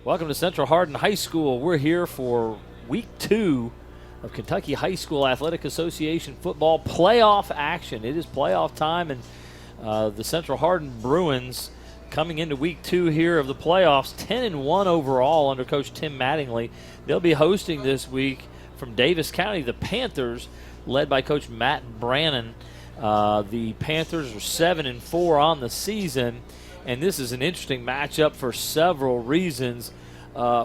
Welcome to Central Hardin High School. We're here for week 2 of Kentucky High School Athletic Association football playoff action. It is playoff time, and the Central Hardin Bruins coming into week 2 here of the playoffs, 10-1 overall under Coach Tim Mattingly. They'll be hosting this week from Daviess County the Panthers, led by Coach Matt Brannon. The Panthers are 7-4 on the season, and this is an interesting matchup for several reasons.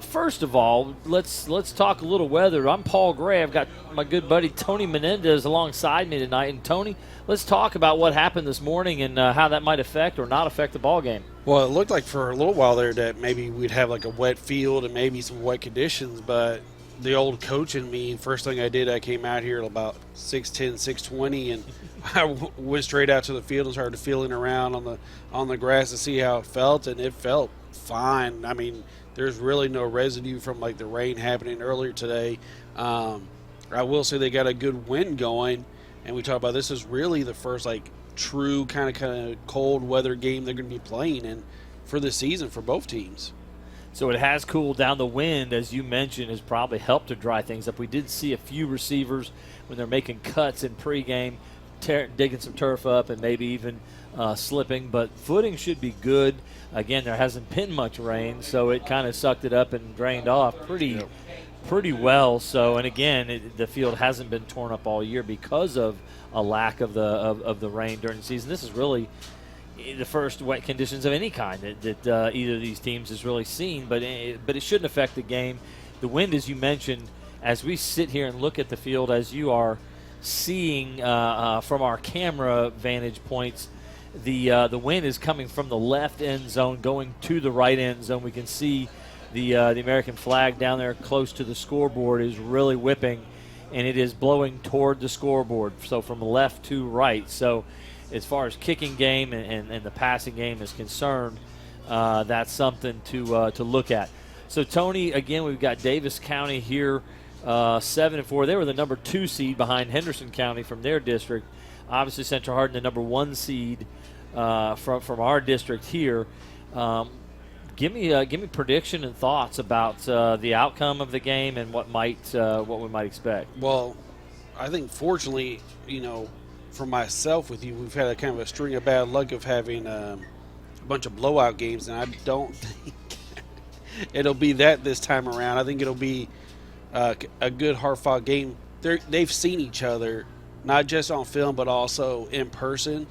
First of all, let's talk a little weather. I'm Paul Gray. I've got my good buddy Tony Menendez alongside me tonight. And Tony, let's talk about what happened this morning and how that might affect or not affect the ball game. Well, it looked like for a little while there that maybe we'd have like a wet field and maybe some wet conditions, but the old coach in me, first thing I did, I came out here at about 6:10, 6:20, and I went straight out to the field and started feeling around on the grass to see how it felt, and it felt fine. I mean, there's really no residue from like the rain happening earlier today. I will say they got a good wind going, and we talked about this is really the first like true kind of cold weather game they're going to be playing in for the season for both teams. So it has cooled down. The wind, as you mentioned, has probably helped to dry things up. We did see a few receivers when they're making cuts in pregame, digging some turf up and maybe even slipping, but footing should be good. Again, there hasn't been much rain, so it kind of sucked it up and drained off pretty well. So, and again, the field hasn't been torn up all year because of a lack of the rain during the season. This is really the first wet conditions of any kind that either of these teams has really seen, but it shouldn't affect the game. The wind, as you mentioned, as we sit here and look at the field, as you are seeing from our camera vantage points, the wind is coming from the left end zone going to the right end zone. We can see the American flag down there close to the scoreboard is really whipping, and it is blowing toward the scoreboard, so from left to right. So as far as kicking game and the passing game is concerned, that's something to look at. So, Tony, again, we've got Daviess County here, 7-4. They were the number 2 seed behind Henderson County from their district. Obviously, Central Hardin, the number 1 seed from our district here. Give me prediction and thoughts about the outcome of the game and what we might expect. Well, I think fortunately, for myself with you, we've had a kind of a string of bad luck of having a bunch of blowout games, and I don't think it'll be that this time around. I think it'll be a good hard-fought game. They've seen each other, not just on film, but also in person.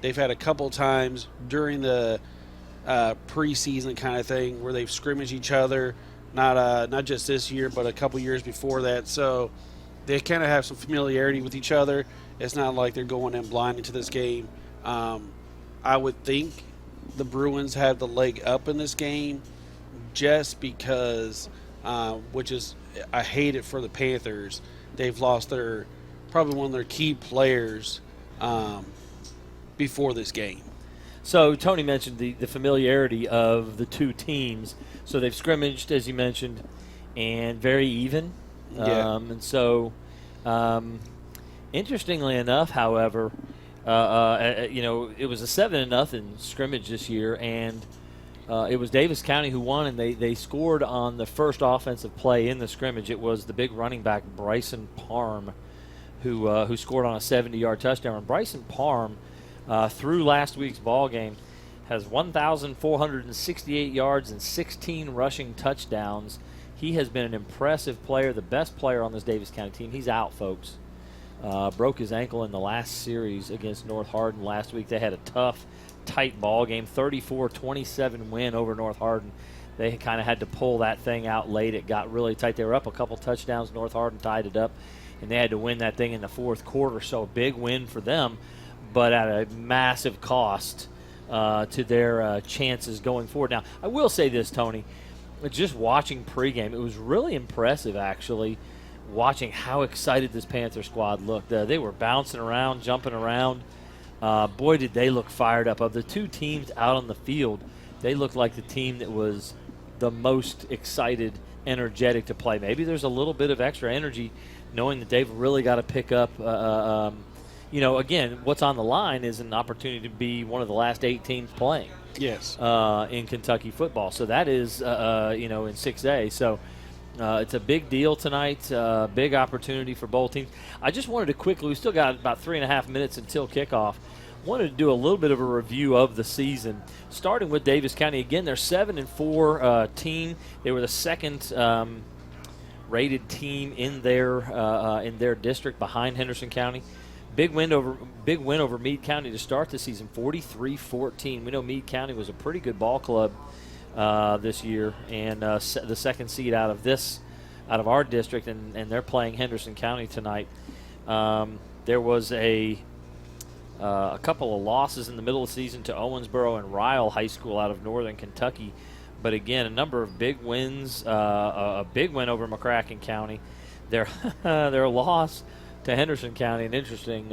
They've had a couple times during the preseason kind of thing where they've scrimmaged each other, not just this year, but a couple years before that. So they kind of have some familiarity with each other. It's not like they're going in blind into this game. I would think the Bruins have the leg up in this game just because, which is I hate it for the Panthers. They've lost probably one of their key players before this game. So Tony mentioned the familiarity of the two teams. So they've scrimmaged, as you mentioned, and very even. Yeah. And so, interestingly enough, however, it was a 7-0 scrimmage this year, and it was Daviess County who won, and they scored on the first offensive play in the scrimmage. It was the big running back Bryson Parm who scored on a 70-yard touchdown. And Bryson Parm, through last week's ball game, has 1,468 yards and 16 rushing touchdowns. He has been an impressive player, the best player on this Daviess County team. He's out, folks. Broke his ankle in the last series against North Hardin last week. They had a tough, tight ball game, 34-27 win over North Hardin. They kind of had to pull that thing out late. It got really tight. They were up a couple touchdowns. North Hardin tied it up, and they had to win that thing in the fourth quarter. So a big win for them, but at a massive cost to their chances going forward. Now, I will say this, Tony. Just watching pregame, it was really impressive, actually, watching how excited this Panther squad looked. They were bouncing around, jumping around. Boy, did they look fired up. Of the two teams out on the field, they looked like the team that was the most excited, energetic to play. Maybe there's a little bit of extra energy knowing that they've really got to pick up again, what's on the line is an opportunity to be one of the last 8 teams playing. Yes. In Kentucky football. So that is, in 6A. So it's a big deal tonight, big opportunity for both teams. I just wanted to quickly, we still got about 3.5 minutes until kickoff. Wanted to do a little bit of a review of the season, starting with Daviess County. Again, they're 7-4 team. They were the second rated team in their district behind Henderson County. Big win over Meade County to start the season, 43-14. We know Meade County was a pretty good ball club this year, and the second seed out of our district, and they're playing Henderson County tonight. There was a couple of losses in the middle of the season to Owensboro and Ryle High School out of Northern Kentucky, but again, a number of big wins. A big win over McCracken County. Their loss to Henderson County, an interesting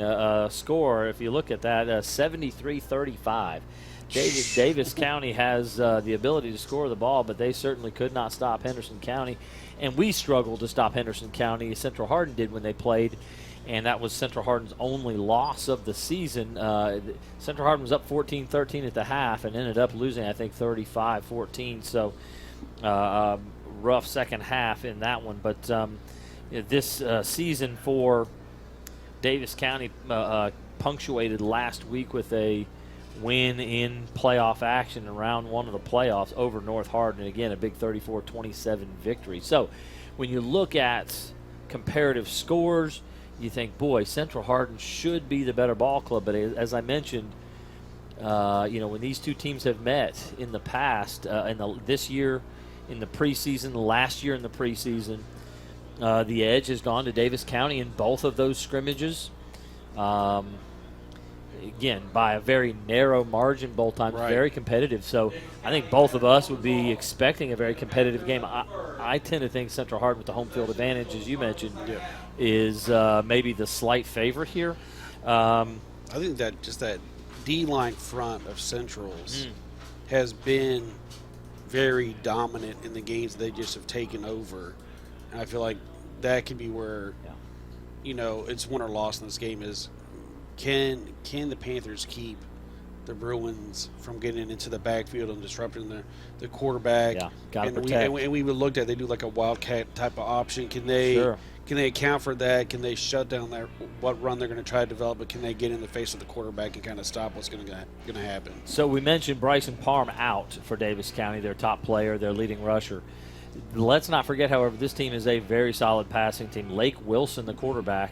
score. If you look at that, 73-35. Daviess County has the ability to score the ball, but they certainly could not stop Henderson County. And we struggled to stop Henderson County. Central Hardin did when they played, and that was Central Hardin's only loss of the season. Central Hardin was up 14-13 at the half and ended up losing, I think, 35-14. So rough second half in that one. But this season for Daviess County punctuated last week with a win in playoff action in round 1 of the playoffs over North Hardin. Again, a big 34-27 victory. So when you look at comparative scores, you think, boy, Central Hardin should be the better ball club. But as I mentioned, when these two teams have met in the past, this year in the preseason, last year in the preseason, the edge has gone to Daviess County in both of those scrimmages. Again, by a very narrow margin both times, right. Very competitive. So I think both of us would be expecting a very competitive game. I tend to think Central Hardin with the home field advantage, as you mentioned, is maybe the slight favorite here. I think that just that D-line front of Central's has been very dominant in the games they just have taken over. And I feel like that could be where, it's win or loss in this game is can the Panthers keep the Bruins from getting into the backfield and disrupting the quarterback? Yeah, got to protect. And we looked at, they do like a wildcat type of option. Can they account for that? Can they shut down what run they're going to try to develop, but can they get in the face of the quarterback and kind of stop what's going to happen? So we mentioned Bryson Parham out for Daviess County, their top player, their leading rusher. Let's not forget, however, this team is a very solid passing team. Lake Wilson, the quarterback,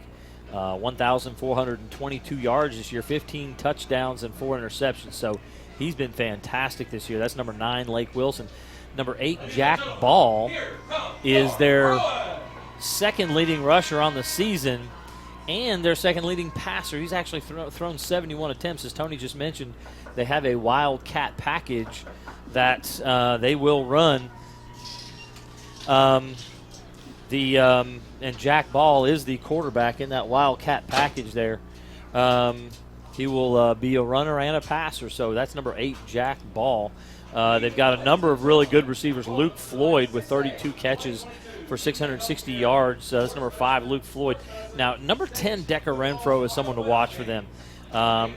1,422 yards this year, 15 touchdowns and 4 interceptions. So he's been fantastic this year. That's number 9, Lake Wilson. Number 8, Jack Ball, is their second leading rusher on the season and their second leading passer. He's actually thrown 71 attempts. As Tony just mentioned, they have a wildcat package that they will run. And Jack Ball is the quarterback in that Wildcat package there. He will be a runner and a passer, so that's number 8, Jack Ball. They've got a number of really good receivers. Luke Floyd with 32 catches for 660 yards. That's number 5, Luke Floyd. Now, number 10, Decker Renfro is someone to watch for them.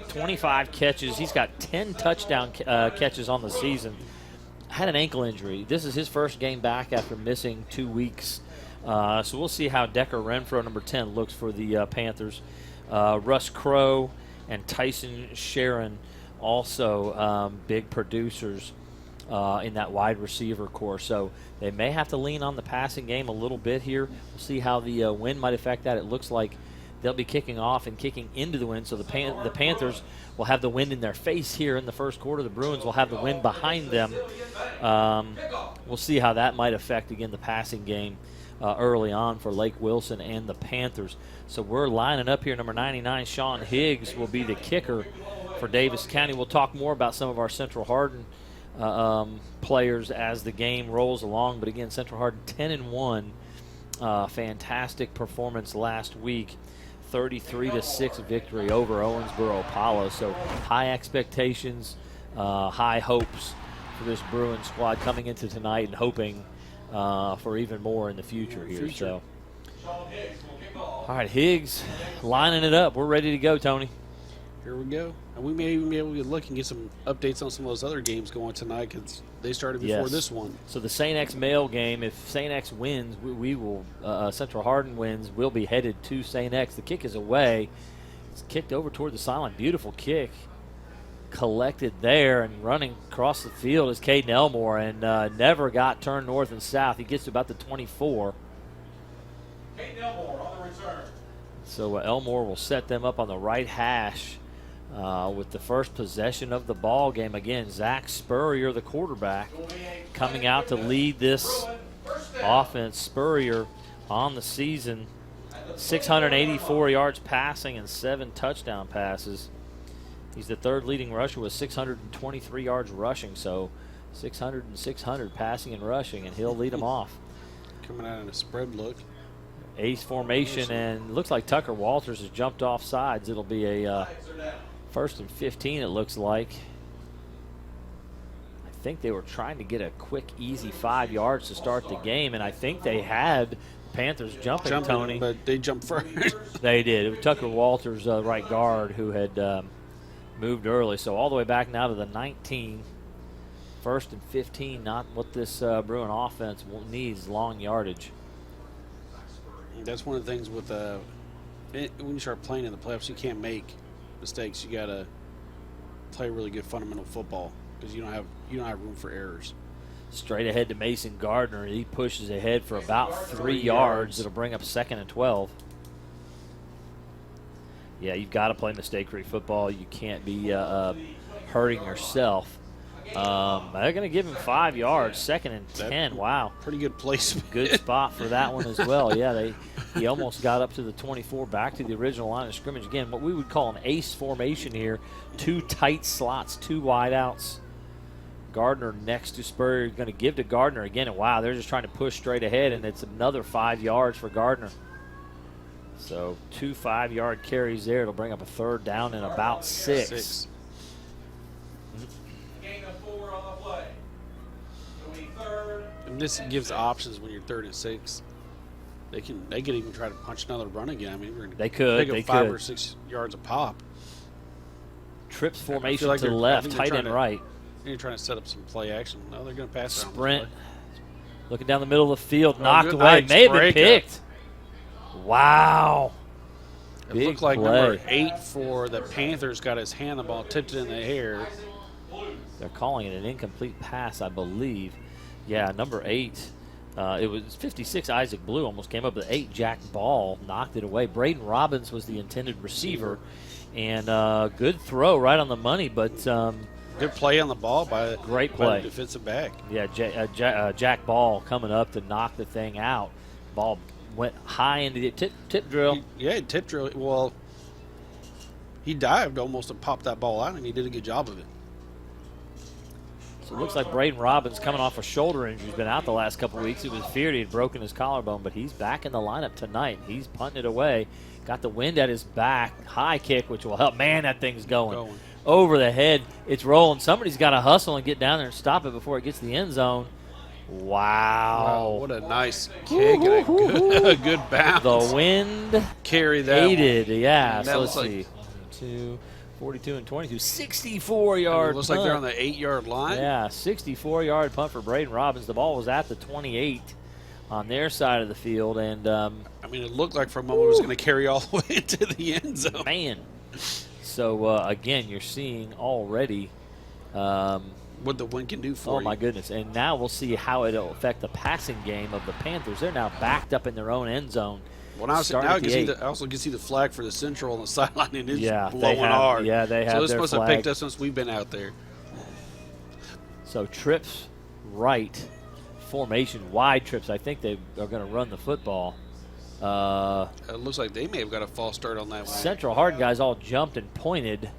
25 catches. He's got 10 touchdown catches on the season. Had an ankle injury. This is his first game back after missing 2 weeks. So we'll see how Decker Renfro, number 10, looks for the Panthers. Russ Crow and Tyson Sharon, also big producers in that wide receiver core. So they may have to lean on the passing game a little bit here. We'll see how the wind might affect that. It looks like they'll be kicking off and kicking into the wind. So the Panthers will have the wind in their face here in the first quarter. The Bruins will have the wind behind them. We'll see how that might affect, again, the passing game early on for Lake Wilson and the Panthers. So we're lining up here. Number 99, Sean Higgs, will be the kicker for Daviess County. We'll talk more about some of our Central Hardin players as the game rolls along. But again, Central Hardin 10-1. Fantastic performance last week. 33-6 victory over Owensboro Apollo. So high expectations, high hopes for this Bruins squad coming into tonight, and hoping for even more in the future here. So All right, Higgs lining it up. We're ready to go, Tony. Here we go. And we may even be able to look and get some updates on some of those other games going tonight because they started before this one. So the St. X male game, if St. X wins, we will, Central Hardin wins, we'll be headed to St. X. The kick is away. It's kicked over toward the sideline. Beautiful kick. Collected there and running across the field is Caden Elmore and never got turned north and south. He gets to about the 24. Caden Elmore on the return. So Elmore will set them up on the right hash with the first possession of the ball game. Again, Zach Spurrier, the quarterback, coming out to lead this offense. Spurrier on the season, 684 yards passing and 7 touchdown passes. He's the third leading rusher with 623 yards rushing, so 600 and 600 passing and rushing, and he'll lead them off. Coming out in a spread look. Ace formation, and looks like Tucker Walters has jumped off sides. It'll be a first and 15, it looks like. I think they were trying to get a quick, easy 5 yards to start the game, and I think they had Panthers jumping, Tony. But they jumped first. They did. It was Tucker Walters, right guard, who had moved early. So all the way back now to the 19. First and 15, not what this Bruin offense needs, long yardage. That's one of the things with when you start playing in the playoffs, you can't make mistakes. You got to play really good fundamental football because you don't have room for errors. Straight ahead to Mason Gardner. He pushes ahead for about 3 yards. It'll bring up 2nd and 12. Yeah, you've got to play mistake-free football. You can't be hurting yourself. They're going to give him 5 yards, 2nd and 10. Wow. Pretty good placement. Good spot for that one as well. Yeah, he almost got up to the 24, back to the original line of scrimmage. Again, what we would call an ace formation here. 2 tight slots, 2 wideouts. Gardner next to Spurrier, going to give to Gardner again. And wow, they're just trying to push straight ahead, and it's another 5 yards for Gardner. So 2 5-yard carries there. It'll bring up a 3rd down and about 6. Gain of 4 on the play. It'll be 3rd. And this gives options when you're 3rd and 6. They could even try to punch another run again. I mean, they could. Pick up 5 or 6 yards a pop. Trips formation to the left, tight end right. You're trying to set up some play action. No, they're going to pass around. Sprint. Looking down the middle of the field, knocked away. May have been picked. Wow. It looked like number 8 for the Panthers got his hand on the ball, tipped it in the air. They're calling it an incomplete pass, I believe. Yeah, number 8. It was 56, Isaac Blue almost came up with 8. Jack Ball knocked it away. Braden Robbins was the intended receiver. And good throw right on the money, but good play on the ball by great play. The defensive back. Yeah, Jack Ball coming up to knock the thing out. Ball went high into the tip drill. Tip drill. Well, he dived almost and popped that ball out, and he did a good job of it. So it looks like Braden Robbins coming off a shoulder injury. He's been out the last couple of weeks. It was feared he had broken his collarbone, but he's back in the lineup tonight. He's punting it away. Got the wind at his back. High kick, which will help. Man, that thing's going. Over the head. It's rolling. Somebody's got to hustle and get down there and stop it before it gets to the end zone. Wow. What a nice kick and a good bounce. The wind carry that aided. Yeah, that so let's like, see. 42 and 22. 64-yard It looks like they're on the 8-yard line. Yeah, 64-yard punt for Braden Robbins. The ball was at the 28 on their side of the field. And I mean, it looked like for a moment it was going to carry all the way into the end zone. Man. So, again, you're seeing already what the wind can do for you. Oh, my goodness. And now we'll see how it will affect the passing game of the Panthers. They're now backed up in their own end zone. Well, now I also can see the flag for the Central on the sideline, and it's blowing hard. Yeah, they have so this their must flag. have picked us since we've been out there. So trips right, formation, wide trips. I think they are going to run the football. It looks like they may have got a false start on that one. Central Hardin guys all jumped and pointed,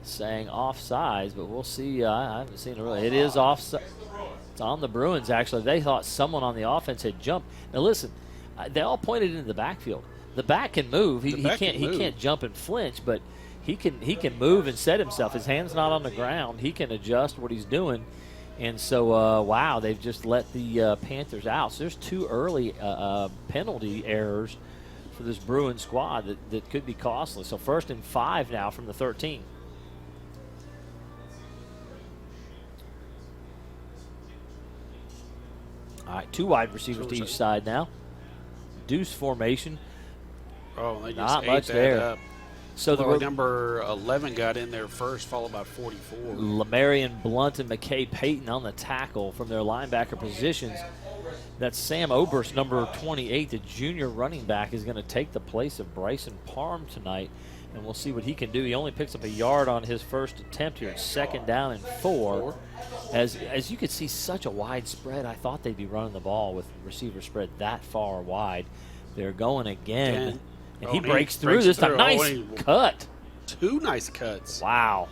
saying offsides, but we'll see. I haven't seen it really. It is offside. It's on the Bruins, actually. They thought someone on the offense had jumped. Now, listen. They all pointed into the backfield. The back can move. He can't jump and flinch, but he can move and set himself. His hand's not on the ground. He can adjust what he's doing. And so, wow, they've just let the Panthers out. So there's 2 early penalty errors for this Bruin squad that could be costly. So 1st and 5 now from the 13. All right, 2 wide receivers to each side now. Deuce formation. Oh, they just Not ate much that there. up. So Well, number 11 got in there first, followed by 44. Lamarion Blunt and McKay Payton on the tackle from their linebacker positions. That's Sam Oberst, number 28, the junior running back, is going to take the place of Bryson Parham tonight, and we'll see what he can do. He only picks up a yard on his first attempt here. It's 2nd down and 4. As you could see, such a wide spread. I thought they'd be running the ball with receiver spread that far wide. They're going again. And he breaks through this time. Nice cut. 2 nice cuts. Wow.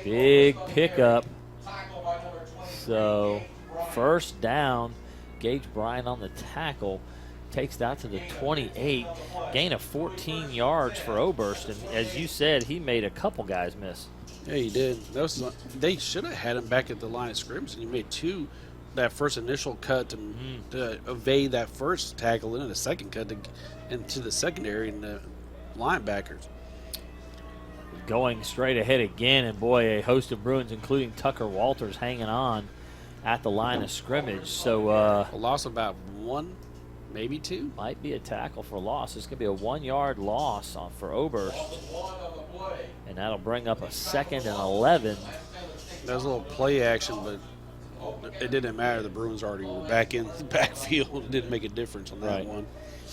Big pickup. So 1st down. Gage Bryant on the tackle. Takes that to the 28. Gain of 14 yards for Oberst. And as you said, he made a couple guys miss. Yeah, he did. They should have had him back at the line of scrimmage, and he made 2. That first initial cut to evade that first tackle, and then a second cut into the secondary and the linebackers. Going straight ahead again, and boy, a host of Bruins, including Tucker Walters, hanging on at the line of scrimmage. So A loss of about 1, maybe 2. might be a tackle for loss. It's going to be a 1-yard loss for Oberst, and that'll bring up a 2nd and 11. That was a little play action, but it didn't matter. The Bruins already were back in the backfield. It didn't make a difference on that one.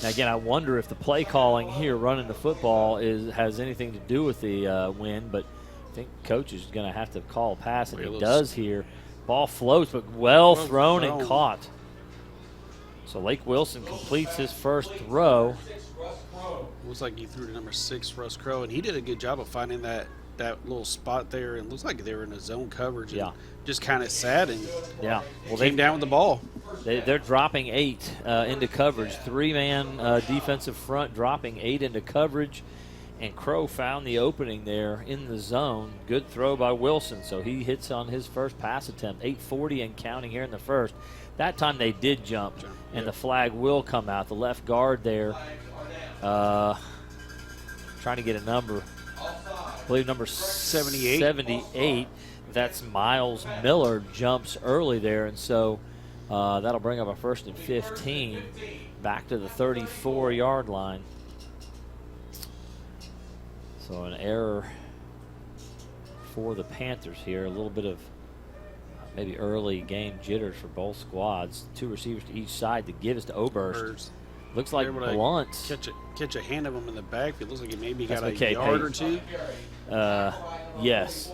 Now, again, I wonder if the play calling here, running the football, has anything to do with the win, but I think coach is going to have to call a pass, and he does here. Ball floats, but well thrown and caught. So Lake Wilson completes his first throw. Looks like he threw to number 6, Russ Crowe, and he did a good job of finding that little spot there, and looks like they were in a zone coverage and just kind of sat and came down with the ball. They're dropping 8 into coverage. 3-man defensive front dropping 8 into coverage, and Crowe found the opening there in the zone. Good throw by Wilson, so he hits on his first pass attempt. 8:40 and counting here in the first. That time they did jump, and the flag will come out. The left guard there trying to get a number. I believe number 78. That's Miles Miller, jumps early there, and so that'll bring up a 1st and 15 back to the 34-yard line. So an error for the Panthers here. A little bit of maybe early game jitters for both squads. 2 receivers to each side. The give is to Oberst. Looks like Blunt. Catch a hand of him in the backfield. Looks like he maybe got a McKay yard or Payton. 2. Yes.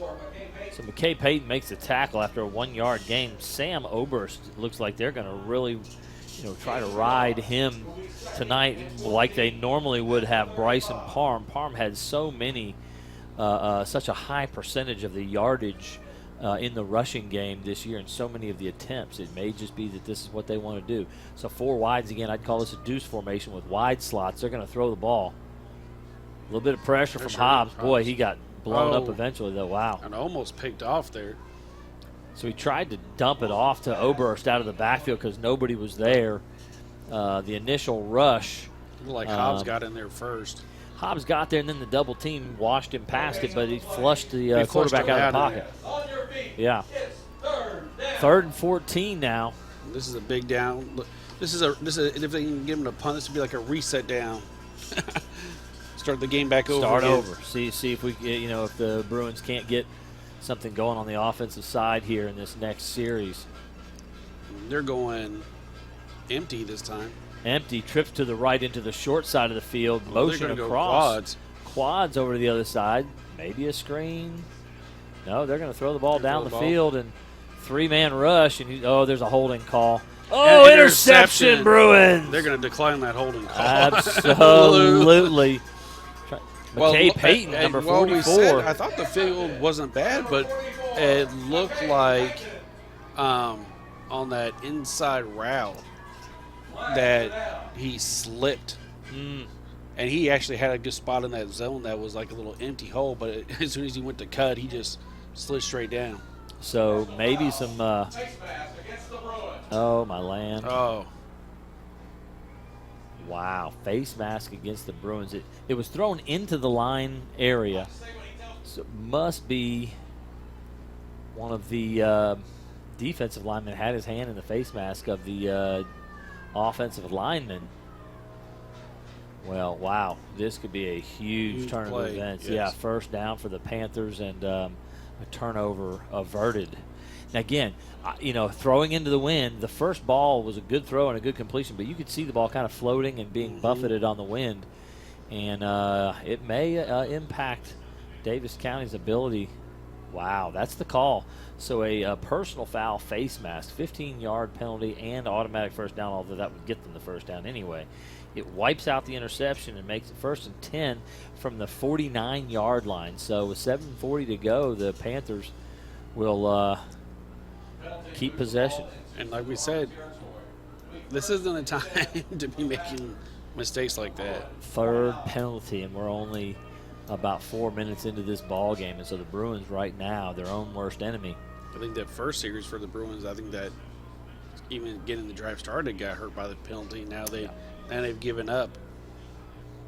So McKay Payton makes a tackle after a 1-yard gain. Sam Oberst looks like they're going to really, try to ride him tonight like they normally would have Bryson Parham. Parham had so many, such a high percentage of the yardage in the rushing game this year, and so many of the attempts. It may just be that this is what they want to do. So 4 wides again. I'd call this a deuce formation with wide slots. They're going to throw the ball. A little bit of pressure from Hobbs. Boy, he got blown up eventually, though. Wow. And almost picked off there. So he tried to dump it off to Oberst out of the backfield because nobody was there. The initial rush. Looked like Hobbs got in there first. Hobbs got there, and then the double team washed him past it, but he flushed the quarterback out of the pocket. Yeah. 3rd and 14 now. This is a big down. Look, this is if they can give him a punt, this would be like a reset down. Start the game back over. Start again. over. See if we if the Bruins can't get something going on the offensive side here in this next series. They're going empty this time. Empty, trips to the right into the short side of the field, motion across. Quads over to the other side. Maybe a screen. No, they're going to throw the ball down the field, and 3-man rush, and there's a holding call. Oh, interception, Bruins! They're going to decline that holding call. Absolutely. McKay Payton, number 44. I thought the field wasn't bad, but it looked like on that inside route that he slipped. And he actually had a good spot in that zone that was like a little empty hole, but as soon as he went to cut, he just slid straight down. So maybe some oh, my land. Oh. Wow, face mask against the Bruins. It was thrown into the line area, so it must be one of the defensive linemen had his hand in the face mask of the offensive lineman. Well, wow, this could be a huge turn of events. Yes. Yeah, first down for the Panthers and a turnover averted. Now, again, throwing into the wind, the first ball was a good throw and a good completion, but you could see the ball kind of floating and being buffeted on the wind, and it may impact Daviess County's ability. Wow, that's the call. So a personal foul, face mask, 15-yard penalty, and automatic first down, although that would get them the first down anyway. It wipes out the interception and makes it 1st and 10 from the 49-yard line. So with 7:40 to go, the Panthers will keep possession. And like we said, this isn't a time to be making mistakes like that. Third penalty, and we're only about 4 minutes into this ball game, and so the Bruins right now, their own worst enemy. I think that first series for the Bruins, I think that even getting the drive started got hurt by the penalty. Now they've given up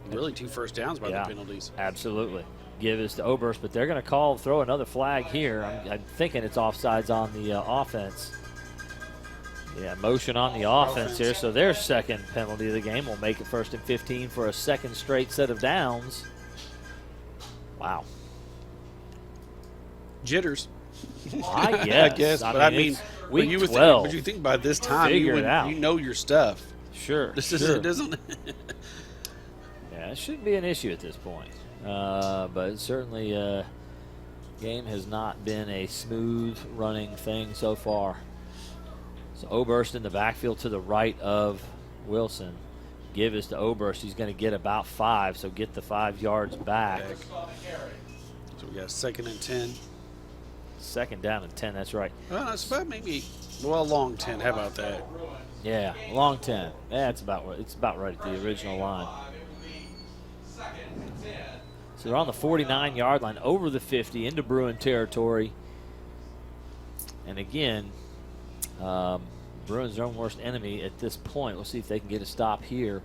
really 2 first downs by the penalties. Absolutely. Give us to Oberst, but they're going to throw another flag here. I'm thinking it's offsides on the offense. Yeah, motion on the offense here. So their second penalty of the game will make it 1st and 15 for a second straight set of downs. Wow. Jitters. I guess. I guess. But I mean, week but 12. But you think by this time, Figure it out. you know your stuff. Sure. This sure. It doesn't. Yeah, it shouldn't be an issue at this point. But certainly game has not been a smooth running thing so far. So Oberst in the backfield to the right of Wilson. Give us to Oberst. He's going to get about 5, so get the 5 yards back. So we got 2nd and 10. 2nd down and 10, that's right. Well, it's about long 10. How about that? Yeah, long 10. Yeah, it's about right at the original line. So they're on the 49-yard line, over the 50, into Bruin territory. And again, Bruins' own worst enemy at this point. We'll see if they can get a stop here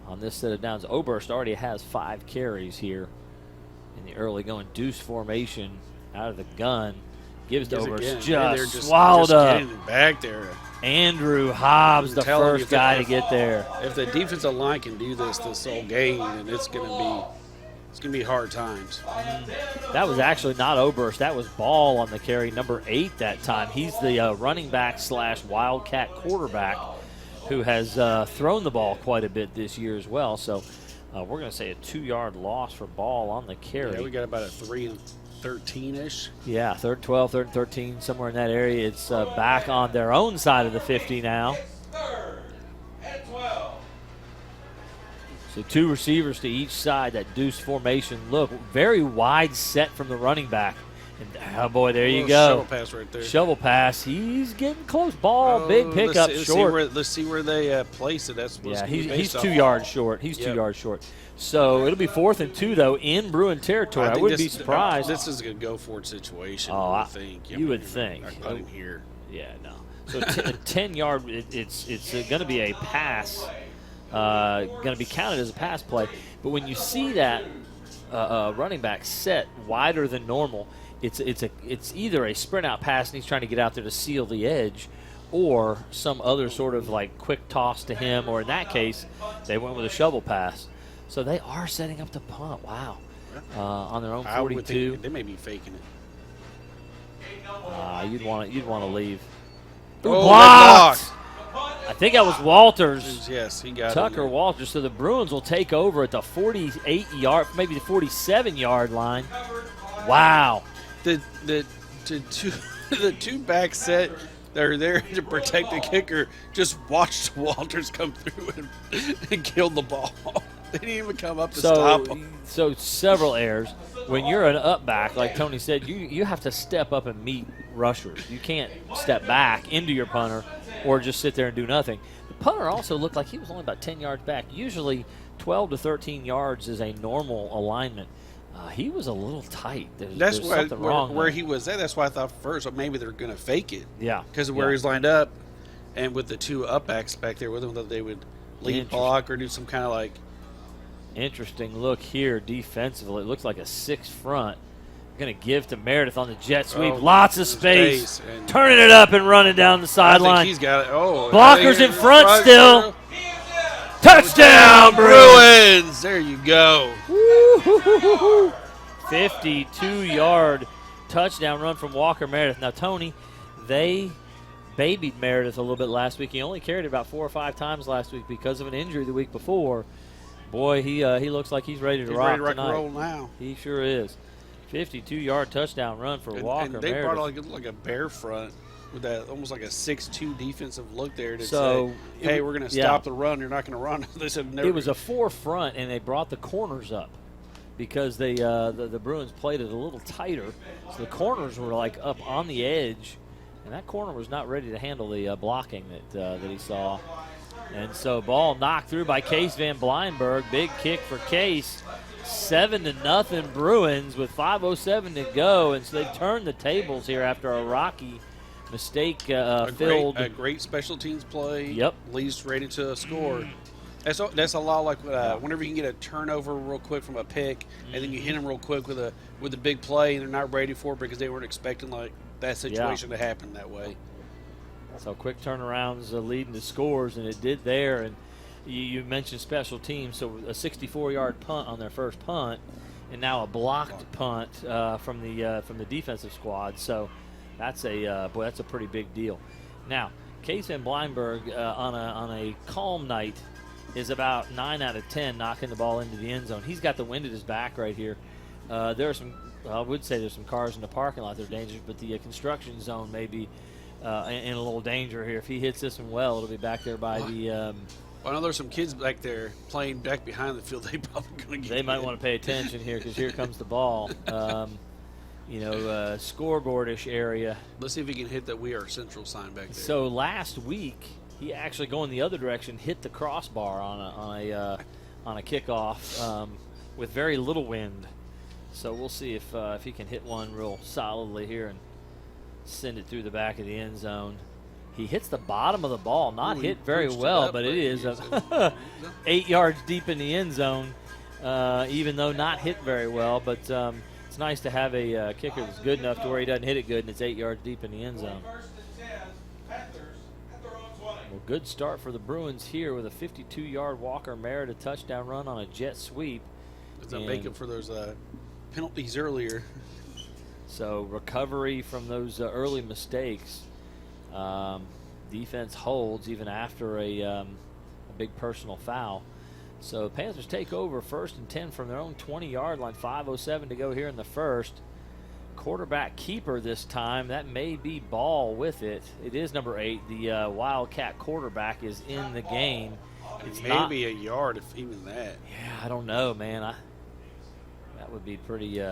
on this set of downs. Oberst already has 5 carries here in the early going. Deuce formation out of the gun. Gives to Oberst. Just swallowed up. Back there. Andrew Hobbs, the first guy to get there. If the defensive line can do this whole game, then it's gonna be hard times. That was actually not Oberst. That was Ball on the carry, number 8 that time. He's the running back / Wildcat quarterback who has thrown the ball quite a bit this year as well. So we're going to say a 2-yard loss for Ball on the carry. Yeah, we got about a 3 and 13-ish. Yeah, 3rd 12, 3rd and 13, somewhere in that area. It's back on their own side of the 50 now. 3rd and 12. So 2 receivers to each side, that deuce formation look. Very wide set from the running back. And, oh, boy, there you go. Shovel pass right there. Shovel pass. He's getting close. Ball, big pickup, short. Let's see where they place it. That's yeah, he's 2 yards short. He's 2 yards short. So it'll be 4th and 2, though, in Bruin territory. I wouldn't be surprised. This is a go-for-it situation, oh, I think. You would think. I put him here. Yeah, no. So 10-yard, it's going to be a pass. Going to be counted as a pass play. But when you see that running back set wider than normal, it's either a sprint out pass and he's trying to get out there to seal the edge, or some other sort of like quick toss to him, or in that case, they went with a shovel pass. So they are setting up the punt. Wow. On their own 42. They may be faking it. You'd want to leave. Blocked. I think that was Walters. Yes, he got Tucker Walters. So the Bruins will take over at the 48-yard, maybe the 47-yard line. Wow. The two back set that are there to protect the kicker just watched Walters come through and kill the ball. They didn't even come up to stop him. So several errors. When you're an up back, like Tony said, you have to step up and meet rushers. You can't step back into your punter or just sit there and do nothing. The punter also looked like he was only about 10 yards back. Usually 12 to 13 yards is a normal alignment. He was a little tight. That's there's something wrong where there. he was at. That's why I thought first maybe they're going to fake it. Yeah. Because of where he's lined up, and with the 2 up backs back there with him, that they would lead block or do some kind of like. Interesting look here defensively. It looks like a 6 front. Going to give to Meredith on the jet sweep. Lots of space. Turning it up and running down the sideline. He's got it. Oh, blockers in front still. Touchdown, Bruins. There you go. 52-yard touchdown run from Walker Meredith. Now, Tony, they babied Meredith a little bit last week. He only carried it about 4 or 5 times last week because of an injury the week before. Boy, he looks like he's ready to rock tonight. And roll now. He sure is. 52-yard touchdown run for Walker and they Meredith. brought like a bear front with that almost like a 6'2" defensive look there to so say, hey, we're going to stop the run. You're not going to run. They said never. It was a 4 front, and they brought the corners up because they the Bruins played it a little tighter. So the corners were like up on the edge, and that corner was not ready to handle the blocking that he saw. And so ball knocked through by Case Van Bleinberg. Big kick for Case. 7-0 Bruins with 5:07 to go, and so they've turned the tables here after a rocky mistake filled. A great special teams play. Yep. Leads right into a score. That's a lot like whenever you can get a turnover real quick from a pick, and then you hit them real quick with a big play, and they're not ready for it because they weren't expecting like that situation to happen that way. So quick turnarounds leading to scores, and it did there. And you mentioned special teams, so a 64-yard punt on their first punt, and now a blocked punt from the defensive squad. So that's that's a pretty big deal. Now, Case Van Bleinberg on a calm night is about 9 out of 10 knocking the ball into the end zone. He's got the wind at his back right here. There are some, I would say there's some cars in the parking lot that are dangerous, but the construction zone may be in a little danger here. If he hits this one well, it'll be back there by the. I know there's some kids back there playing back behind the field. They probably going to get. They might want to pay attention here because here comes the ball. Scoreboardish area. Let's see if he can hit that "We Are Central" sign back there. So last week he actually going the other direction, hit the crossbar on a kickoff with very little wind. So we'll see if he can hit one real solidly here and send it through the back of the end zone. He hits the bottom of the ball, not hit very well, but it is 8 yards deep in the end zone, even though not hit very well. But it's nice to have a kicker that's good enough to where he doesn't hit it good, and it's 8 yards deep in the end zone. Well, good start for the Bruins here with a 52-yard Walker Meredith touchdown run on a jet sweep. Does that make up for those penalties earlier? So recovery from those early mistakes. Defense holds even after a big personal foul. So Panthers take over 1st and 10 from their own 20-yard line. 5:07 to go here in the first. Quarterback keeper this time. That may be Ball with it. It is number 8. The Wildcat quarterback is in the game. It's maybe a yard, if even that. Yeah, I don't know, man. That would be pretty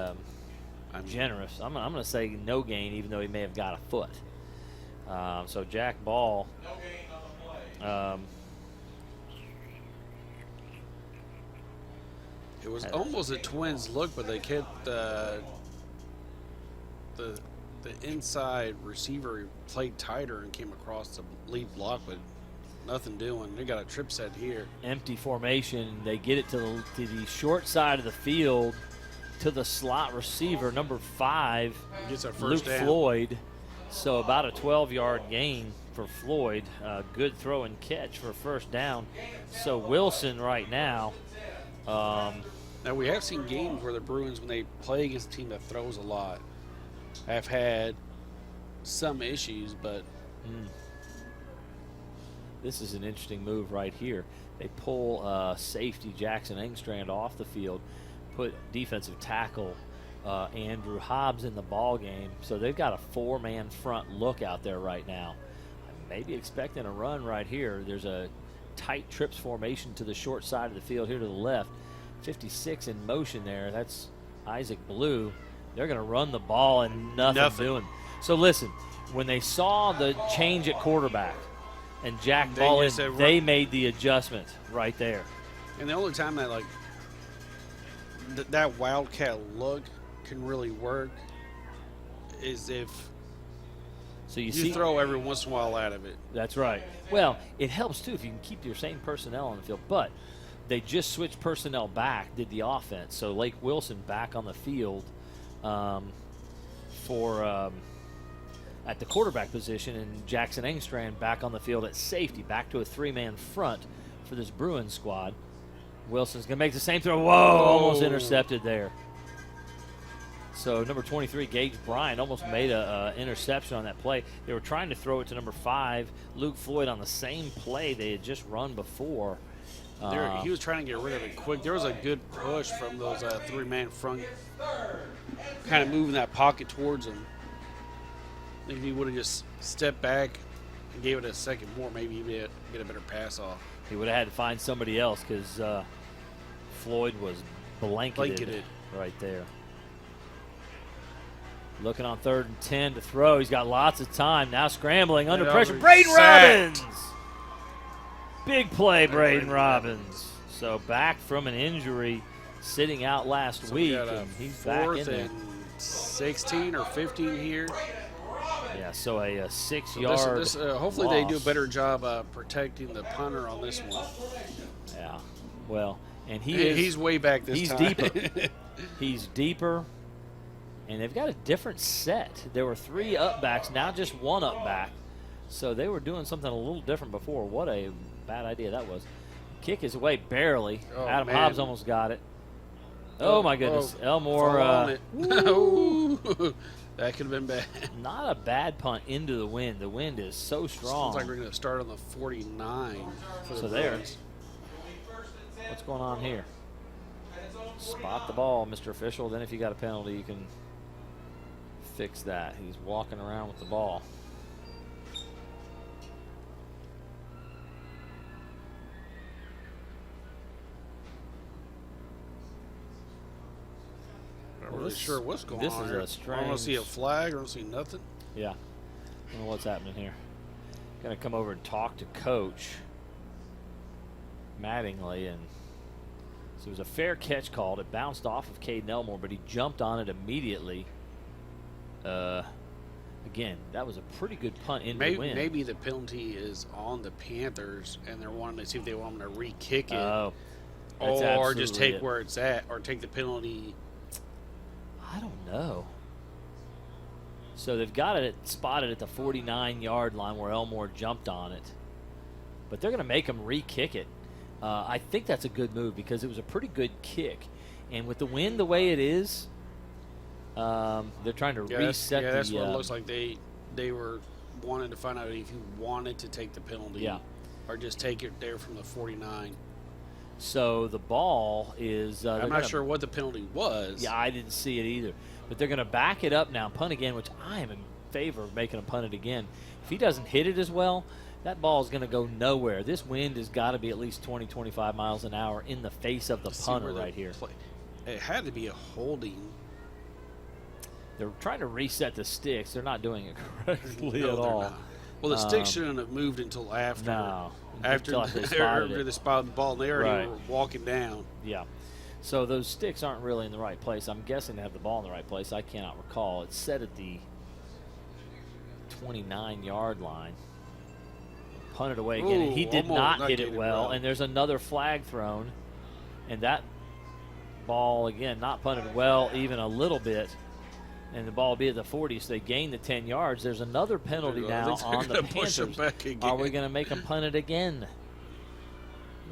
generous. I'm going to say no gain, even though he may have got a foot. So Jack Ball. No gain on the play. It was almost a Twins look, but they kept the inside receiver played tighter and came across the lead block, but nothing doing. They got a trip set here. Empty formation. They get it to the short side of the field to the slot receiver, number 5, Gets our first Luke down. Floyd. So about a 12-yard gain for Floyd. Good throw and catch for first down. So Wilson right now. Now we have seen games where the Bruins, when they play against a team that throws a lot, have had some issues, but This is an interesting move right here. They pull safety Jackson Engstrand off the field, put defensive tackle Andrew Hobbs in the ball game. So they've got a 4-man front look out there right now. Maybe expecting a run right here. There's a tight trips formation to the short side of the field here to the left. 56 in motion there. That's Isaac Blue. They're going to run the ball and nothing doing. So listen, when they saw the change at quarterback and Jack Ball in, they made the adjustment right there. And the only time that that Wildcat look can really work is if So you You see, throw every once in a while out of it. that's right. Well, it helps too if you can keep your same personnel on the field. But they just switched personnel back, did the offense. So Lake Wilson back on the field for at the quarterback position, and Jackson Engstrand back on the field at safety, back to a 3-man front for this Bruins squad. Wilson's going to make the same throw. Whoa, almost intercepted there. So number 23, Gage Bryant, almost made a interception on that play. They were trying to throw it to number 5, Luke Floyd, on the same play they had just run before. He was trying to get rid of it quick. There was a good push from those 3-man front, kind of moving that pocket towards him. I think if he would have just stepped back and gave it a second more, maybe he'd get a better pass off. He would have had to find somebody else because Floyd was blanketed right there. Looking on 3rd and 10 to throw. He's got lots of time. Now scrambling under pressure. Braden Sacked. Robbins! Big play, Braden Robbins. So back from an injury, sitting out last week, and he's back in there. 4th and 16 or 15 here. Yeah, so a 6-yard hopefully loss. they do a better job protecting the punter on this one. Yeah, well, and he's way back this time. He's deeper. He's deeper, and they've got a different set. There were 3 upbacks, now just 1 upback. So they were doing something a little different before. What a bad idea that was. Kick is away barely. Oh, Adam man. Hobbs almost got it. Oh my goodness. Elmore. That could have been bad. Not a bad punt into the wind. The wind is so strong. Sounds like we're going to start on the 49 for the So there. Bruins. What's going on here? Spot the ball, Mr. Official. Then if you got a penalty, you can fix that. He's walking around with the ball. I'm not really sure what's going this on is here. a I don't see a strange- flag. I don't see nothing. Yeah. I don't know what's happening here. Going to come over and talk to Coach Mattingly. And so it was a fair catch called. It bounced off of Caden Elmore, but he jumped on it immediately. Again, that was a pretty good punt into the wind. Maybe the penalty is on the Panthers, and they're wanting to see if they want them to re-kick it. Oh, that's or just absolutely take it. where it's at, or take the penalty. I don't know. So they've got it spotted at the 49-yard line where Elmore jumped on it. But they're going to make him re-kick it. I think that's a good move because it was a pretty good kick. And with the wind the way it is, they're trying to reset the... Yeah, that's what it looks like. They were wanting to find out if you wanted to take the penalty. Yeah. Or just take it there from the 49. So the ball is... I'm not sure what the penalty was. Yeah, I didn't see it either. But they're going to back it up now, punt again, which I am in favor of making him punt it again. If he doesn't hit it as well, that ball is going to go nowhere. This wind has got to be at least 20, 25 miles an hour in the face of the punter right here. It had to be a holding. They're trying to reset the sticks. They're not doing it correctly No, at they're all. not. Well, the stick shouldn't have moved until after. No. After Until they spotted they it. spotted the ball, they already Right. were walking down. Yeah. So those sticks aren't really in the right place. I'm guessing they have the ball in the right place. I cannot recall. It's set at the 29-yard line. Punted away again, and he Ooh, did almost not not hit it getting it well. right. And there's another flag thrown, and that ball again not punted well, even a little bit. And the ball will be at the 40, so they gain the 10 yards. There's another penalty I now think they're on the gonna push Panthers. them back again. Are we going to make them punt it again?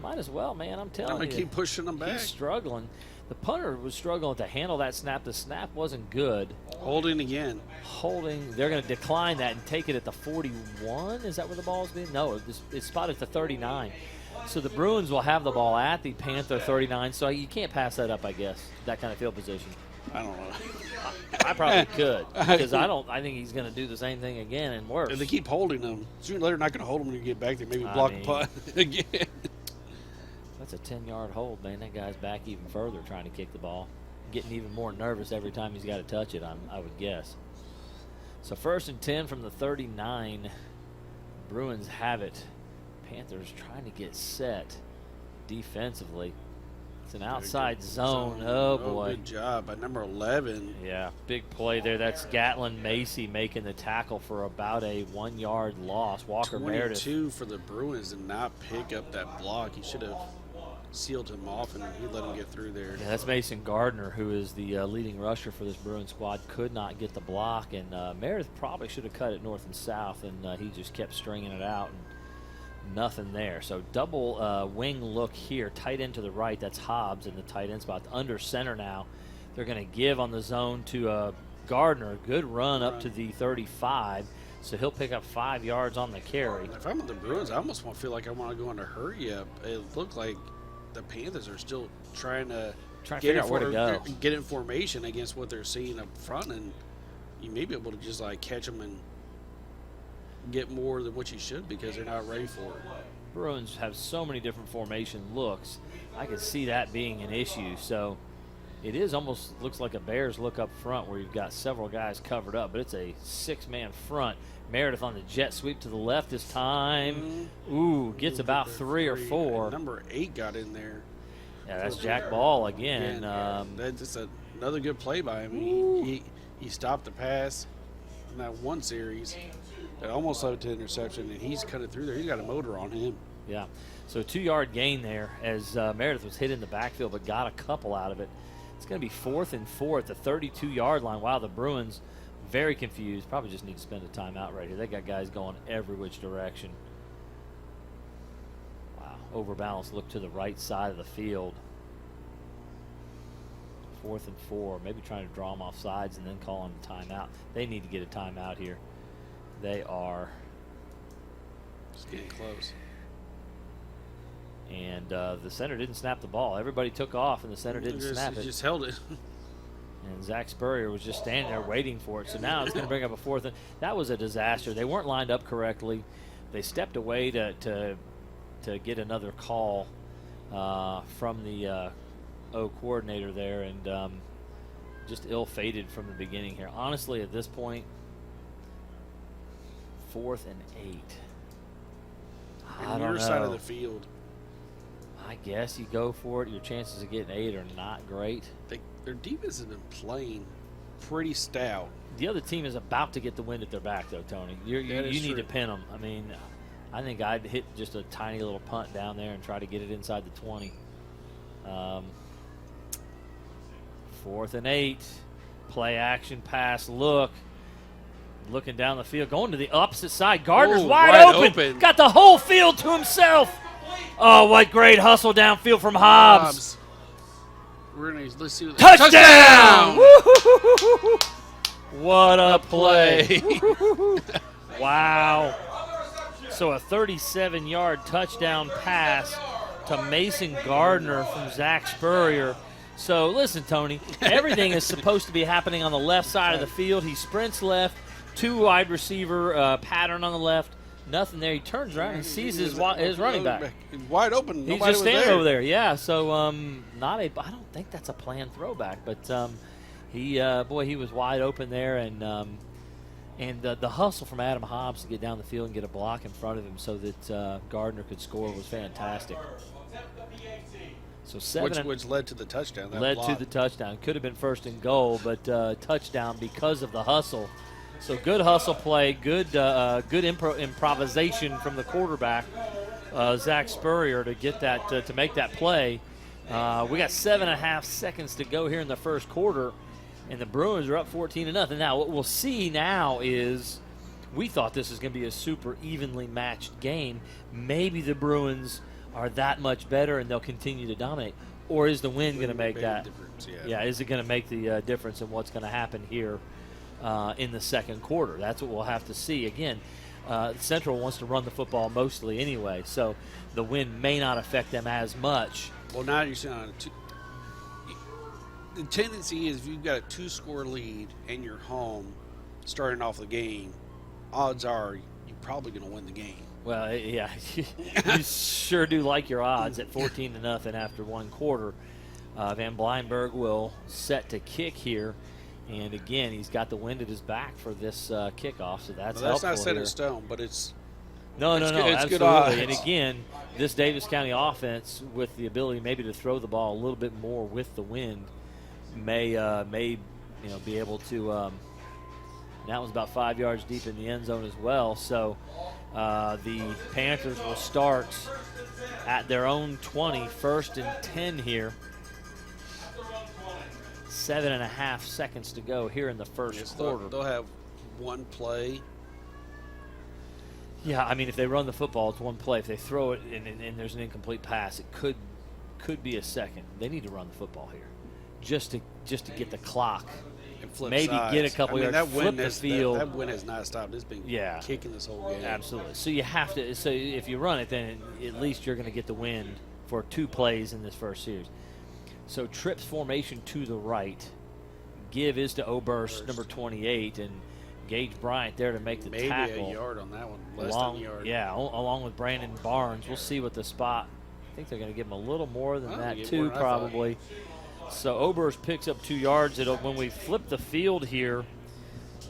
Might as well, man. I'm telling I'm going you. to keep pushing them back. He's struggling. The punter was struggling to handle that snap. The snap wasn't good. Holding again. Holding, they're going to decline that and take it at the 41. Is that where the ball is being? No, it's spotted at the 39. So the Bruins will have the ball at the Panther 39. So you can't pass that up, I guess, that kind of field position. I don't know. I probably could because I think he's going to do the same thing again and worse. If they keep holding them, sooner or later, not going to hold them when you get back there. Maybe I block mean- the punt again. That's a 10-yard hold, man. That guy's back even further trying to kick the ball. Getting even more nervous every time he's got to touch it, I would guess. So 1st and 10 from the 39. Bruins have it. Panthers trying to get set defensively. It's an outside zone. Oh, boy. Good job by number 11. Yeah, big play there. That's Gatlin Macy making the tackle for about a 1-yard loss. Walker 22 Meredith. for the Bruins did not pick up that block. He should have sealed him off, and he let him get through there. Yeah, that's Mason Gardner, who is the leading rusher for this Bruins squad. Could not get the block, and Meredith probably should have cut it north and south, and he just kept stringing it out, and nothing there. So double wing look here, tight end to the right. That's Hobbs in the tight end spot. Under center now. They're going to give on the zone to Gardner. Good run up to the 35, so he'll pick up 5 yards on the carry. If I'm at the Bruins, I almost feel like I want to go into hurry up. It looked like the Panthers are still trying to Figure out where to go. get in formation against what they're seeing up front, and you may be able to just like catch them and get more than what you should because they're not ready for it. Bruins have so many different formation looks. I could see that being an issue. So it is almost looks like a Bears look up front where you've got several guys covered up, but it's a 6-man front. Meredith on the jet sweep to the left this time. Ooh, gets about 3 or 4. Number 8 got in there. Yeah, that's Jack Ball again. That's just another good play by him. He stopped the pass in that one series. It almost led to interception, and he's cutting through there. He's got a motor on him. Yeah, so a 2-yard gain there as Meredith was hit in the backfield but got a couple out of it. It's going to be 4th and 4 at the 32-yard line. Wow, the Bruins very confused. Probably just need to spend a timeout right here. They got guys going every which direction. Wow, overbalanced look to the right side of the field. 4th and 4, maybe trying to draw them off sides and then calling a timeout. They need to get a timeout here. They are just getting close. And the center didn't snap the ball. Everybody took off, and the center didn't snap it. He just held it. And Zach Spurrier was just standing there waiting for it. So now it's going to bring up a 4th. And that was a disaster. They weren't lined up correctly. They stepped away to get another call from the O coordinator there, and just ill-fated from the beginning here. Honestly, at this point, 4th and 8. I don't know. On your side of the field. I guess you go for it. Your chances of getting 8 are not great. Their defense has been playing pretty stout. The other team is about to get the wind at their back, though, Tony. You need to pin them. I mean, I think I'd hit just a tiny little punt down there and try to get it inside the 20. 4th and 8. Play action pass look. Looking down the field, going to the opposite side. Gardner's wide open. Got the whole field to himself. Oh, what great hustle downfield from Hobbs. Let's see what touchdown! What a play. Wow. So a 37-yard touchdown pass to Mason Gardner from Zach Spurrier. So listen, Tony, everything is supposed to be happening on the left side of the field. He sprints left, 2 wide receiver pattern on the left. Nothing there. He turns around and sees his running back. He's wide open. He's just standing over there. Yeah. So I don't think that's a planned throwback, but he was wide open there, and the hustle from Adam Hobbs to get down the field and get a block in front of him so that Gardner could score was fantastic. So which led to the touchdown. To the touchdown. Could have been 1st and goal, but touchdown because of the hustle. So good hustle play, good improvisation from the quarterback, Zach Spurrier, to get that to make that play. We got 7.5 seconds to go here in the first quarter, and the Bruins are up 14-0. Now what we'll see now is we thought this was going to be a super evenly matched game. Maybe the Bruins are that much better and they'll continue to dominate, or is the win going to make that? Yeah, is it going to make the difference in what's going to happen here? In the second quarter. That's what we'll have to see. Again, Central wants to run the football mostly anyway, so the win may not affect them as much. Well, now you're saying the tendency is if you've got a 2-score lead and you're home starting off the game, odds are you're probably going to win the game. Well, yeah, you sure do like your odds at 14-0 after one quarter. Van Bleinberg will set to kick here. And again, he's got the wind at his back for this kickoff, so that's helpful. That's not set here. in stone, but it's no, it's absolutely. good odds. And again, this Daviess County offense, with the ability maybe to throw the ball a little bit more with the wind, may be able to. And that was about 5 yards deep in the end zone as well. So the Panthers will start at their own 20, 1st and 10 here. 7.5 seconds to go here in the first quarter. They'll have one play. Yeah, I mean, if they run the football, it's one play. If they throw it and there's an incomplete pass, it could be a second. They need to run the football here, just to get the clock. And flip maybe sides. get a couple yards, flip the field. That win has not stopped. It's been kicking this whole game. Absolutely. So you have to. So if you run it, then at least you're going to get the win for 2 plays in this first series. So trips formation to the right. Give is to Oberst, number 28, and Gage Bryant there to make the tackle. Maybe a yard on that one, less than a yard. Yeah, along with Brandon Barnes. We'll see what the spot. I think they're going to give him a little more than that too, probably. So Oberst picks up 2 yards. When we flip the field here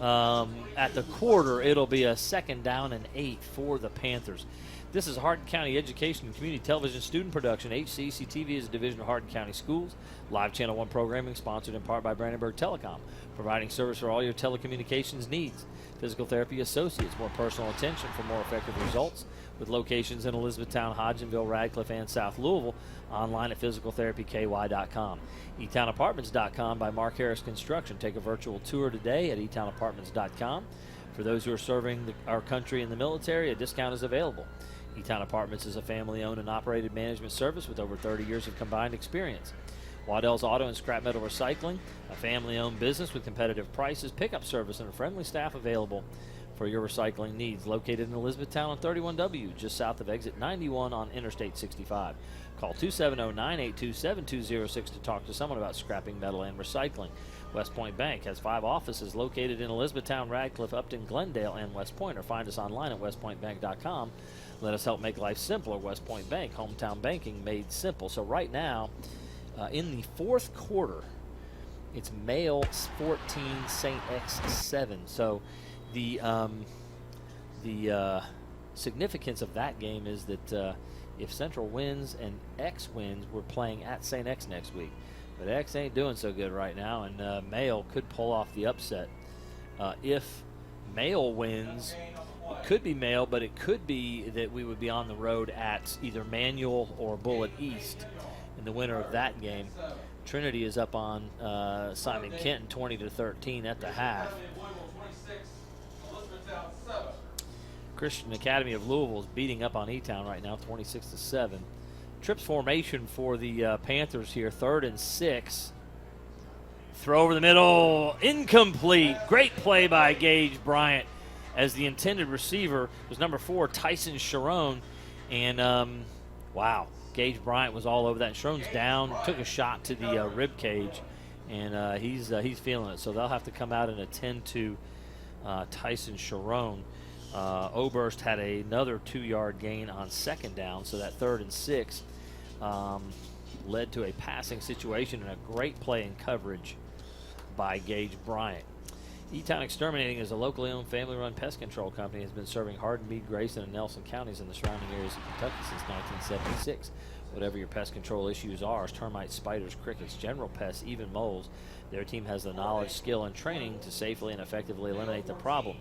at the quarter, it'll be a 2nd down and 8 for the Panthers. This is Hardin County Education and Community Television student production. HCEC-TV is a division of Hardin County Schools. Live Channel 1 programming sponsored in part by Brandenburg Telecom, providing service for all your telecommunications needs. Physical Therapy Associates, more personal attention for more effective results, with locations in Elizabethtown, Hodgenville, Radcliffe, and South Louisville. Online at physicaltherapyky.com. eTownApartments.com by Mark Harris Construction. Take a virtual tour today at eTownApartments.com. For those who are serving our country in the military, a discount is available. E-Town Apartments is a family-owned and operated management service with over 30 years of combined experience. Waddell's Auto and Scrap Metal Recycling, a family-owned business with competitive prices, pickup service, and a friendly staff available for your recycling needs. Located in Elizabethtown on 31W, just south of exit 91 on Interstate 65. Call 270-982-7206 to talk to someone about scrapping metal and recycling. West Point Bank has 5 offices located in Elizabethtown, Radcliffe, Upton, Glendale, and West Point, or find us online at westpointbank.com. Let us help make life simpler. West Point Bank, hometown banking made simple. So right now, in the 4th quarter, it's Male 14, St. X 7. So the significance of that game is that if Central wins and X wins, we're playing at St. X next week. But X ain't doing so good right now, and Male could pull off the upset. If Male wins, it could be Male, but it could be that we would be on the road at either Manual or Bullitt East in the winner of that game. Trinity is up on Simon Kenton 20-13 at the half. Christian Academy of Louisville is beating up on E-Town right now, 26-7. Trips formation for the Panthers here, 3rd and 6. Throw over the middle, incomplete. Great play by Gage Bryant, as the intended receiver was number 4, Tyson Sharon. And, wow, Gage Bryant was all over that. And Sharon's down, took a shot to the rib cage, and he's feeling it. So they'll have to come out and attend to Tyson Sharon. Oberst had another 2-yard gain on 2nd down, so that 3rd and 6 led to a passing situation and a great play in coverage by Gage Bryant. E-Town Exterminating is a locally owned, family-run pest control company. Has been serving Hardin, Meade, Grayson, and Nelson counties in the surrounding areas of Kentucky since 1976. Whatever your pest control issues are, termites, spiders, crickets, general pests, even moles, their team has the knowledge, skill, and training to safely and effectively eliminate the problem.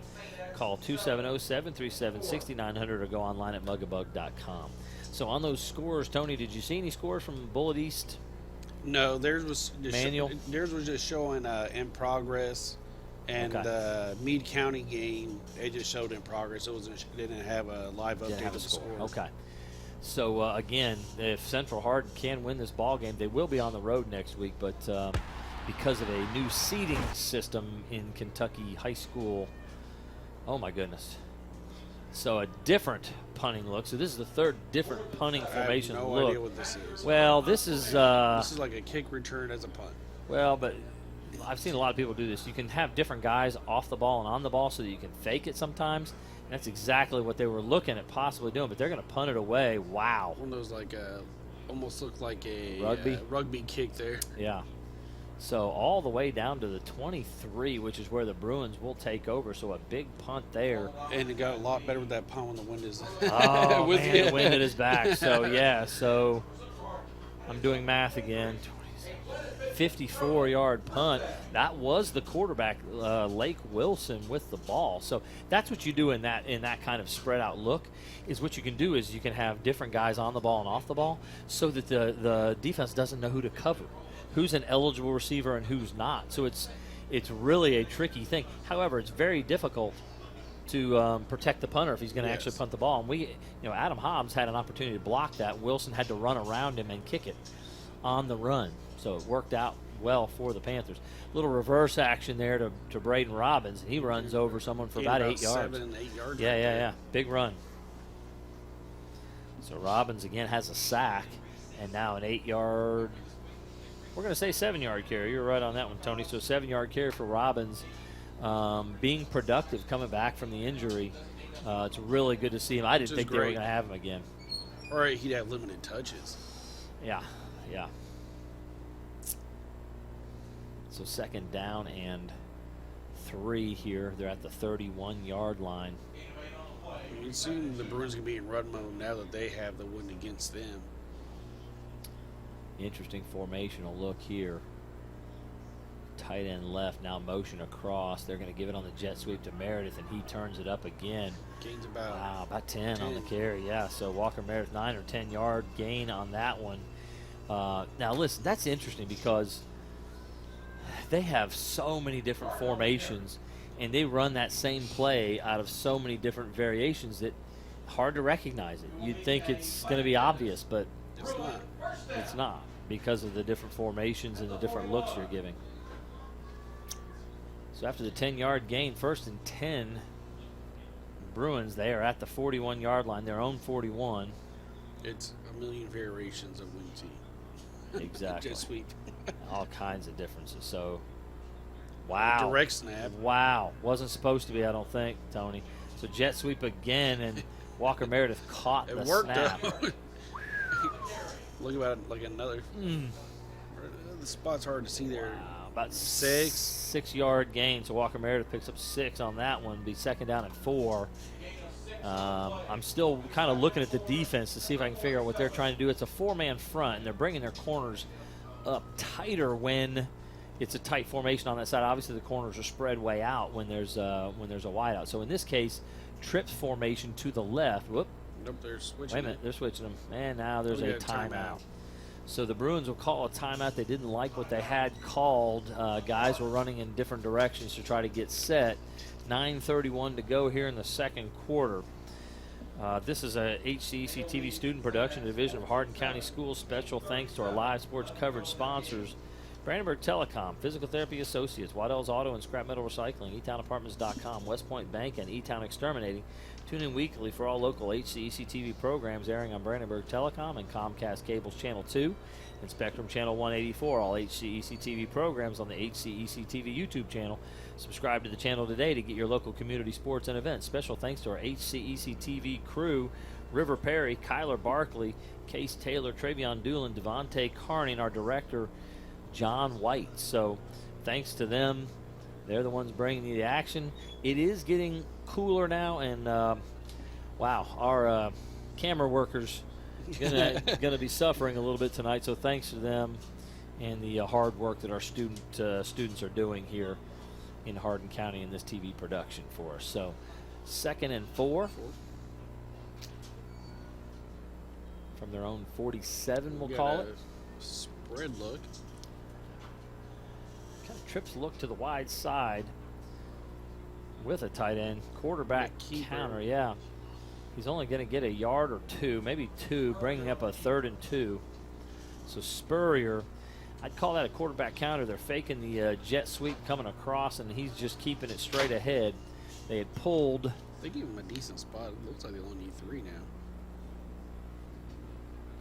Call 270-737-6900 or go online at mugabug.com. So on those scores, Tony, did you see any scores from Bullitt East? No, theirs was just Manual? Theirs was just showing in progress, and the Meade County game, it just showed in progress. It didn't have a live update of the score. Okay. So again, if Central Hardin can win this ball game, they will be on the road next week, but because of a new seeding system in Kentucky high school, oh my goodness. So a different punting look. So this is the 3rd different punting formation I have no look. idea what this is. Well, this is like a kick return as a punt. Well, but I've seen a lot of people do this. You can have different guys off the ball and on the ball so that you can fake it sometimes. And that's exactly what they were looking at possibly doing, but they're going to punt it away. Wow. One of those almost looked like a Rugby? rugby kick there. Yeah. So all the way down to the 23, which is where the Bruins will take over. So a big punt there. And it got a lot better with that punt when the wind is. Oh, with man, you. the wind at his back. So, yeah, so I'm doing math again. 54-yard punt. That was the quarterback, Lake Wilson, with the ball. So that's what you do in that kind of spread out look. Is what you can do is you can have different guys on the ball and off the ball, so that the defense doesn't know who to cover, who's an eligible receiver and who's not. So it's really a tricky thing. However, it's very difficult to protect the punter if he's going to actually punt the ball. And Adam Hobbs had an opportunity to block that. Wilson had to run around him and kick it on the run. So it worked out well for the Panthers. Little reverse action there to Braden Robbins, and he runs over someone for about 8 yards. 7 and 8 yards. Yeah. Big run. So Robbins again has a sack, and now an 8-yard. We're going to say 7-yard carry. You're right on that one, Tony. So 7-yard carry for Robbins, being productive coming back from the injury. It's really good to see him. I didn't think they were going to have him again. All right, he'd have limited touches. Yeah. So 2nd down and 3 here. They're at the 31-yard line. It seems the Bruins can be in run mode now that they have the wind against them. Interesting formational look here. Tight end left, now motion across. They're going to give it on the jet sweep to Meredith, and he turns it up again. Gains about about 10 on the carry. Yeah, so Walker Meredith 9 or 10-yard gain on that one. Now listen, that's interesting because they have so many different formations, and they run that same play out of so many different variations that hard to recognize it. You'd think it's going to be obvious, but it's not. It's not, because of the different formations and the different looks you're giving. So after the 10-yard gain, 1st and 10, Bruins, they are at the 41-yard line, their own 41. It's a million variations of wing tee. Exactly. Jet sweep. All kinds of differences. So, wow. Direct snap. Wow. Wasn't supposed to be, I don't think, Tony. So jet sweep again, and Walker Meredith caught the snap. Look about it like another. The spot's hard to see there. Wow, about 6-yard gain. So Walker Meredith picks up 6 on that one. Be 2nd down and 4. I'm still kind of looking at the defense to see if I can figure out what they're trying to do. It's a 4-man front, and they're bringing their corners up tighter when it's a tight formation on that side. Obviously, the corners are spread way out when there's a wideout. So in this case, trips formation to the left. Whoop. Nope, they're switching. Wait a minute, they're switching them. And now there's a timeout. So the Bruins will call a timeout. They didn't like what they had called. Guys were running in different directions to try to get set. 9:31 to go here in the 2nd quarter. This is a HCEC-TV student production, division of Hardin County Schools. Special thanks to our live sports coverage sponsors: Brandenburg Telecom, Physical Therapy Associates, Waddell's Auto and Scrap Metal Recycling, eTownApartments.com, West Point Bank, and eTown Exterminating. Tune in weekly for all local HCEC-TV programs airing on Brandenburg Telecom and Comcast Cable's Channel 2 and Spectrum Channel 184. All HCEC-TV programs on the HCEC-TV YouTube channel. Subscribe to the channel today to get your local community sports and events. Special thanks to our HCEC-TV crew: River Perry, Kyler Barkley, Case Taylor, Travion Doolin, Devontae Carney, and our director, John White. So thanks to them. They're the ones bringing you the action. It is getting cooler now, and wow, our camera workers gonna be suffering a little bit tonight. So thanks to them and the hard work that our students are doing here in Hardin County in this TV production for us. So 2nd and 4 from their own 47, we'll call it. Spread look. Kind of trips look to the wide side with a tight end. Quarterback counter, yeah. He's only going to get a yard or 2, maybe 2, bringing up a 3rd and 2. So Spurrier, I'd call that a quarterback counter. They're faking the jet sweep coming across, and he's just keeping it straight ahead. They had pulled. They gave him a decent spot. It looks like they only need 3 now.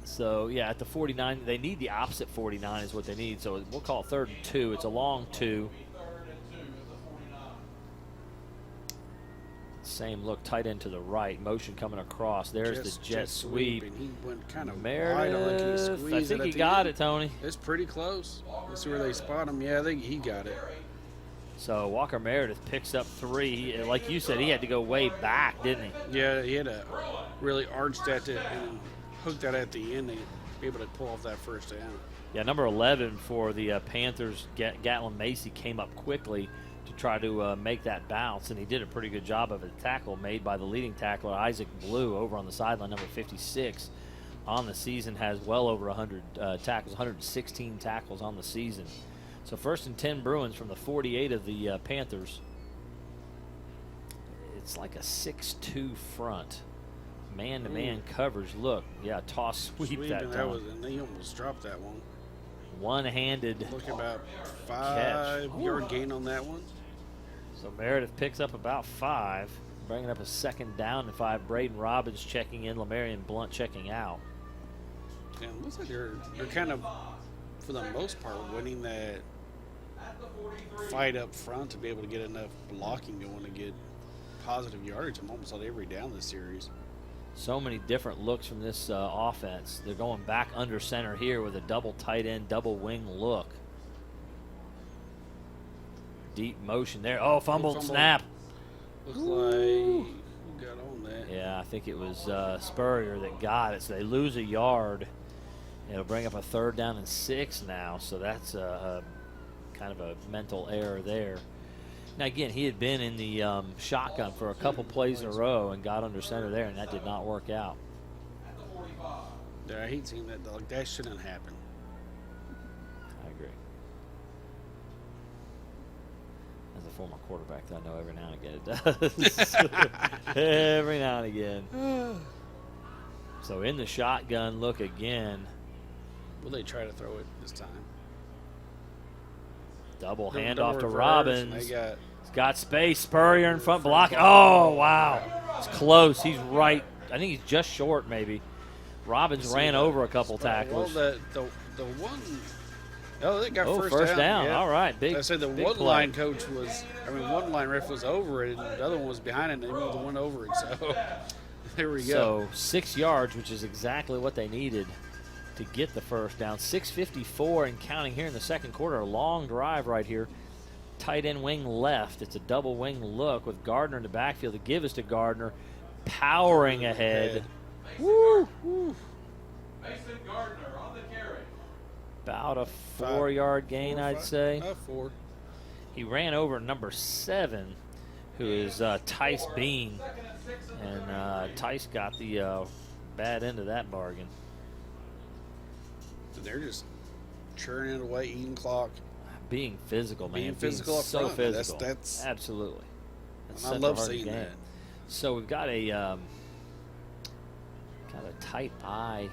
So, yeah, at the 49, they need the opposite 49 is what they need. So we'll call it 3rd and 2. It's a long 2. Same look, tight end to the right. Motion coming across. There's the jet sweep. And he went kind of Meredith, wide on it. He I think he got it, Tony. It's pretty close. Let's see where they spot him. Yeah, I think he got it. So Walker Meredith picks up 3. Like you said, he had to go way back, didn't he? Yeah, he had to really arch that and hook that at the end to be able to pull off that first down. Yeah, number 11 for the Panthers, Gatlin Macy, came up quickly to try to make that bounce, and he did a pretty good job of a tackle made by the leading tackler, Isaac Blue, over on the sideline, number 56. On the season, has well over 100 tackles, 116 tackles on the season. So 1st and 10 Bruins from the 48 of the Panthers. It's like a 6-2 front. Man-to-man coverage. Look, yeah, toss sweep that time. And he almost dropped that one. One-handed Look about catch. 5-yard gain on that one. So Meredith picks up about 5, bringing up a 2nd down and 5. Braden Robbins checking in, Lamarion Blunt checking out. And it looks like they're kind of, for the most part, winning that fight up front to be able to get enough blocking going to get positive yardage on almost on every down this series. So many different looks from this offense. They're going back under center here with a double tight end, double wing look. Deep motion there. Oh, fumble. Snap. Looks like who got on that? Yeah, I think it was Spurrier that got it. So they lose a yard. It'll bring up a 3rd down and 6 now. So that's a kind of a mental error there. Now, again, he had been in the shotgun for a couple plays in a row and got under center there, and that did not work out. Yeah, I hate seeing that. Like, that shouldn't happen. I agree. As a former quarterback, I know every now and again it does. Every now and again. So in the shotgun look again. Will they try to throw it this time? Double The handoff to reverse, Robbins. They got He's got space. Spurrier in front blocking. Oh, wow. It's close. He's right. I think he's just short maybe. Robbins ran over a couple tacklers. Well, the one. Oh, they got first down. Yeah. All right. Big. I said the big one play. line coach was, one line ref was over it, and the other one was behind it, and they moved the one over it. So there we go. So 6 yards, which is exactly what they needed to get the first down. 6:54 and counting here in the second quarter. A long drive right here. Tight end wing left. It's a double wing look with Gardner in the backfield. To give us to Gardner, powering ahead. Woo! Mason Gardner on the carry. About a 4-yard gain, I'd say. 4. He ran over number 7, who is Tice Bean. And Tice got the bad end of that bargain. They're just churning it away, eating clock. Being physical, man. Being physical up so front. physical. That's absolutely. That's I love seeing that. So we've got a tight eye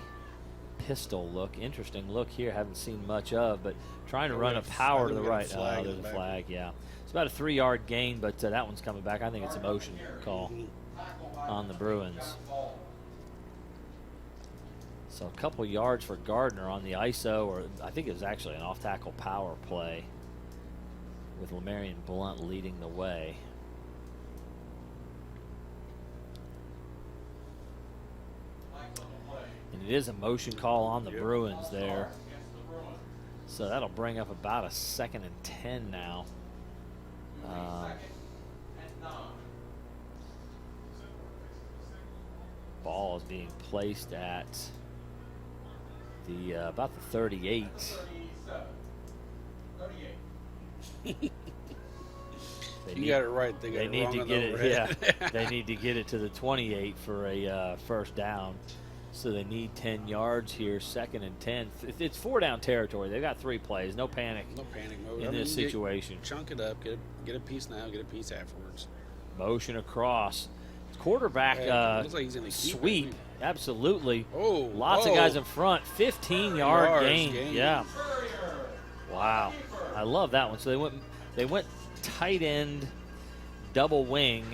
pistol look. Interesting look here. Haven't seen much of, but trying to run a power to the right. Oh, there's a flag, yeah. It's about a 3-yard gain, but that one's coming back. I think it's a motion call on the Bruins. So a couple yards for Gardner on the ISO, or I think it was actually an off-tackle power play with Lamarion Blunt leading the way. And it is a motion call on the Bruins there. So that'll bring up about a 2nd and 10 now. Ball is being placed at the about the 38. You got it right. They need to get it. Yeah, they need to get it to the 28 for a first down. So they need 10 yards here. 2nd and 10. It's 4-down territory. They've got 3 plays. No panic. No panic mode in this situation. Chunk it up. Get a piece now. Get a piece afterwards. Motion across. Quarterback looks like he's gonna sweep. Absolutely. Oh, lots of guys in front. 15-yard gain. Yeah. Wow. I love that one. So they went tight end, double wing.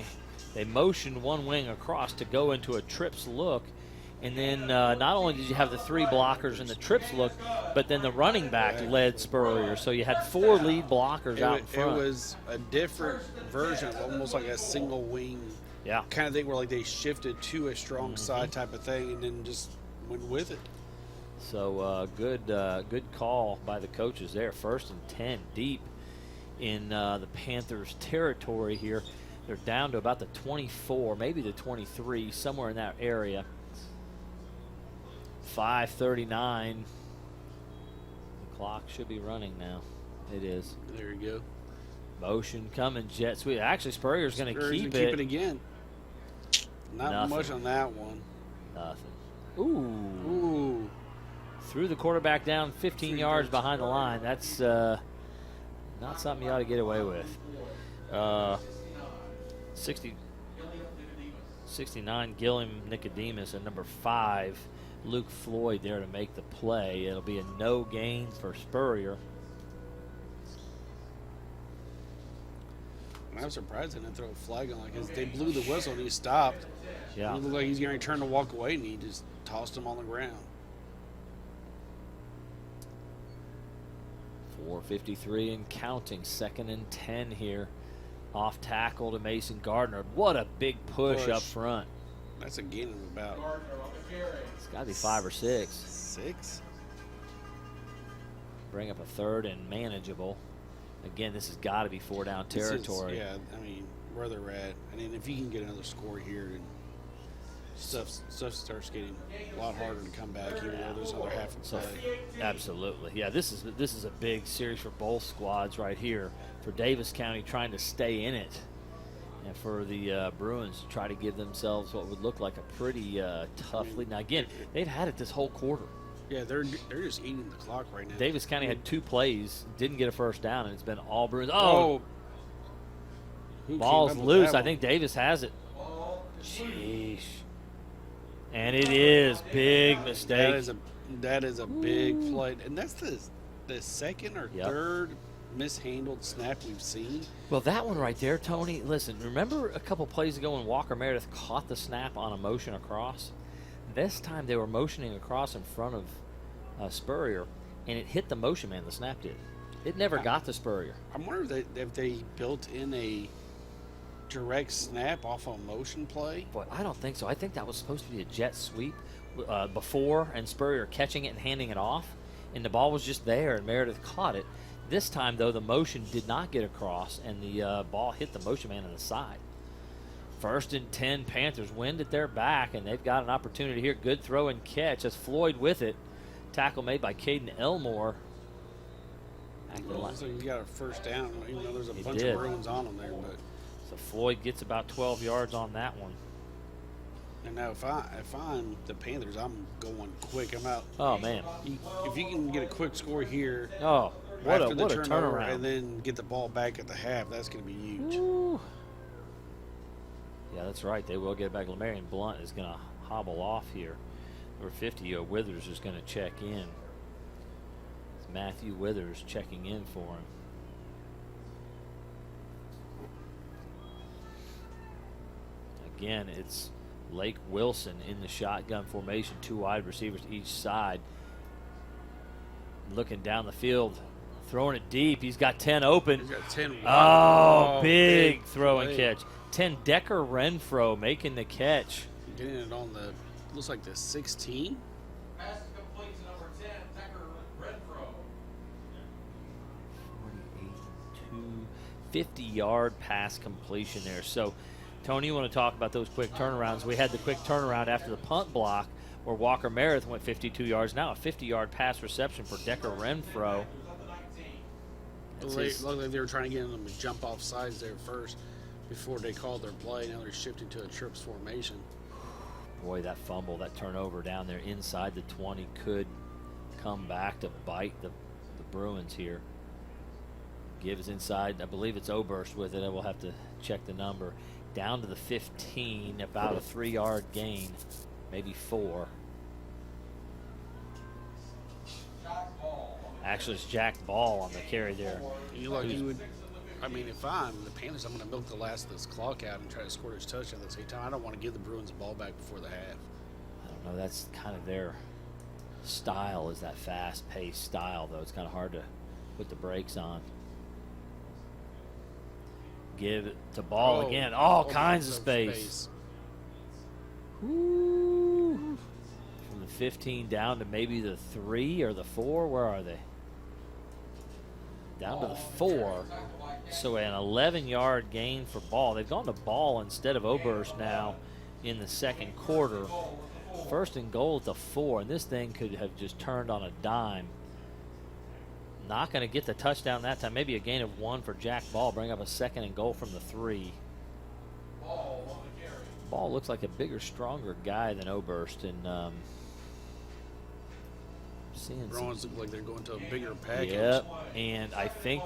They motioned one wing across to go into a trips look. And then not only did you have the 3 blockers in the trips look, but then the running back led Spurrier. So you had 4 lead blockers out in front. It was a different version of almost like a single wing Yeah. kind of thing where like they shifted to a strong side type of thing and then just went with it. So good call by the coaches there. 1st and 10 deep in the Panthers' territory here. They're down to about the 24, maybe the 23, somewhere in that area. 5:39. The clock should be running now. It is. There you go. Motion coming, jet sweep. Actually, Spurrier's going to keep Keep it again. Not Nothing. much on that one. Nothing. Ooh. Ooh. Threw the quarterback down 15 yards behind the line. That's not something you ought to get away with. 69 Gilliam Nicodemus, and number 5 Luke Floyd there to make the play. It'll be a no gain for Spurrier. I'm surprised they didn't throw a flag on because they blew the whistle and he stopped. Yeah. It looked like he's going to turn to walk away and he just tossed him on the ground. 4:53 and counting. 2nd and 10 here. Off tackle to Mason Gardner. What a big push up front. That's a gain of about It's got to be 5 or 6. 6. Bring up a 3rd and manageable. Again, this has got to be 4-down territory. Yeah, I mean, where they're at. I mean, if you can get another score here, then stuff starts getting a lot harder to come back, even though there's another half of play. Absolutely. Yeah, this is a big series for both squads right here. For Davis County trying to stay in it, and for the Bruins to try to give themselves what would look like a pretty tough lead. Now, again, they've had it this whole quarter. Yeah, they're just eating the clock right now. Davis County had 2 plays, didn't get a first down, and it's been all Bruins. Oh, Who ball's came up with loose. that I think Davis has it. Sheesh. And it is big mistake. That is a big play, and that's the 2nd or 3rd mishandled snap we've seen. Well, that one right there, Tony, listen, remember a couple plays ago when Walker Meredith caught the snap on a motion across? This time they were motioning across in front of Spurrier, and it hit the motion man, the snap did. It never got to Spurrier. I'm wondering if they built in a direct snap off a motion play. But I don't think so. I think that was supposed to be a jet sweep before, and Spurrier catching it and handing it off, and the ball was just there, and Meredith caught it. This time, though, the motion did not get across, and the ball hit the motion man on the side. 1st and 10, Panthers wind at their back, and they've got an opportunity here. Good throw and catch as Floyd with it. Tackle made by Caden Elmore. So you got a first down, even though there's a bunch did. of Bruins on them there. But So Floyd gets about 12 yards on that one. and now if I'm the Panthers, I'm going quick. I'm out. Oh, man. If you can get a quick score here, Oh, what after a the turnover, turnaround. and then get the ball back at the half, that's going to be huge. Ooh. Yeah, that's right. They will get it back. Lamarion Blunt is going to hobble off here. Number 50, Withers is going to check in. It's Matthew Withers checking in for him. Again, it's Lake Wilson in the shotgun formation, 2 wide receivers each side. Looking down the field, throwing it deep. He's got 10 open. He's got 10. Oh, big throw and play. catch. 10 Decker Renfro making the catch. Getting it on the, looks like the 16. Pass is complete to number 10, Decker Renfro. 50-yard pass completion there. So, Tony, you want to talk about those quick turnarounds? We had the quick turnaround after the punt block where Walker Meredith went 52 yards. Now a 50-yard pass reception for Decker Renfro. Looked like they were trying to get them to jump off sides there first before they called their play. Now they're shifting to a trips formation. Boy, that fumble, that turnover down there inside the 20 could come back to bite the Bruins here. Gives inside, I believe it's Oberst with it. I will have to check the number. Down to the 15, about a 3-yard gain, maybe 4. Actually, it's Jack Ball on the carry there. I mean, if I'm the Panthers, I'm going to milk the last of this clock out and try to score this touchdown at the same time. I don't want to give the Bruins the ball back before the half. I don't know. That's kind of their style, is that fast-paced style, though. It's kind of hard to put the brakes on. Give it to Ball again. All kinds of space. Woo. From the 15 down to maybe the 3 or the 4. Where are they? Down to the 4. So an 11-yard gain for Ball. They've gone to Ball instead of Oberst now in the second quarter. First and goal at the 4, and this thing could have just turned on a dime. Not going to get the touchdown that time. Maybe a gain of 1 for Jack Ball. Bring up a second and goal from the 3. Ball looks like a bigger, stronger guy than Oberst, and seeing Bruins look like they're going to a bigger package. Yep, and I think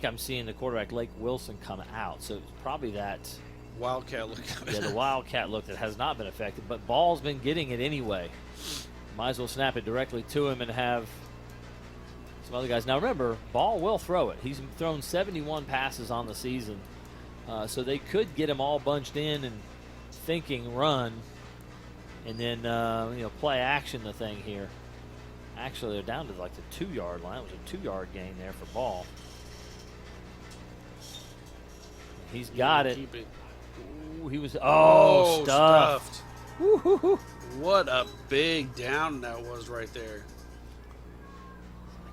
I'm seeing the quarterback Lake Wilson come out. So it's probably that Wildcat look. Yeah, the Wildcat look that has not been affected, but Ball's been getting it anyway. Might as well snap it directly to him and have some other guys. Now remember, Ball will throw it. He's thrown 71 passes on the season, so they could get him all bunched in and thinking run, and then play action the thing here. Actually, they're down to like the 2-yard line. It was a 2-yard gain there for Ball. He's got it. Keep it. Ooh, he was stuffed. stuffed. Woo-hoo-hoo. What a big down that was right there.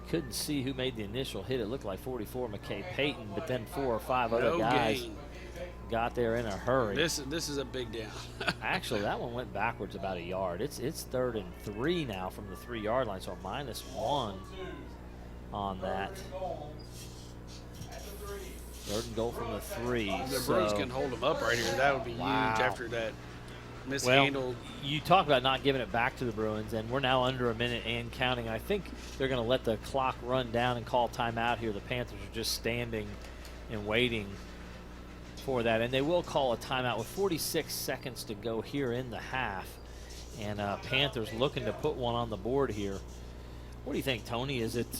Couldn't see who made the initial hit. It looked like 44 McKay Payton, but then 4 or 5 other guys got there in a hurry. This is a big down. Actually, that one went backwards about a yard. It's 3rd and 3 now from the 3-yard line, so a -1 on that. 3rd and goal from the 3. The Bruins can hold them up right here. That would be huge after that mishandled. Well, you talk about not giving it back to the Bruins, and we're now under a minute and counting. I think they're going to let the clock run down and call timeout here. The Panthers are just standing and waiting for that, and they will call a timeout with 46 seconds to go here in the half, and Panthers looking to put one on the board here. What do you think, Tony? Is it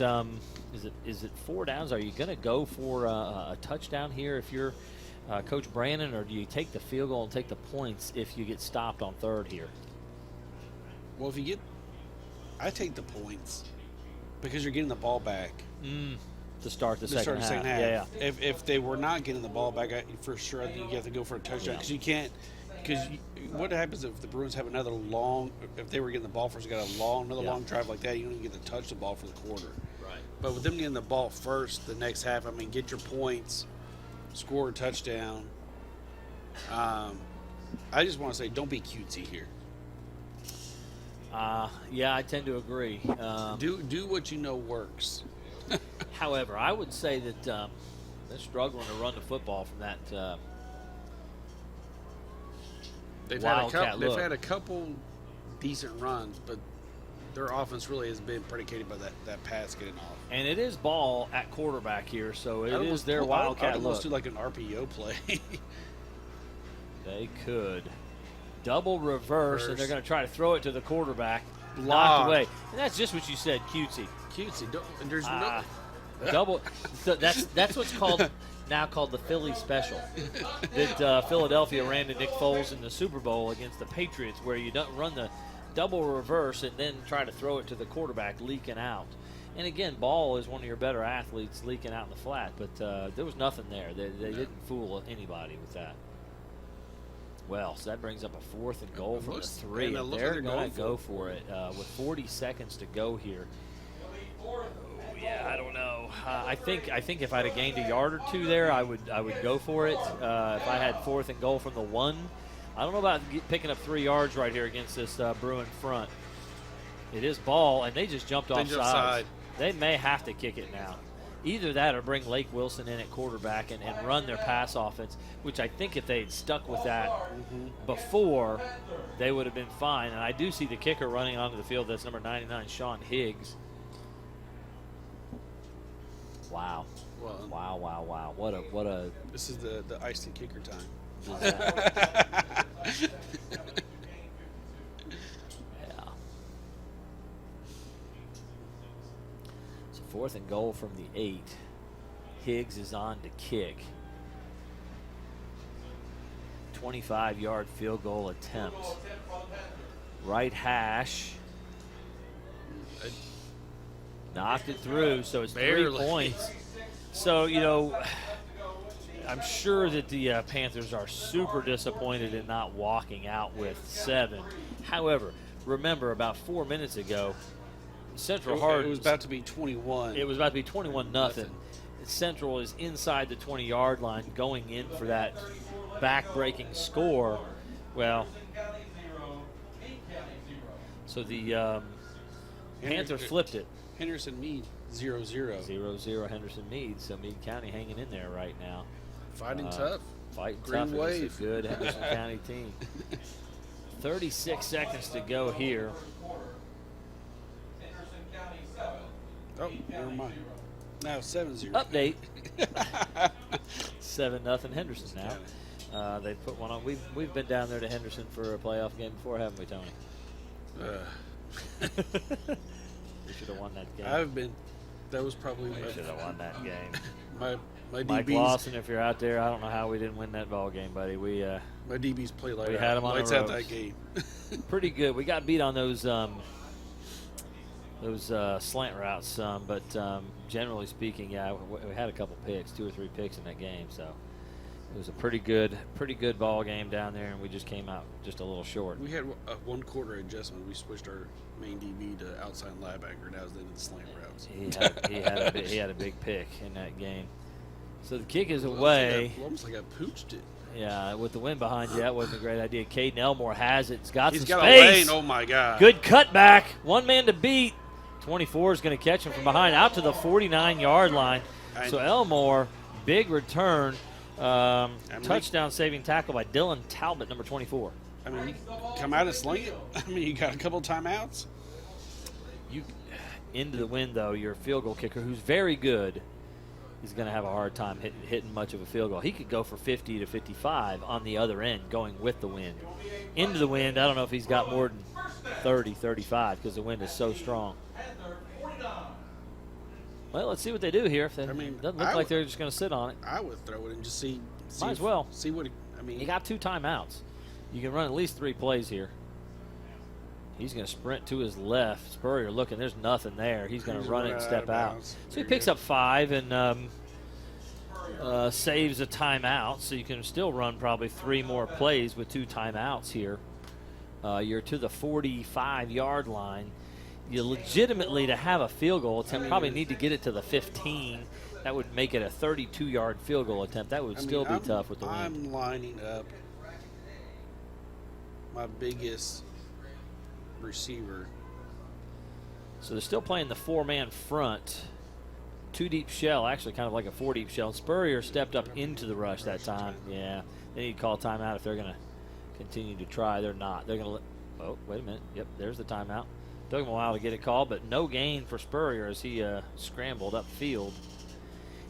4 downs? Are you going to go for a touchdown here if you're Coach Brandon, or do you take the field goal and take the points if you get stopped on 3rd here? Well, I take the points because you're getting the ball back. To start the second half. Yeah. If they were not getting the ball back, for sure I think you have to go for a touchdown because you can't. Because what happens if the Bruins have another long? If they were getting the ball first, got another long drive like that, you don't even get to touch the ball for the quarter. Right. But with them getting the ball first, the next half, I mean, get your points, score a touchdown. I just want to say, don't be cutesy here. Yeah, I tend to agree. Do what you know works. However, I would say that they're struggling to run the football from that They've Wildcat look. They've had a couple decent runs, but their offense really has been predicated by that pass getting off. And it is Ball at quarterback here, so it is their Wildcat I'd look. almost do like an RPO play. They could. Double reverse, and they're going to try to throw it to the quarterback. Blocked. Knocked away. And that's just what you said, cutesy. Cutesy. There's no... Double. So that's what's now called the Philly special. That Philadelphia ran to Nick Foles in the Super Bowl against the Patriots, where you don't run the double reverse and then try to throw it to the quarterback leaking out. And again, Ball is one of your better athletes leaking out in the flat, but there was nothing there. They didn't fool anybody with that. Well, so that brings up a 4th and goal from the 3. And They're going to go for it with 40 seconds to go here. Yeah, I don't know. I think if I'd have gained a yard or 2 there, I would go for it. If I had 4th and goal from the 1, I don't know about picking up 3 yards right here against this Bruin front. It is Ball, and they just jumped offside. They may have to kick it now. Either that or bring Lake Wilson in at quarterback and run their pass offense, which I think if they had stuck with that before, they would have been fine. And I do see the kicker running onto the field. That's number 99, Sean Higgs. Wow. Well, Wow. What a this is the icy kicker time. Yeah. So 4th and goal from the 8. Higgs is on to kick. 25-yard field goal attempt. Right hash. Knocked it through, so it's Barely. 3 points. So, I'm sure that the Panthers are super disappointed in not walking out with 7. However, remember about 4 minutes ago, Central Hardin. It was about to be 21. It was about to be 21-0. Central is inside the 20-yard line going in for that back-breaking score. Well, so the Panthers flipped it. Henderson Meade 0-0. 0-0 Henderson Meade. So Meade County hanging in there right now. Fighting tough. Fighting Green tough. wave. It's a good Henderson County team. 36 seconds to go here. Oh, never mind. Now 7-0. Update. 7-0 Henderson now. They put one on. We've been down there to Henderson for a playoff game before, haven't we, Tony? We should have won that game. I've been. That was probably We should have won that game. my Mike DBs. Lawson, if you're out there, I don't know how we didn't win that ball game, buddy. My DBs play like we had them on lights the out ropes. that game. Pretty good. We got beat on those slant routes some, but generally speaking, yeah, we had a couple picks, 2 or 3 picks in that game. So it was a pretty good ball game down there, and we just came out just a little short. We had a 1-quarter adjustment. We switched our main DB to outside linebacker. That was the end of the slant routes. He had a big pick in that game. So the kick is away. Almost like I pooched it. Yeah, with the wind behind you, that wasn't a great idea. Caden Elmore has it. He's Some got space. a lane. Oh my God! Good cutback. One man to beat. 24 is going to catch him from behind out to the 49-yard line. So Elmore, big return. Touchdown saving tackle by Dylan Talbot, number 24. I mean, you come out and sling it. I mean, you got a couple timeouts. You into the wind, though, your field goal kicker, who's very good, is going to have a hard time hitting much of a field goal. He could go for 50 to 55 on the other end, going with the wind. Into the wind, I don't know if he's got more than 30, 35, because the wind is so strong. Well, let's see what they do here. If they, doesn't look like they're just going to sit on it. I would throw it and just see Might as well. See what You got 2 timeouts. You can run at least 3 plays here. He's going to sprint to his left. Spurrier looking. There's nothing there. He's going to run it and step out. So he picks up 5 and saves a timeout. So you can still run probably 3 more plays with 2 timeouts here. You're to the 45-yard line. You legitimately, to have a field goal attempt, probably need to get it to the 15. That would make it a 32-yard field goal attempt. That would still be tough with the wind. I'm lining up my biggest receiver. So they're still playing the 4-man front. 2 deep shell, actually kind of like a 4 deep shell. Spurrier stepped up into the rush that time. Yeah, they need to call timeout if they're going to continue to try. They're not. They're going to oh, wait a minute. Yep, there's the timeout. Took him a while to get it called, but no gain for Spurrier as he scrambled upfield.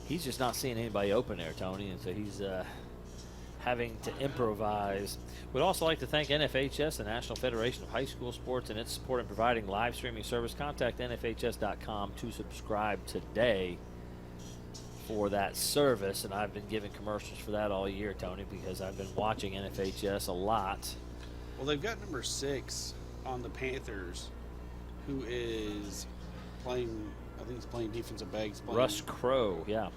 He's just not seeing anybody open there, Tony, and so he's having to improvise. We'd also like to thank NFHS, the National Federation of High School Sports, and its support in providing live streaming service. Contact nfhs.com to subscribe today for that service, and I've been giving commercials for that all year, Tony, because I've been watching NFHS a lot. Well, they've got number 6 on the Panthers, who is playing, I think he's playing defensive back. Russ Crowe, yeah.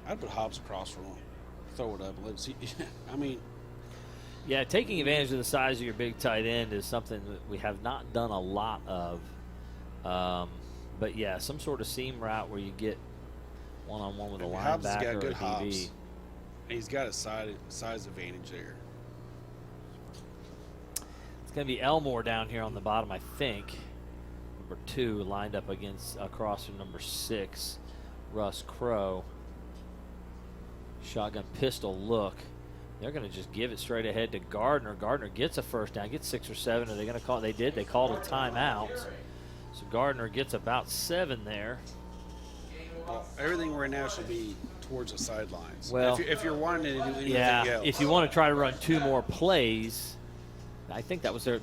I'd put Hobbs across from him. Throw it up. Let's see. I mean. Yeah, taking advantage of the size of your big tight end is something that we have not done a lot of. But, yeah, some sort of seam route where you get one-on-one with a linebacker or a DB. He's got a size advantage there. It's going to be Elmore down here on the bottom, I think. Number 2 lined up across from number 6, Russ Crowe. Shotgun pistol look. They're going to just give it straight ahead to Gardner. Gardner gets a first down, gets 6 or 7. Are they going to call it? They did. They called a timeout. So Gardner gets about 7 there. Well, everything right now should be towards the sidelines. Well, if you're wanting to do anything else. If you want to try to run 2 more plays, I think that was their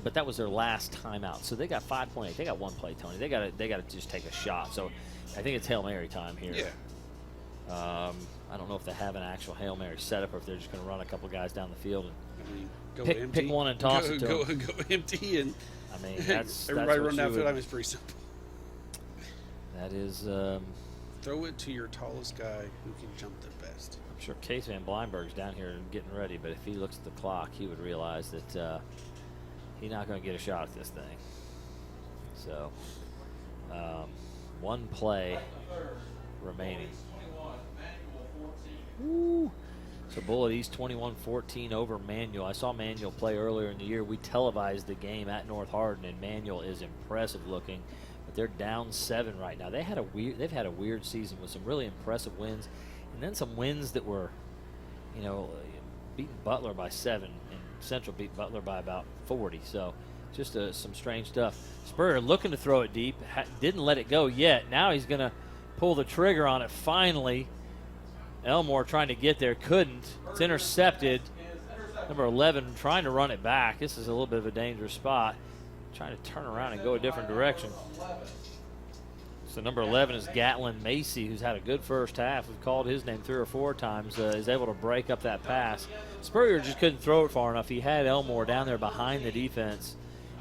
last timeout. So they got 5.8. They got 1 play, Tony. They got to just take a shot. So I think it's Hail Mary time here. Yeah. I don't know if they have an actual Hail Mary setup or if they're just going to run a couple guys down the field and go pick one and toss it to them. Go empty and I mean, that's everybody what run downfield. I mean, it's pretty simple. That is Throw it to your tallest guy who can jump the best. I'm sure Case Van Bleinberg's down here getting ready, but if he looks at the clock, he would realize that he's not going to get a shot at this thing. So, one play remaining. Woo. So Bullitt East 21-14 over Manual. I saw Manual play earlier in the year. We televised the game at North Hardin, and Manual is impressive looking. But they're down 7 right now. They've had a weird season with some really impressive wins, and then some wins that were, beating Butler by 7, and Central beat Butler by about 40. So just some strange stuff. Spurrier looking to throw it deep, didn't let it go yet. Now he's going to pull the trigger on it finally. Elmore trying to get there, couldn't. It's intercepted. Number 11 trying to run it back. This is a little bit of a dangerous spot. Trying to turn around and go a different direction. So number 11 is Gatlin Macy, who's had a good first half. We've called his name 3 or 4 times. Is able to break up that pass. Spurrier just couldn't throw it far enough. He had Elmore down there behind the defense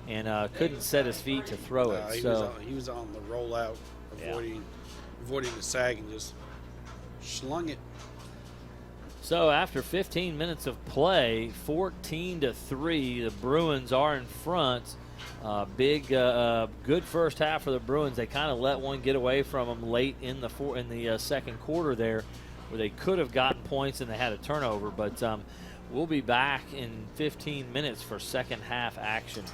and couldn't set his feet to throw it. He was on the rollout, avoiding the sag, and just slung it. So after 15 minutes of play, 14-3, the Bruins are in front. Good first half for the Bruins. They kind of let one get away from them late in the second quarter there, where they could have gotten points and they had a turnover. But we'll be back in 15 minutes for second half action.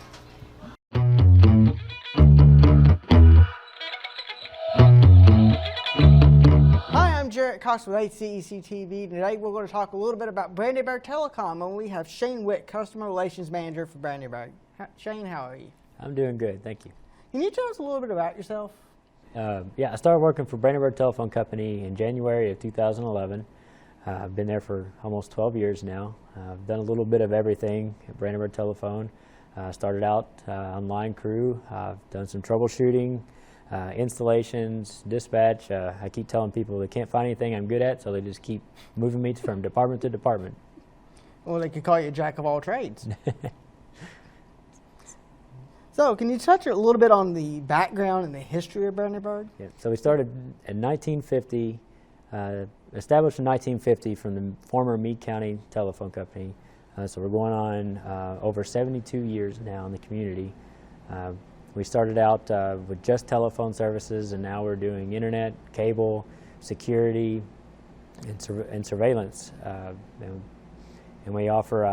I'm Jarrett Cox with HCEC-TV. Today we're going to talk a little bit about Brandenburg Telecom, and we have Shane Witt, Customer Relations Manager for Brandenburg. Shane, how are you? I'm doing good, thank you. Can you tell us a little bit about yourself? I started working for Brandenburg Telephone Company in January of 2011. I've been there for almost 12 years now. I've done a little bit of everything at Brandenburg Telephone. Started out on line crew. I've done some troubleshooting, installations, dispatch. I keep telling people they can't find anything I'm good at, so they just keep moving me from department to department. Well, they could call you a jack of all trades. So, can you touch a little bit on the background and the history of Brandenburg? Yeah, so we started in 1950, established in 1950 from the former Meade County Telephone Company. So we're going on over 72 years now in the community. We started out with just telephone services, and now we're doing internet, cable, security, and surveillance. And we offer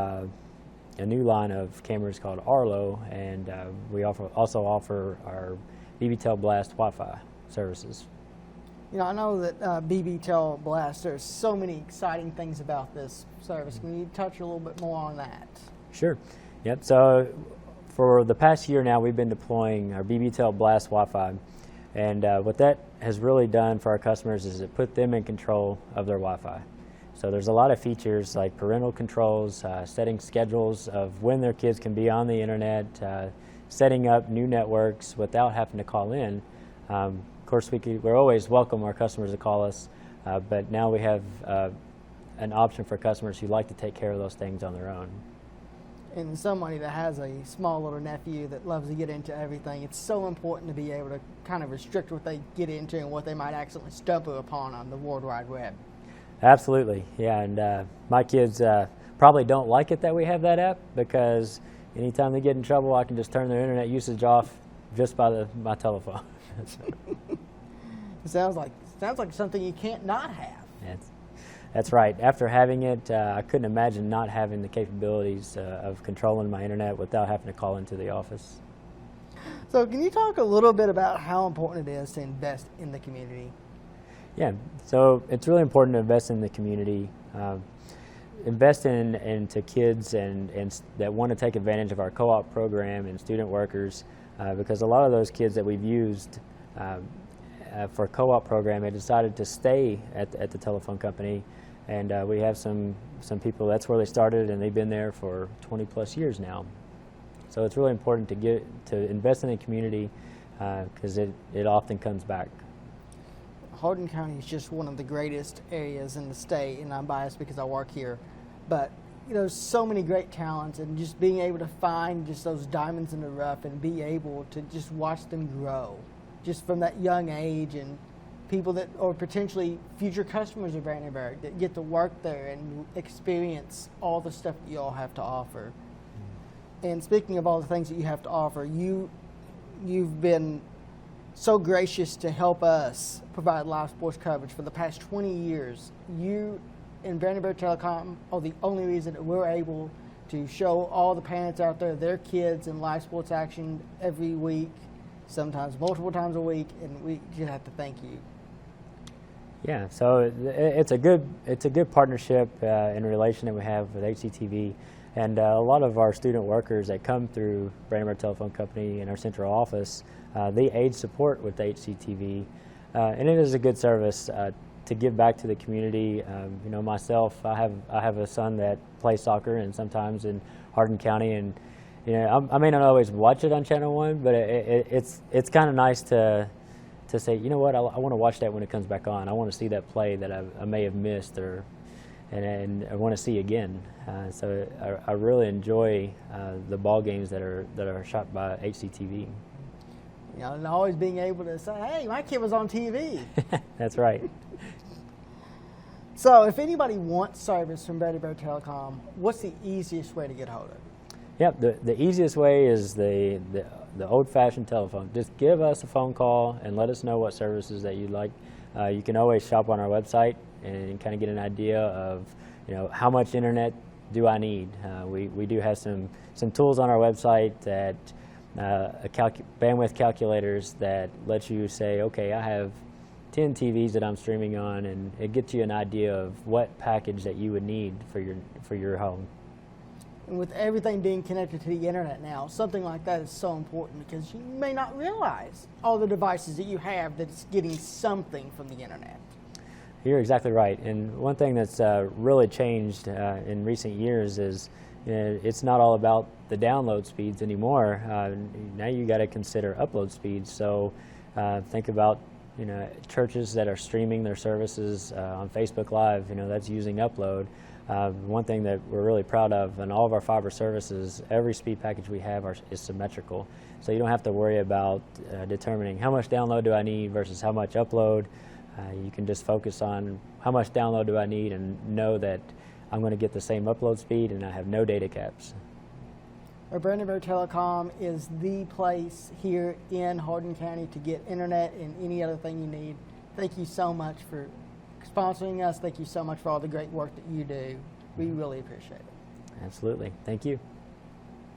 a new line of cameras called Arlo, and we also offer our BBTel Blast Wi-Fi services. You know, I know that BBTel Blast, there's so many exciting things about this service. Can you touch a little bit more on that? Sure. Yep. So for the past year now, we've been deploying our BBTel Blast Wi-Fi, and what that has really done for our customers is it put them in control of their Wi-Fi. So there's a lot of features like parental controls, setting schedules of when their kids can be on the internet, setting up new networks without having to call in. Of course, we're always welcome our customers to call us, but now we have an option for customers who like to take care of those things on their own. And somebody that has a small little nephew that loves to get into everything, it's so important to be able to kind of restrict what they get into and what they might accidentally stumble upon on the World Wide Web. Absolutely, yeah, and my kids probably don't like it that we have that app, because anytime they get in trouble, I can just turn their internet usage off just by my telephone. It sounds like something you can't not have. That's right. After having it, I couldn't imagine not having the capabilities of controlling my internet without having to call into the office. So can you talk a little bit about how important it is to invest in the community? Yeah, so it's really important to invest in the community, invest into kids and that want to take advantage of our co-op program and student workers, because a lot of those kids that we've used for co-op program have decided to stay at the telephone company, and we have some people, that's where they started, and they've been there for 20 plus years now. So it's really important to invest in the community, because it often comes back. Hardin County is just one of the greatest areas in the state, and I'm biased because I work here. But you know, so many great talents, and just being able to find just those diamonds in the rough and be able to just watch them grow, just from that young age, and people that are potentially future customers of Brandenburg that get to work there and experience all the stuff that you all have to offer. And speaking of all the things that you have to offer, you've been so gracious to help us provide live sports coverage for the past 20 years. You and Brandenburg Telecom are the only reason that we're able to show all the parents out there their kids in live sports action every week, sometimes multiple times a week, and we just have to thank you. Yeah, so it's a good partnership and relation that we have with HCTV, and a lot of our student workers that come through Brandenburg Telephone Company in our central office, they aid support with HCTV, and it is a good service to give back to the community. You know, myself, I have a son that plays soccer, and sometimes in Hardin County, and you know, I may not always watch it on Channel 1, but it's kind of nice to say, you know what, I want to watch that when it comes back on. I want to see that play that I may have missed, and I want to see again. So I really enjoy the ball games that are shot by HCTV. You know, and always being able to say, hey, my kid was on TV. That's right. So if anybody wants service from Brandenburg Telecom, what's the easiest way to get hold of it? Yep, the easiest way is the old-fashioned telephone. Just give us a phone call and let us know what services that you'd like. You can always shop on our website and kind of get an idea of, you know, how much internet do I need. We do have some tools on our website that bandwidth calculators that let you say, okay, I have 10 TVs that I'm streaming on, and it gets you an idea of what package that you would need for your home. And with everything being connected to the internet now, something like that is so important because you may not realize all the devices that you have that's getting something from the internet. You're exactly right. And one thing that's really changed in recent years is it's not all about the download speeds anymore. Now you got to consider upload speeds. So think about, you know, churches that are streaming their services on Facebook Live. You know, that's using upload. One thing that we're really proud of in all of our fiber services, every speed package we have is symmetrical. So you don't have to worry about determining how much download do I need versus how much upload. You can just focus on how much download do I need and know that I'm going to get the same upload speed and I have no data caps. Brandenburg Telecom is the place here in Hardin County to get internet and any other thing you need. Thank you so much for sponsoring us. Thank you so much for all the great work that you do. We really appreciate it. Absolutely. Thank you.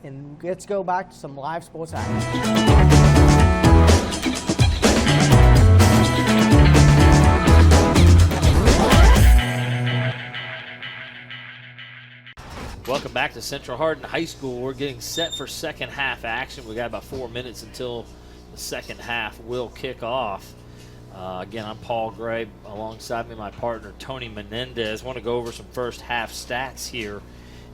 And let's go back to some live sports action. Welcome back to Central Hardin High School. We're getting set for second half action. We got about 4 minutes until the second half will kick off. Again, I'm Paul Gray. Alongside me, my partner, Tony Menendez. Want to go over some first half stats here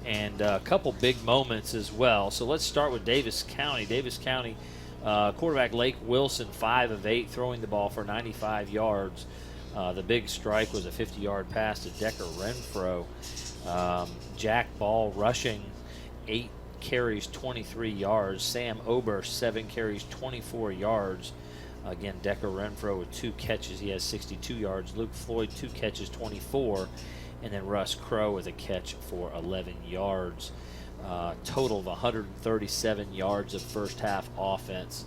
and a couple big moments as well. So let's start with Daviess County. Daviess County quarterback Lake Wilson, 5 of 8, throwing the ball for 95 yards. The big strike was a 50-yard pass to Decker Renfro. Jack Ball rushing, 8 carries, 23 yards. Sam Ober, 7 carries, 24 yards. Again, Decker Renfro with 2 catches. He has 62 yards. Luke Floyd, 2 catches, 24. And then Russ Crowe with a catch for 11 yards. Total of 137 yards of first half offense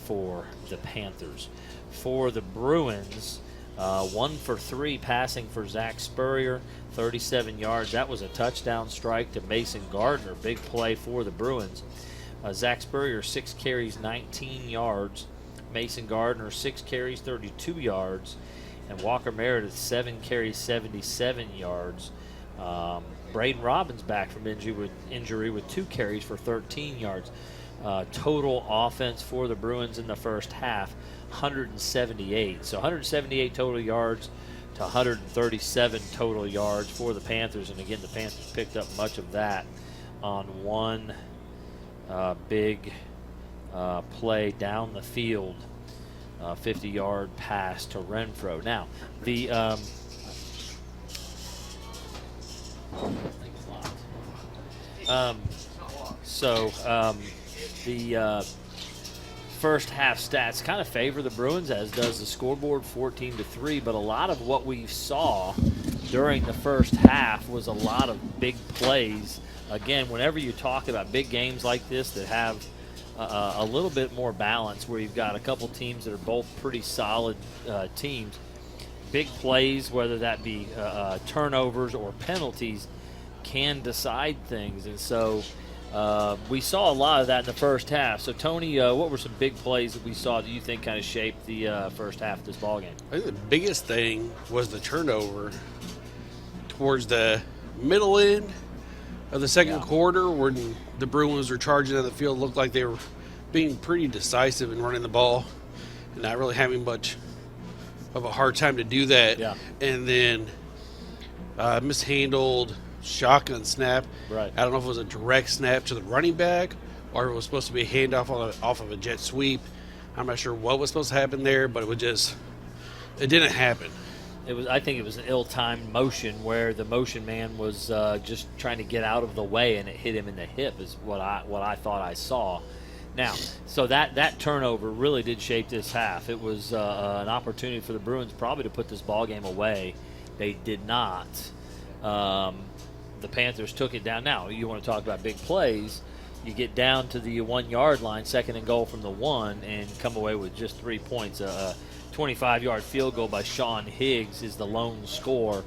for the Panthers. For the Bruins, 1 for 3 passing for Zach Spurrier, 37 yards. That was a touchdown strike to Mason Gardner. Big play for the Bruins. Zach Spurrier, 6 carries, 19 yards. Mason Gardner, 6 carries, 32 yards. And Walker Meredith, 7 carries, 77 yards. Braden Robbins back from injury with 2 carries for 13 yards. Total offense for the Bruins in the first half, 178. So 178 total yards to 137 total yards for the Panthers. And again, the Panthers picked up much of that on one big play down the field, 50-yard pass to Renfro. Now, the first half stats kind of favor the Bruins, as does the scoreboard, 14-3. But a lot of what we saw during the first half was a lot of big plays. Again, whenever you talk about big games like this that have a little bit more balance, where you've got a couple teams that are both pretty solid teams, big plays, whether that be turnovers or penalties, can decide things. And so we saw a lot of that in the first half. So, Tony, what were some big plays that we saw that you think kind of shaped the first half of this ballgame? I think the biggest thing was the turnover towards the middle end of the second quarter, when the Bruins were charging down the field. Looked like they were being pretty decisive in running the ball and not really having much of a hard time to do that. Yeah. And then mishandled shotgun snap. Right. I don't know if it was a direct snap to the running back or it was supposed to be a handoff off of a jet sweep. I'm not sure what was supposed to happen there, but it didn't happen. I think it was an ill-timed motion where the motion man was just trying to get out of the way, and it hit him in the hip is what I thought I saw. Now, so that turnover really did shape this half. It was an opportunity for the Bruins probably to put this ball game away. They did not. The Panthers took it down. Now, you want to talk about big plays. You get down to the 1-yard line, 2nd and goal from the 1, and come away with just 3 points. 25-yard field goal by Sean Higgs is the lone score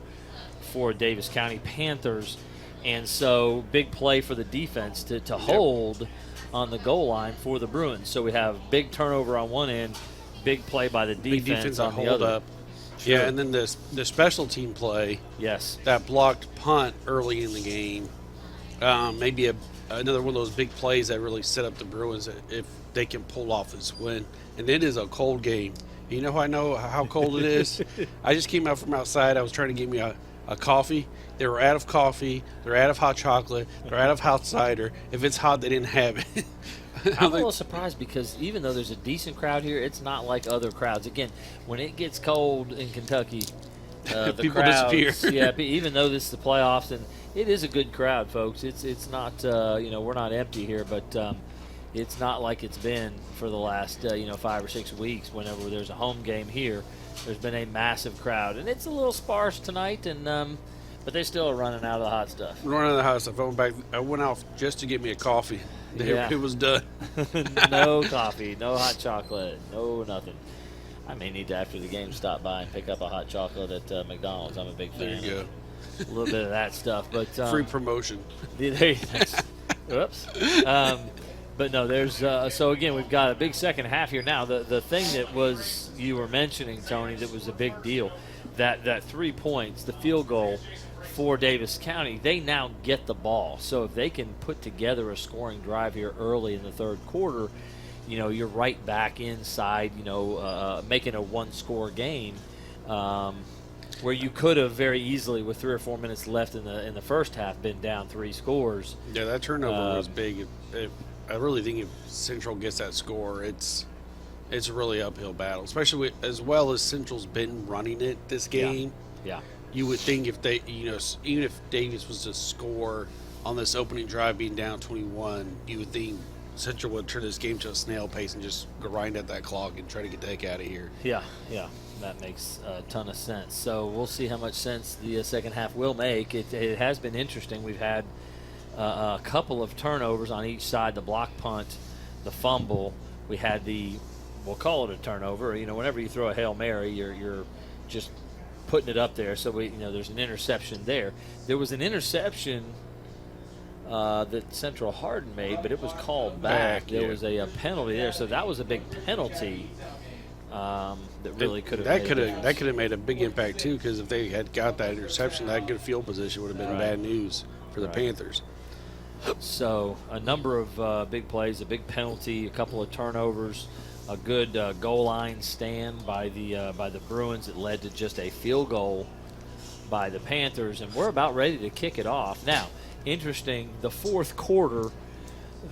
for Daviess County Panthers. And so big play for the defense to hold on the goal line for the Bruins. So we have big turnover on one end, big play by the defense on the other. Sure. Yeah, and then the special team play. Yes. That blocked punt early in the game. Maybe another one of those big plays that really set up the Bruins if they can pull off this win. And it is a cold game. You know how I know how cold it is? I just came out from outside. I was trying to get me a coffee. They were out of coffee. They're out of hot chocolate. They're out of hot cider. If it's hot, they didn't have it. I'm a little surprised because even though there's a decent crowd here, it's not like other crowds. Again, when it gets cold in Kentucky, the people crowds, disappear. Yeah, even though this is the playoffs, and it is a good crowd, folks. It's not we're not empty here, but it's not like it's been for the last 5 or 6 weeks. Whenever there's a home game here, there's been a massive crowd, and it's a little sparse tonight, and but they still are running out of the hot stuff. Running out of the hot stuff. I went off just to get me a coffee. Yeah. It was done. No coffee, no hot chocolate, no nothing. I may need to, after the game, stop by and pick up a hot chocolate at McDonald's. I'm a big fan. There you go. A little bit of that stuff, but Free promotion. Whoops. But no, there's so again we've got a big second half here now. The thing that was you were mentioning, Tony, that was a big deal, that 3 points, the field goal for Daviess County, they now get the ball. So if they can put together a scoring drive here early in the third quarter, you're right back inside, making a one-score game, where you could have very easily, with 3 or 4 minutes left in the first half, been down 3 scores. Yeah, that turnover was big. I really think if Central gets that score, it's a really uphill battle, especially as well as Central's been running it this game. Yeah. You would think if they, even if Daviess was to score on this opening drive being down 21, you would think Central would turn this game to a snail pace and just grind at that clock and try to get the heck out of here. Yeah, that makes a ton of sense. So we'll see how much sense the second half will make. It has been interesting. We've had a couple of turnovers on each side, the block punt, the fumble. We had we'll call it a turnover. Whenever you throw a Hail Mary, you're just putting it up there. So there's an interception there. There was an interception that Central Hardin made, but it was called back. There was a penalty there, so that was a big penalty that really could have. That could have made a big impact too, because if they had got that interception, that good field position would have been bad news for the Panthers. So a number of big plays, a big penalty, a couple of turnovers, a good goal line stand by the Bruins that led to just a field goal by the Panthers, and we're about ready to kick it off. Now, interesting, the fourth quarter,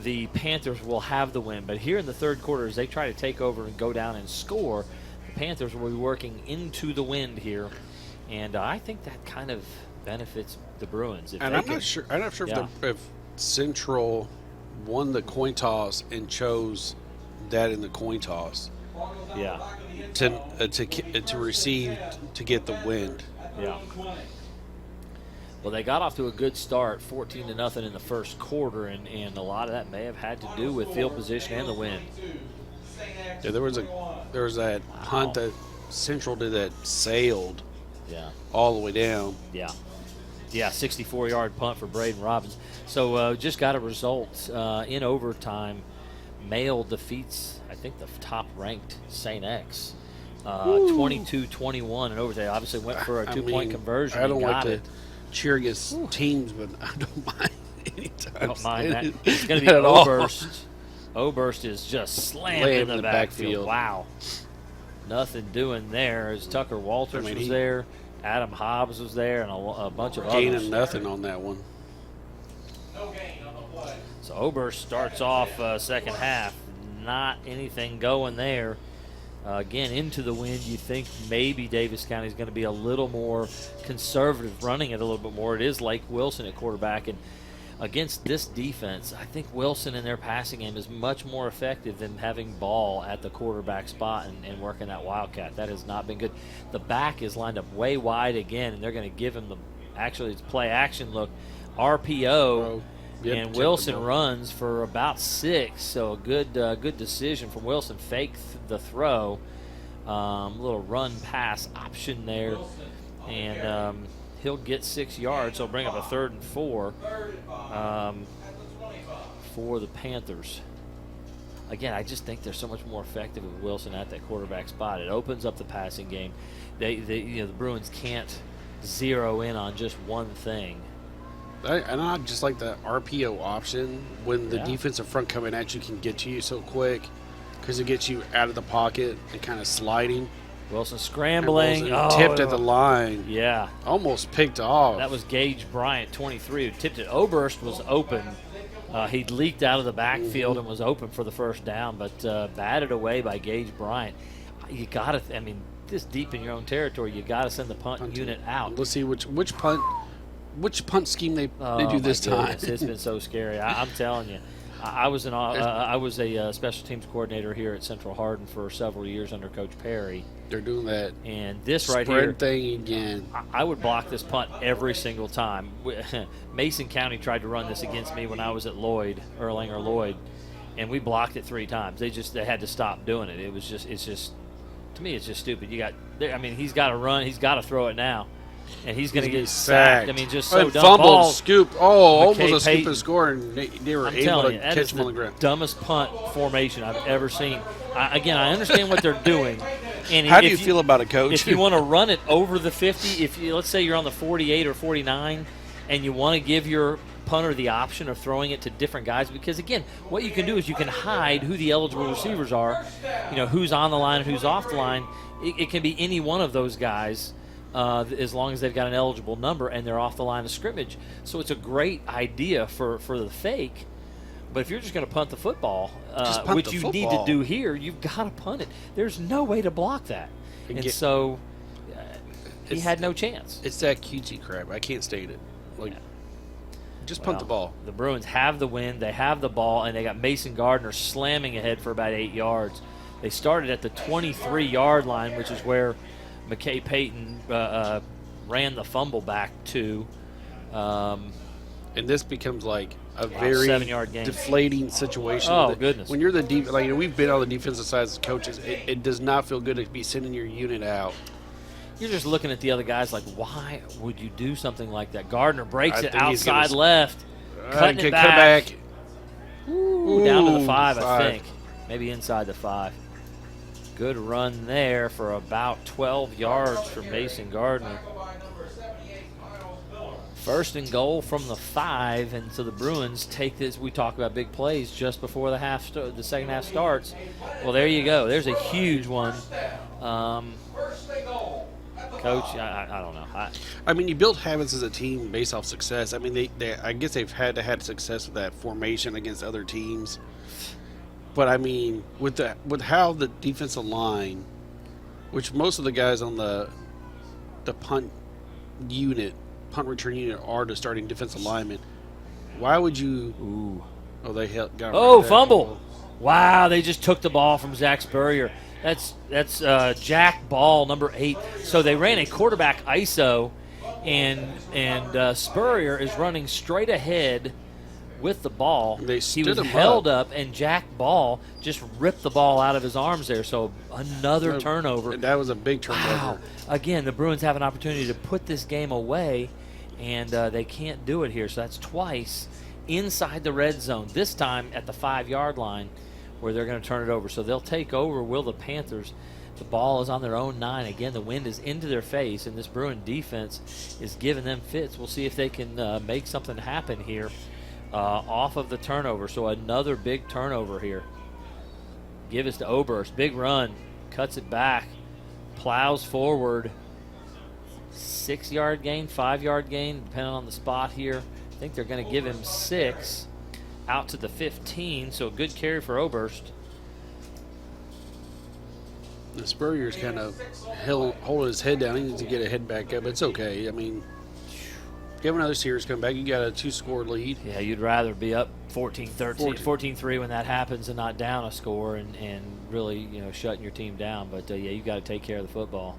the Panthers will have the win, but here in the third quarter, as they try to take over and go down and score, the Panthers will be working into the wind here, and I think that kind of benefits the Bruins. I'm not sure if Central won the coin toss and chose that in the coin toss Yeah. to receive to get the wind. Yeah. Well, they got off to a good start, 14-0 in the first quarter, and a lot of that may have had to do with field position and the wind. Yeah, there was that punt that Central did that sailed Yeah. all the way down. Yeah. Yeah, 64-yard punt for Braden Robbins. So just got a result in overtime. Male defeats, I think, the top-ranked St. X. 22-21 in overtime. Obviously went for a two-point conversion. I don't and like got to it. cheer against teams, but I don't mind anytime. I don't mind that. It's going to be at all. Oberst. Oberst is just slammed in the backfield. Wow. Nothing doing there as Tucker Walters was there. Adam Hobbs was there, and a bunch of Gaining others. nothing on that one. So Oberst starts off second half. Not anything going there. Again, into the wind, you think maybe Daviess County is going to be a little more conservative, running it a little bit more. It is Lake Wilson at quarterback, and against this defense, I think Wilson in their passing game is much more effective than having ball at the quarterback spot and working that Wildcat. That has not been good. The back is lined up way wide again, and they're going to give him it's play action look, RPO. Yep, and Wilson runs for about 6, so a good decision from Wilson. Fake the throw, little run pass option there, and he'll get 6 yards. So bring up a 3rd and 4 for the Panthers. Again, I just think they're so much more effective with Wilson at that quarterback spot. It opens up the passing game. The Bruins can't zero in on just one thing. And I just like the RPO option when the defensive front coming at you can get to you so quick because it gets you out of the pocket and kind of sliding. Wilson scrambling. Tipped at the line. Yeah. Almost picked off. That was Gage Bryant, 23, who tipped it. Oberst was open. He leaked out of the backfield and was open for the first down, but batted away by Gage Bryant. You got to, this deep in your own territory, you got to send the punt unit out. Let's see which punt scheme they do this time. It's been so scary. I'm telling you. I was a special teams coordinator here at Central Hardin for several years under Coach Perry. They're doing that. And this spread right here thing again. I would block this punt every single time. Mason County tried to run this against me when I was at Erlanger Lloyd, and we blocked it 3 times. They had to stop doing it. It's just to me it's just stupid. He's got to run. He's got to throw it now. And he's going to get sacked. Just so dumb. Fumbled, scoop. Almost a scoop Payton. and score, and they were able to catch him on the ground. Dumbest punt formation I've ever seen. I understand what they're doing. And how do you feel about it, Coach? If you want to run it over the 50, let's say you're on the 48 or 49, and you want to give your punter the option of throwing it to different guys, because again, what you can do is you can hide who the eligible receivers are, who's on the line and who's off the line. It can be any one of those guys. As long as they've got an eligible number and they're off the line of scrimmage. So it's a great idea for the fake. But if you're just going to punt the football, which you need to do here, you've got to punt it. There's no way to block that. And so he had no chance. It's that cutesy crap. I can't state it. Just punt the ball. The Bruins have the win. They have the ball, and they got Mason Gardner slamming ahead for about 8 yards. They started at the 23-yard line, which is where McKay Payton ran the fumble back to. And this becomes like a very 7-yard game. Deflating situation. Oh, goodness. When you're the we've been on the defensive side as coaches, it does not feel good to be sending your unit out. You're just looking at the other guys like, why would you do something like that? Gardner breaks it outside left, cutting it back. Ooh, down to the 5, I think. Maybe inside the 5. Good run there for about 12 yards for Mason Gardner. 1st and goal from the 5, and so the Bruins take this. We talk about big plays just before the second half starts. Well, there you go. There's a huge one. Coach, I don't know. You build habits as a team based off success. I guess they've had success with that formation against other teams. But with how the defensive line, which most of the guys on the punt return unit are the starting defensive linemen, why would you? Ooh! Oh, they got. Fumble! Wow, they just took the ball from Zach Spurrier. That's Jack Ball, number 8. So they ran a quarterback ISO, and Spurrier is running straight ahead with the ball. They He stood was him held up, and Jack Ball just ripped the ball out of his arms there. So another turnover. That was a big turnover. Wow. Again, the Bruins have an opportunity to put this game away, and they can't do it here. So that's twice inside the red zone, this time at the 5-yard line where they're going to turn it over. So they'll take over, will the Panthers. The ball is on their own 9. Again, the wind is into their face, and this Bruin defense is giving them fits. We'll see if they can make something happen here off of the turnover. So another big turnover here. Give us to Oberst. Big run. Cuts it back. Plows forward. 6-yard gain, 5-yard gain, depending on the spot here. I think they're going to give him 6 out to the 15. So a good carry for Oberst. The Spurrier's kind of holding his head down. He needs to get a head back up. It's okay. I mean, if you have another series come back, you got a 2-score lead. Yeah, you'd rather be up 14-13, 14-3 when that happens and not down a score and really, shutting your team down. But, yeah, you got to take care of the football.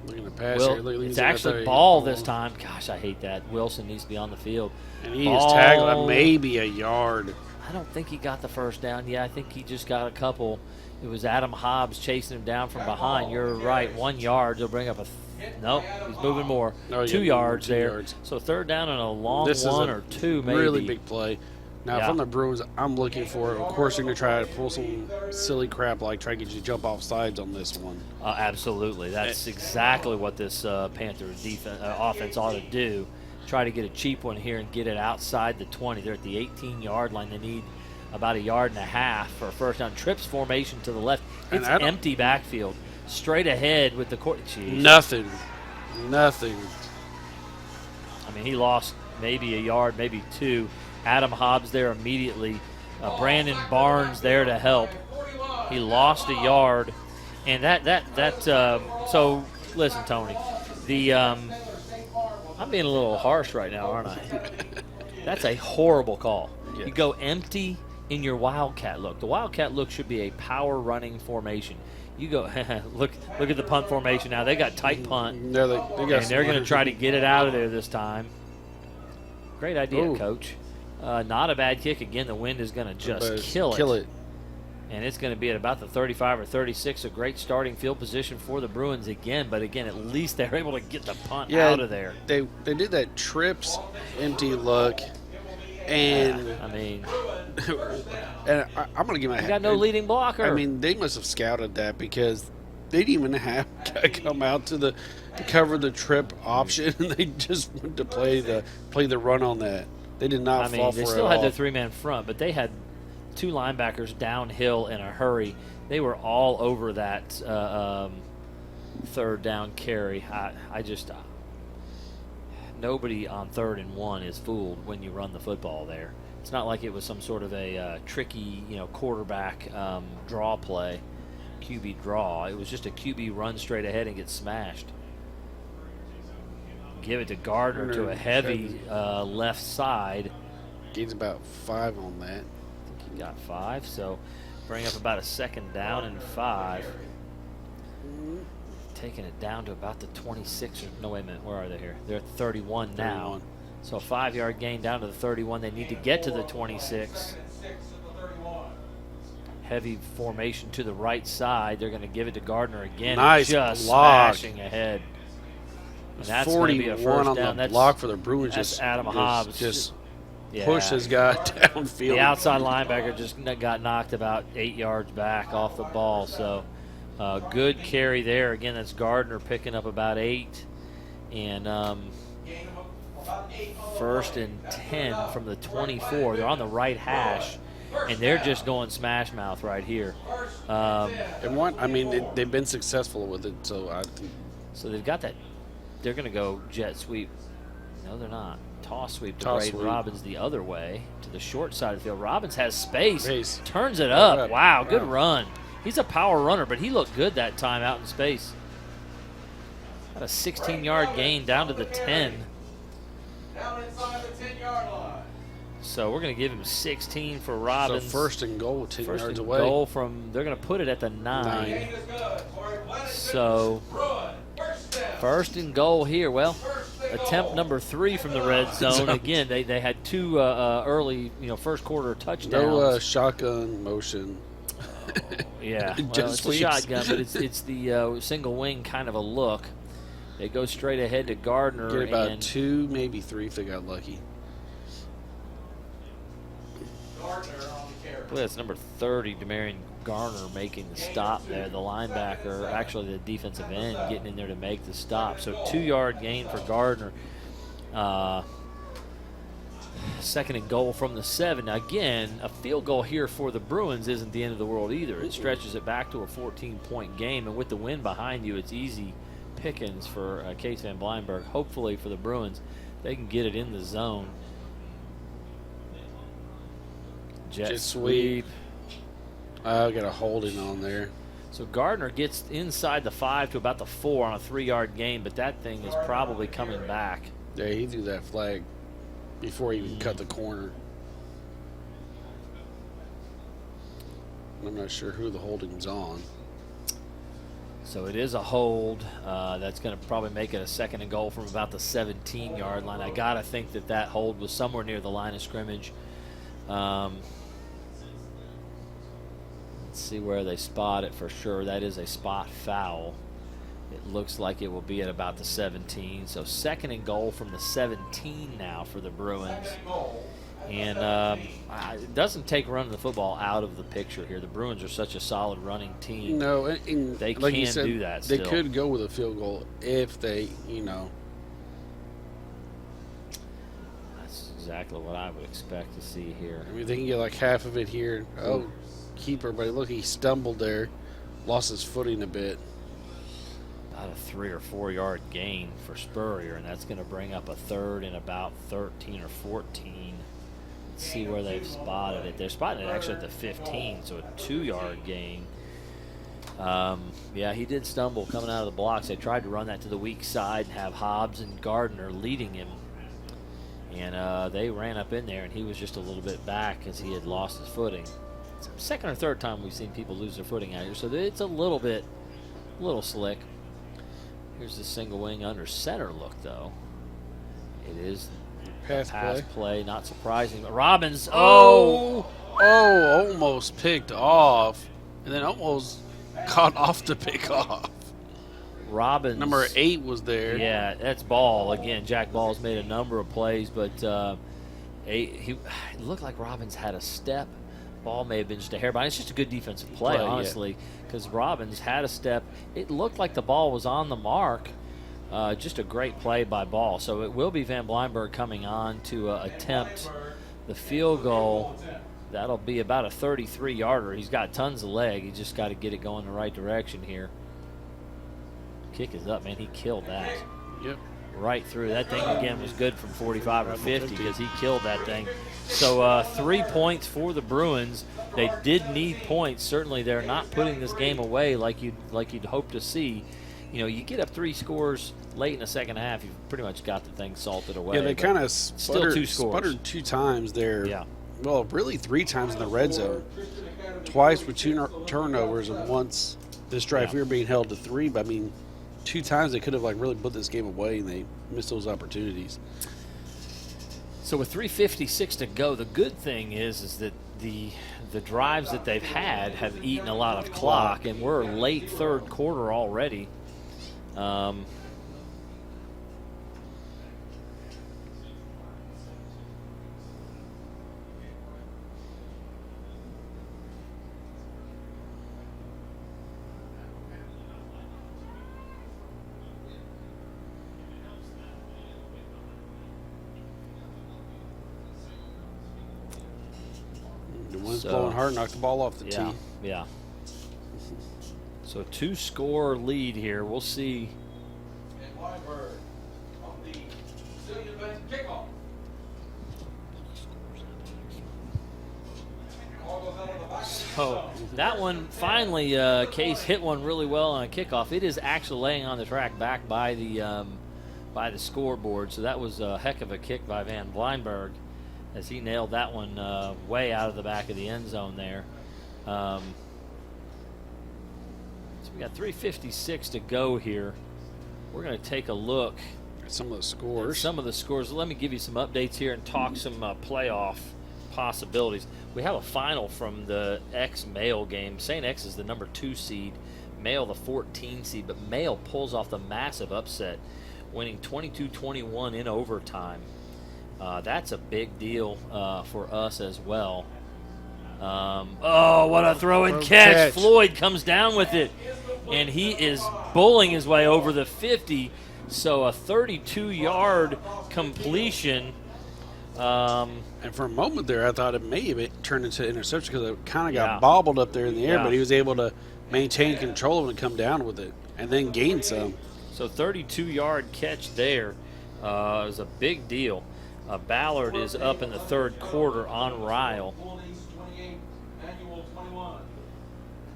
Looking to pass Well, here. it's actually Ball this time. Gosh, I hate that. Wilson needs to be on the field. And he is tackled maybe a yard. I don't think he got the first down. Yeah, I think he just got a couple. It was Adam Hobbs chasing him down from behind. You're right, 1 yard. They'll bring up nope, he's moving more. Oh, 2 yards 2 there. yards. So third down and a long This one is or two maybe. Really big play. Now, Yeah. from the Bruins, I'm looking for, of course, they're going to try to pull some silly crap like try to get you to jump off sides on this one. Absolutely. That's exactly what this Panthers defense offense ought to do. Try to get a cheap one here and get it outside the 20. They're at the 18-yard line. They need about 1.5 yards for a first down. Trips formation to the left. It's empty backfield. Straight ahead with the court. Jeez. Nothing. I mean, he lost maybe 1 yard, maybe 2. Adam Hobbs there immediately. Brandon Barnes there to help. He lost 1 yard. And so listen, Tony, I'm being a little harsh right now, aren't I? That's a horrible call. Yes. You go empty in your Wildcat look. The Wildcat look should be a power running formation. You go, look at the punt formation now. They got tight punt, No, they got and they're going to try to get it out of there this time. Great idea, Coach. Not a bad kick. Again, the wind is going to just kill it. And it's going to be at about the 35 or 36. A great starting field position for the Bruins again. But again, at least they're able to get the punt out of there. They did that trips empty look, and I mean, and I'm going to give my you got no leading blocker. I mean, they must have scouted that because they didn't even have to come out to cover the trip option, and they just went to play the run on that. They did not fall for it. They still had their 3-man front, but they had 2 linebackers downhill in a hurry. They were all over that third down carry. I just nobody on 3rd and 1 is fooled when you run the football there. It's not like it was some sort of a tricky, quarterback draw play, QB draw. It was just a QB run straight ahead and get smashed. Give it to Gardner to a heavy left side. Gains about 5 on that. I think he got 5, so bring up about a 2nd down and 5. Taking it down to about the 26. No, wait a minute. Where are they here? They're at 31 now. So a 5-yard gain down to the 31. They need to get to the 26. Heavy formation to the right side. They're going to give it to Gardner again. Nice just block. Smashing ahead. And that's 41 going to be a first on down. the block for the Bruins. That's Adam Hobbs. Just push this guy downfield. The outside linebacker just got knocked about 8 yards back off the ball. So good carry there. Again, that's Gardner picking up about 8. And 1st and 10 from the 24. They're on the right hash. And they're just going smash mouth right here. They've been successful with it. So they've got that. They're going to go jet sweep. No, they're not. Toss sweep to Braden Robbins the other way to the short side of the field. Robbins has space. Turns it up. Wow, good run. He's a power runner, but he looked good that time out in space. Got a 16-yard gain down to the 10. Down inside the 10-yard line. So we're going to give him 16 for So Robbins. first and goal, 10 First yards and away. goal from, they're going to put it at the 9. Game is good for Athletic So Bruin. First down. first and goal here. Well, First and attempt goal. number 3 from the red zone. Again, they had 2 early, first quarter touchdowns. No shotgun motion. Yeah, well, Just it's sweeps. a shotgun, but it's the single wing kind of a look. They go straight ahead to Gardner. Get about and 2, maybe 3 if they got lucky. Gardner on the carry. Boy, that's number 30, Demarion Garner, making the stop there. The linebacker, actually the defensive end, getting in there to make the stop. So 2-yard gain for Gardner. Second and goal from the 7. Now, again, a field goal here for the Bruins isn't the end of the world either. It stretches it back to a 14-point game, and with the win behind you, it's easy pickings for Case Van Bleinberg. Hopefully for the Bruins, they can get it in the zone. Jet sweep. I got a holding on there. So Gardner gets inside the 5 to about the 4 on a 3-yard gain, but that thing is probably coming back. Yeah, he threw that flag before he even cut the corner. I'm not sure who the holding's on. So it is a hold. That's going to probably make it a second and goal from about the 17-yard line. I got to think that hold was somewhere near the line of scrimmage. Let's see where they spot it for sure. That is a spot foul. It looks like it will be at about the 17. So second and goal from the 17 now for the Bruins. And it doesn't take running the football out of the picture here. The Bruins are such a solid running team. No, and They like you can said, do that They still. could go with a field goal if they, That's exactly what I would expect to see here. I mean, they can get like half of it here. Oh, keeper, but look, he stumbled there, lost his footing a bit. About a 3 or 4 yard gain for Spurrier, and that's going to bring up a third and about 13 or 14. Let's see where they've spotted it. They're spotting it actually at the 15, so a 2-yard gain. Yeah, he did stumble coming out of the blocks. They tried to run that to the weak side and have Hobbs and Gardner leading him. And they ran up in there, and he was just a little bit back as he had lost his footing. It's the second or third time we've seen people lose their footing out here, so it's a little slick. Here's the single wing under center look, though. It is Pass play, not surprising. But Robbins, almost picked off, and then almost caught off to pick off. Robbins. Number 8 was there. Yeah, that's Ball. Again, Jack Ball's made a number of plays, but it looked like Robbins had a step. Ball may have been just a hair behind. It's just a good defensive play, honestly, because Robbins had a step. It looked like the ball was on the mark. Just a great play by Ball. So it will be Van Bleinberg coming on to attempt the field goal. That'll be about a 33-yarder. He's got tons of leg. He's just got to get it going the right direction here. Kick is up, man. He killed that. Yep. Right through. That thing, again, was good from 45 or 50 because he killed that thing. So 3 points for the Bruins. They did need points. Certainly they're not putting this game away like you'd hope to see. You get up 3 scores late in the second half, you've pretty much got the thing salted away. Yeah, they kind of still 2 scores. sputtered 2 times there. Yeah. Well, really 3 times in the red zone. Twice with 2 turnovers, and once this drive here being held to 3. But I mean, 2 times they could have really put this game away, and they missed those opportunities. So with 3:56 to go, the good thing is that the drives that they've had have eaten a lot of clock, and we're late third quarter already. The wind's blowing hard, knocked the ball off the tee. Yeah. So 2-score lead here. We'll see. And Weinberg on the Brazilian bench kickoff. So that one finally, Case hit one really well on a kickoff. It is actually laying on the track back by the scoreboard. So that was a heck of a kick by Van Bleinberg. as he nailed that one way out of the back of the end zone there. So we got 3:56 to go here. We're going to take a look at some of the scores. Let me give you some updates here and talk some playoff possibilities. We have a final from the X Male game. St. X is the number 2 seed, Male the 14 seed, but Male pulls off the massive upset, winning 22-21 in overtime. That's a big deal for us as well. Oh, what a throw and catch. Floyd comes down with it, and he is bowling his way over the 50. So a 32-yard completion. And for a moment there, I thought it may have turned into an interception because it kind of got bobbled up there in the air, but he was able to maintain control of it and come down with it and then gain some. So 32-yard catch there is a big deal. Ballard is up in the third quarter on Ryle.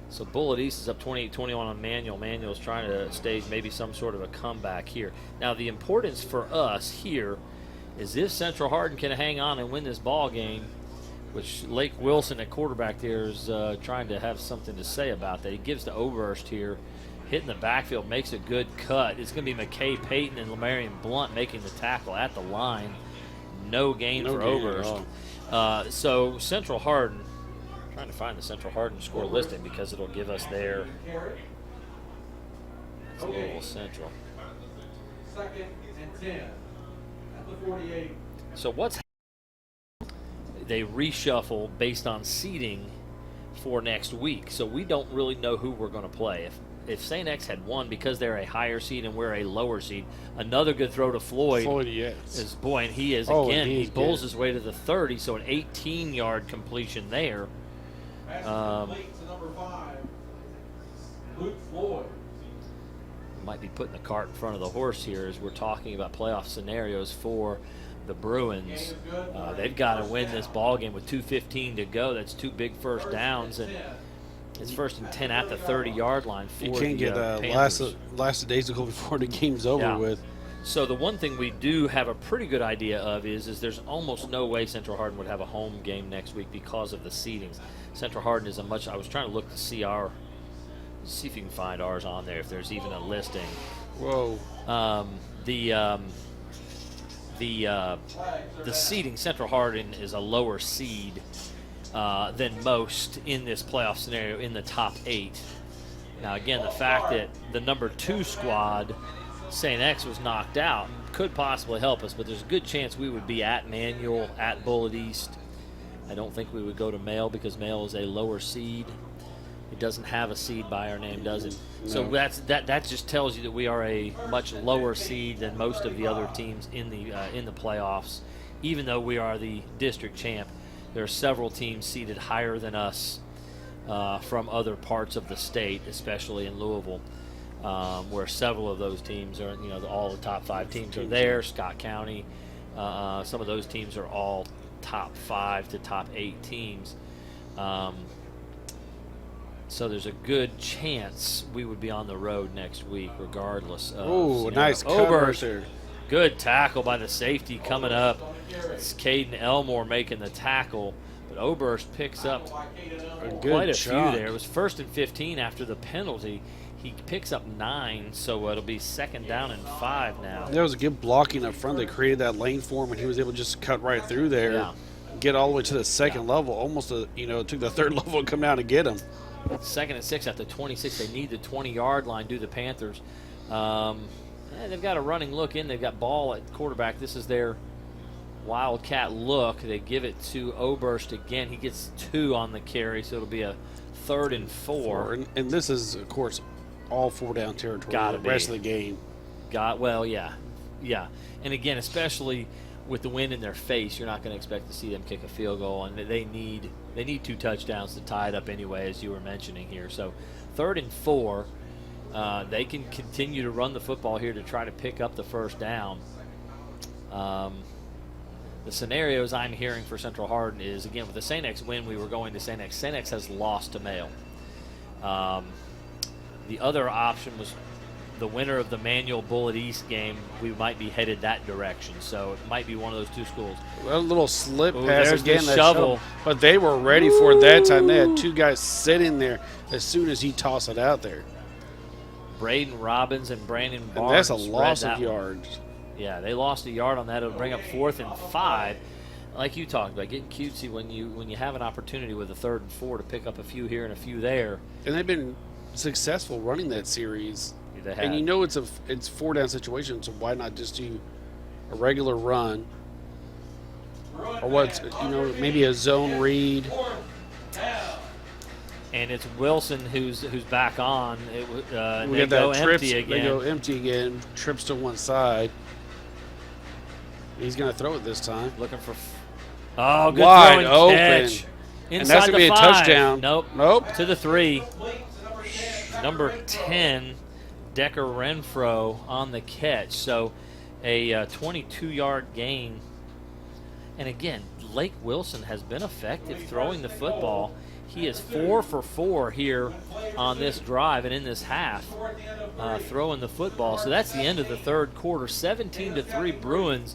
So Bullitt East is up 28-21 on Manual. Manual's trying to stage maybe some sort of a comeback here. Now the importance for us here is if Central Hardin can hang on and win this ball game, which Lake Wilson at quarterback there is trying to have something to say about that. He gives to Oberst here, hitting the backfield, makes a good cut. It's going to be McKay Payton and Lamarian Blunt making the tackle at the line. No gain for Oberst. So Central Hardin, trying to find the Central Hardin score listing because it'll give us their Louisville Central. 2nd and 10 at the 48. So what's they reshuffle based on seeding for next week. So we don't really know who we're going to play. If St. X had won because they're a higher seed and we're a lower seed, another good throw to Floyd. Is boy, and he is again. He bowls his way to the 30, so an 18-yard completion there. Complete to number 5, Luke Floyd. Might be putting the cart in front of the horse here as we're talking about playoff scenarios for the Bruins. They've got to win this ball game with 2:15 to go. That's 2 big first downs, and it's 1st and 10 at the 30-yard line for you can't get last days to go before the game's over with. So the one thing we do have a pretty good idea of is there's almost no way Central Hardin would have a home game next week because of the seedings. Central Hardin is I was trying to look to see if you can find ours on there, if there's even a listing. Whoa. The seeding, Central Hardin is a lower seed than most in this playoff scenario in the top 8. Now again, the fact that the number 2 squad, St. X, was knocked out could possibly help us, but there's a good chance we would be at Manual, at Bullitt East. I don't think we would go to Male because Male is a lower seed. It doesn't have a seed by our name, does it? No. So that just tells you that we are a much lower seed than most of the other teams in the playoffs. Even though we are the district champ, there are several teams seeded higher than us from other parts of the state, especially in Louisville, where several of those teams are, all the top 5 teams are there. Scott County, some of those teams are all top 5 to top 8 teams. So there's a good chance we would be on the road next week, regardless of. Oh, nice cover there. Good tackle by the safety coming up. It's Caden Elmore making the tackle, but Oberst picks up quite a few there. It was 1st and 15 after the penalty. He picks up 9, so it'll be 2nd down and 5 now. There was a good blocking up front. They created that lane for him, and he was able to just cut right through there. Yeah. Get all the way to the 2nd level. Almost, it took the 3rd level to come down and get him. 2nd and 6 at the 26. They need the 20-yard line, do the Panthers. They've got a running look in. They've got ball at quarterback. This is their wildcat look. They give it to Oberst again. He gets 2 on the carry, so it'll be a 3rd and 4. And this is, of course, all 4-down territory. Gotta the rest of the game. Yeah. And again, especially with the wind in their face, you're not going to expect to see them kick a field goal, and they need 2 touchdowns to tie it up anyway, as you were mentioning here. So 3rd and 4, they can continue to run the football here to try to pick up the 1st down. The scenarios I'm hearing for Central Hardin is, again, with the St. X win, we were going to St. X. St. X has lost to Male. The other option was the winner of the Manual Bullet East game, we might be headed that direction. So it might be one of those two schools. A little slip Ooh, pass there's the again. That shovel. But they were ready for it that time. They had two guys sitting there as soon as he tossed it out there. Braden Robbins and Brandon And Barnes. that's a spread loss that of one. yards. Yeah, they lost a yard on that. It'll bring up 4th and 5. Like you talked about, getting cutesy when you have an opportunity with a 3rd and 4 to pick up a few here and a few there. And they've been successful running that series. They have. And you know it's 4-down situation, so why not just do a regular run? Or what's, maybe a zone read. And it's Wilson who's back on. We They get go that trips. empty again. They go empty again. Trips to one side. He's going to throw it this time. Looking for. Oh, good Wide throwing open. catch. And Inside that's going to the be a 5. touchdown. Nope. To the 3. Number 10, Decker Renfro on the catch. So a 22-yard gain. And again, Lake Wilson has been effective throwing the football. He is 4 for 4 here on this drive and in this half, throwing the football. So that's the end of the third quarter. 17-3 Bruins,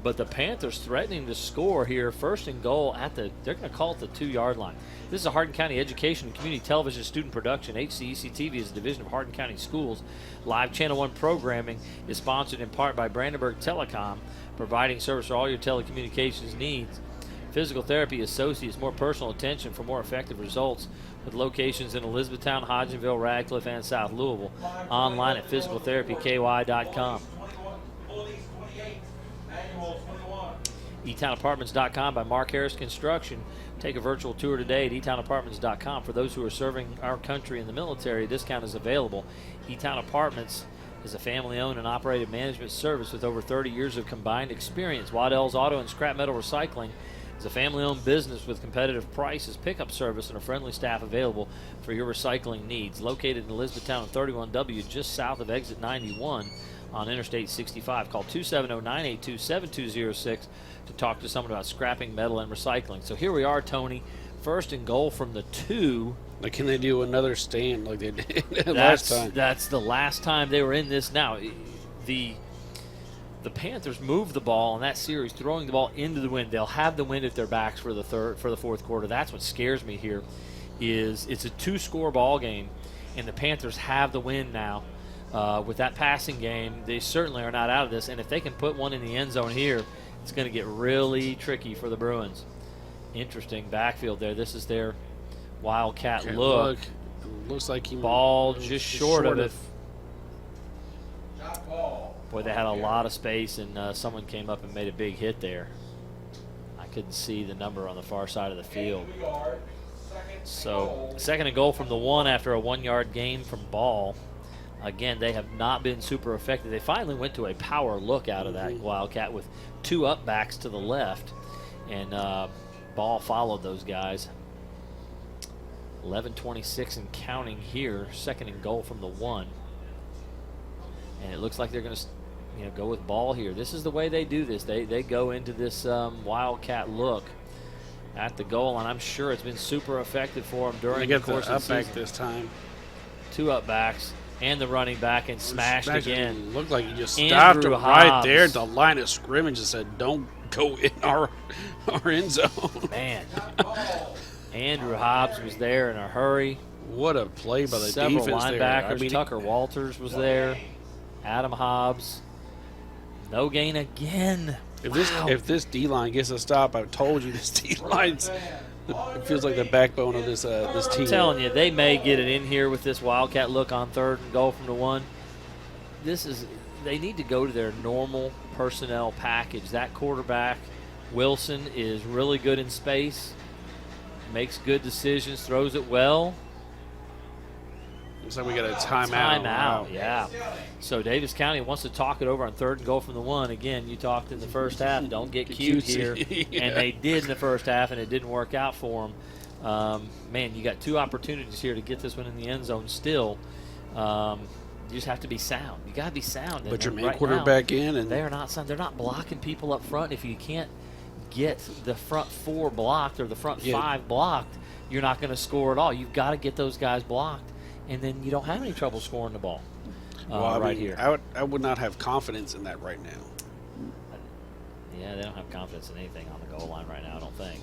but the Panthers threatening to score here. 1st and goal at they're going to call it the 2-yard line. This is a Hardin County Education and Community Television student production. HCEC-TV is a division of Hardin County Schools. Live Channel 1 programming is sponsored in part by Brandenburg Telecom, providing service for all your telecommunications needs. Physical Therapy Associates, more personal attention for more effective results, with locations in Elizabethtown, Hodgenville, Radcliffe, and South Louisville. Online at physicaltherapyky.com. eTownApartments.com by Mark Harris Construction. Take a virtual tour today at eTownApartments.com. For those who are serving our country in the military, a discount is available. eTown Apartments is a family-owned and operated management service with over 30 years of combined experience. Waddell's Auto and Scrap Metal Recycling is a family-owned business with competitive prices, pickup service, and a friendly staff available for your recycling needs. Located in Elizabethtown and 31W, just south of Exit 91 on Interstate 65. Call 270-982-7206 to talk to someone about scrapping metal and recycling. So here we are, Tony. 1st and goal from the 2. Like, can they do another stand like they did last time? That's the last time they were in this. Now, the Panthers moved the ball in that series, throwing the ball into the wind. They'll have the wind at their backs for the 4th quarter. That's what scares me here. Is it's a 2-score ball game, and the Panthers have the wind now. With that passing game, they certainly are not out of this. And if they can put one in the end zone here, it's going to get really tricky for the Bruins. Interesting backfield there. This is their Wildcat look. Looks like he ball just short of it. Shot ball. Boy, they had a lot of space, and someone came up and made a big hit there. I couldn't see the number on the far side of the field. So 2nd and goal from the 1 after a 1-yard gain from Ball. Again, they have not been super effective. They finally went to a power look out of that Wildcat with 2 up backs to the left, and Ball followed those guys. 11:26 and counting here. 2nd and goal from the 1. And it looks like they're going to go with Ball here. This is the way they do this. They go into this Wildcat look at the goal, and I'm sure it's been super effective for them during the course of the season. Back this time. 2 up backs and the running back, and smashed again. Looked like he just Andrew stopped him right Hobbs. there at the line of scrimmage and said, "Don't go in our end zone." Man, Andrew Hobbs was there in a hurry. What a play by the Several defense there. linebackers. Tucker Walters was there. Adam Hobbs. No gain again. If this D-line gets a stop, I told you this D-line, it feels like the backbone of this team. I'm telling you, they may get it in here with this Wildcat look on 3rd and goal from the 1. They need to go to their normal personnel package. That quarterback, Wilson, is really good in space, makes good decisions, throws it well. Looks like we got a timeout. Wow. Yeah. So Daviess County wants to talk it over on 3rd and goal from the 1. Again, you talked in the first half. Don't get cute here. Yeah. And they did in the first half, and it didn't work out for them. Man, you got 2 opportunities here to get this one in the end zone still. You just have to be sound. You got to be sound. But your main right quarterback now, in. And they are not sound. They're not blocking people up front. If you can't get the front 4 blocked or the front 5 blocked, you're not going to score at all. You've got to get those guys blocked. And then you don't have any trouble scoring the ball. right here. I would not have confidence in that right now. Yeah, they don't have confidence in anything on the goal line right now, I don't think.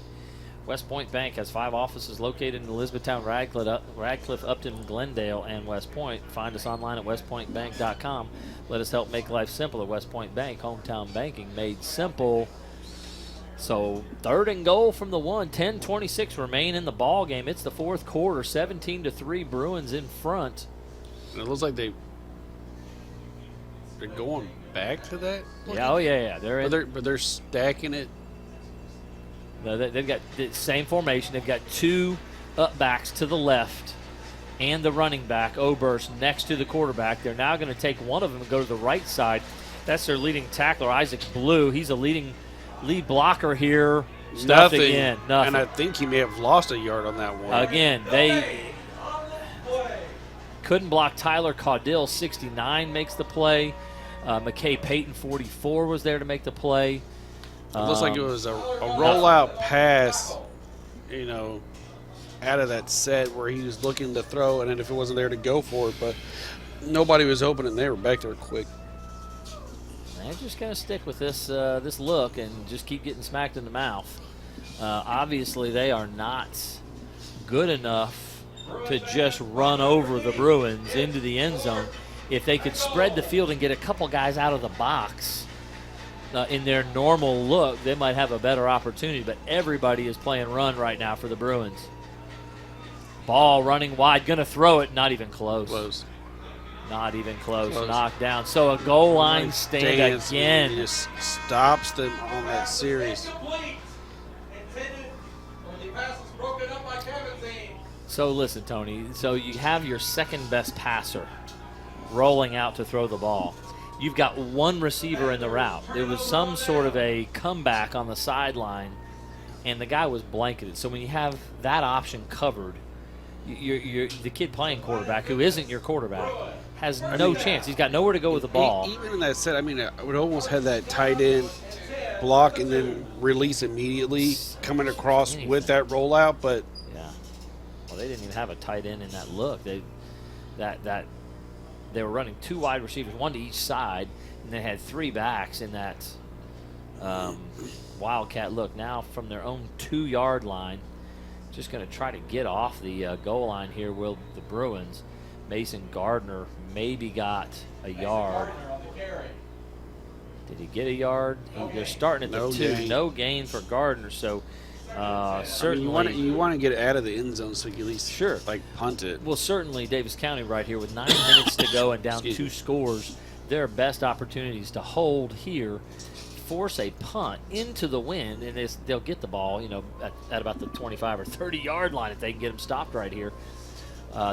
West Point Bank has 5 offices located in Elizabethtown, Radcliffe, Upton, Glendale, and West Point. Find us online at westpointbank.com. Let us help make life simple at West Point Bank. Hometown banking made simple. So 3rd and goal from the 1. 10:26 remain in the ball game. It's the 4th quarter. 17-3 Bruins in front. And it looks like they're going back to that. Yeah, yeah. They're stacking it. They've got the same formation. They've got 2 up backs to the left and the running back, Oberst, next to the quarterback. They're now going to take one of them and go to the right side. That's their leading tackler, Isaac Blue. He's a lead blocker here. Nothing. Again. Nothing. And I think he may have lost a yard on that one. Again, they couldn't block Tyler Caudill. 69 makes the play. McKay Payton, 44, was there to make the play. It looks like it was a rollout pass, out of that set where he was looking to throw, and then if it wasn't there to go for it, but nobody was open, and they were back there quick. They're just going to stick with this look and just keep getting smacked in the mouth. Obviously, they are not good enough to just run over the Bruins into the end zone. If they could spread the field and get a couple guys out of the box in their normal look, they might have a better opportunity. But everybody is playing run right now for the Bruins. Ball running wide, going to throw it, not even close. Not even close. Knocked down. So a goal line stand again. Just stops them on that series. So listen, Tony. So you have your second best passer rolling out to throw the ball. You've got one receiver in the route. There was some sort of a comeback on the sideline, and the guy was blanketed. So when you have that option covered, the kid playing quarterback, who isn't your quarterback, has no chance. He's got nowhere to go with the ball. Even in that set, I would almost have that tight end block and then release immediately coming across with that rollout, but yeah. Well, they didn't even have a tight end in that look. They were running 2 wide receivers, 1 to each side, and they had 3 backs in that wildcat look. Now from their own 2-yard line, just going to try to get off the goal line here will the Bruins. Mason Gardner maybe got a yard. Did he get a yard? They're starting at the 2. Gain. No gain for Gardner, so certainly you want to get it out of the end zone so you can at least punt it. Well, certainly Davis County right here with 9 minutes to go and down 2 scores, their best opportunities to hold here, force a punt into the wind, and they'll get the ball, at about the 25 or 30-yard line if they can get them stopped right here.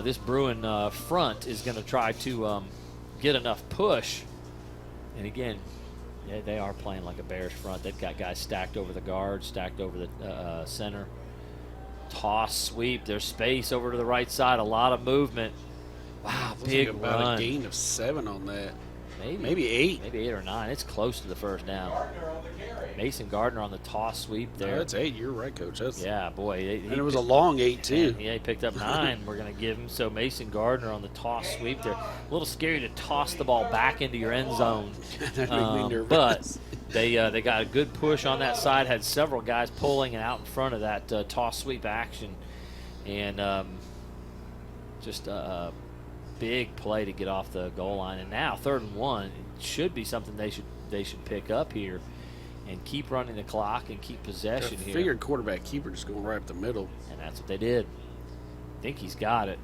This Bruin front is going to try to get enough push, and again, yeah, they are playing like a Bears front. They've got guys stacked over the guard, stacked over the center. Toss, sweep. There's space over to the right side. A lot of movement. Wow, big like about run. A gain of 7 on that. Maybe 8. Maybe 8 or 9. It's close to the first down. Mason Gardner on the toss sweep there. No, that's 8. You're right, Coach. Yeah, boy. And it was a long 8, too. Yeah, he picked up 9. We're going to give him. So Mason Gardner on the toss sweep there. A little scary to toss the ball back into your end zone. That made me nervous. But they got a good push on that side. Had several guys pulling and out in front of that toss sweep action. And just a big play to get off the goal line. And now 3rd and 1. It should be something they should pick up here and keep running the clock and keep possession here. Figured quarterback keeper just going right up the middle. And that's what they did. I think he's got it.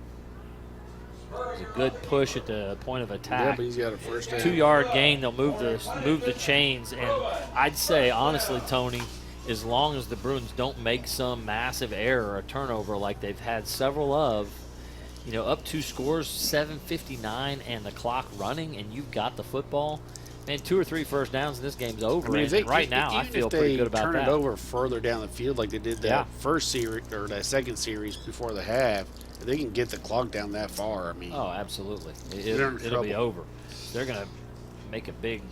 It was a good push at the point of attack. Yeah, but he's got a first down. 2-yard gain. They'll move the chains. And I'd say, honestly, Tony, as long as the Bruins don't make some massive error or turnover like they've had several of, up 2 scores, 7:59, and the clock running, and you've got the football. Man, 2 or 3 first downs, and this game's over. Right now, I feel pretty good about that. Turn it over further down the field like they did that first series or that second series before the half, if they can get the clock down that far, Oh, absolutely. It'll be over. They're going to make a big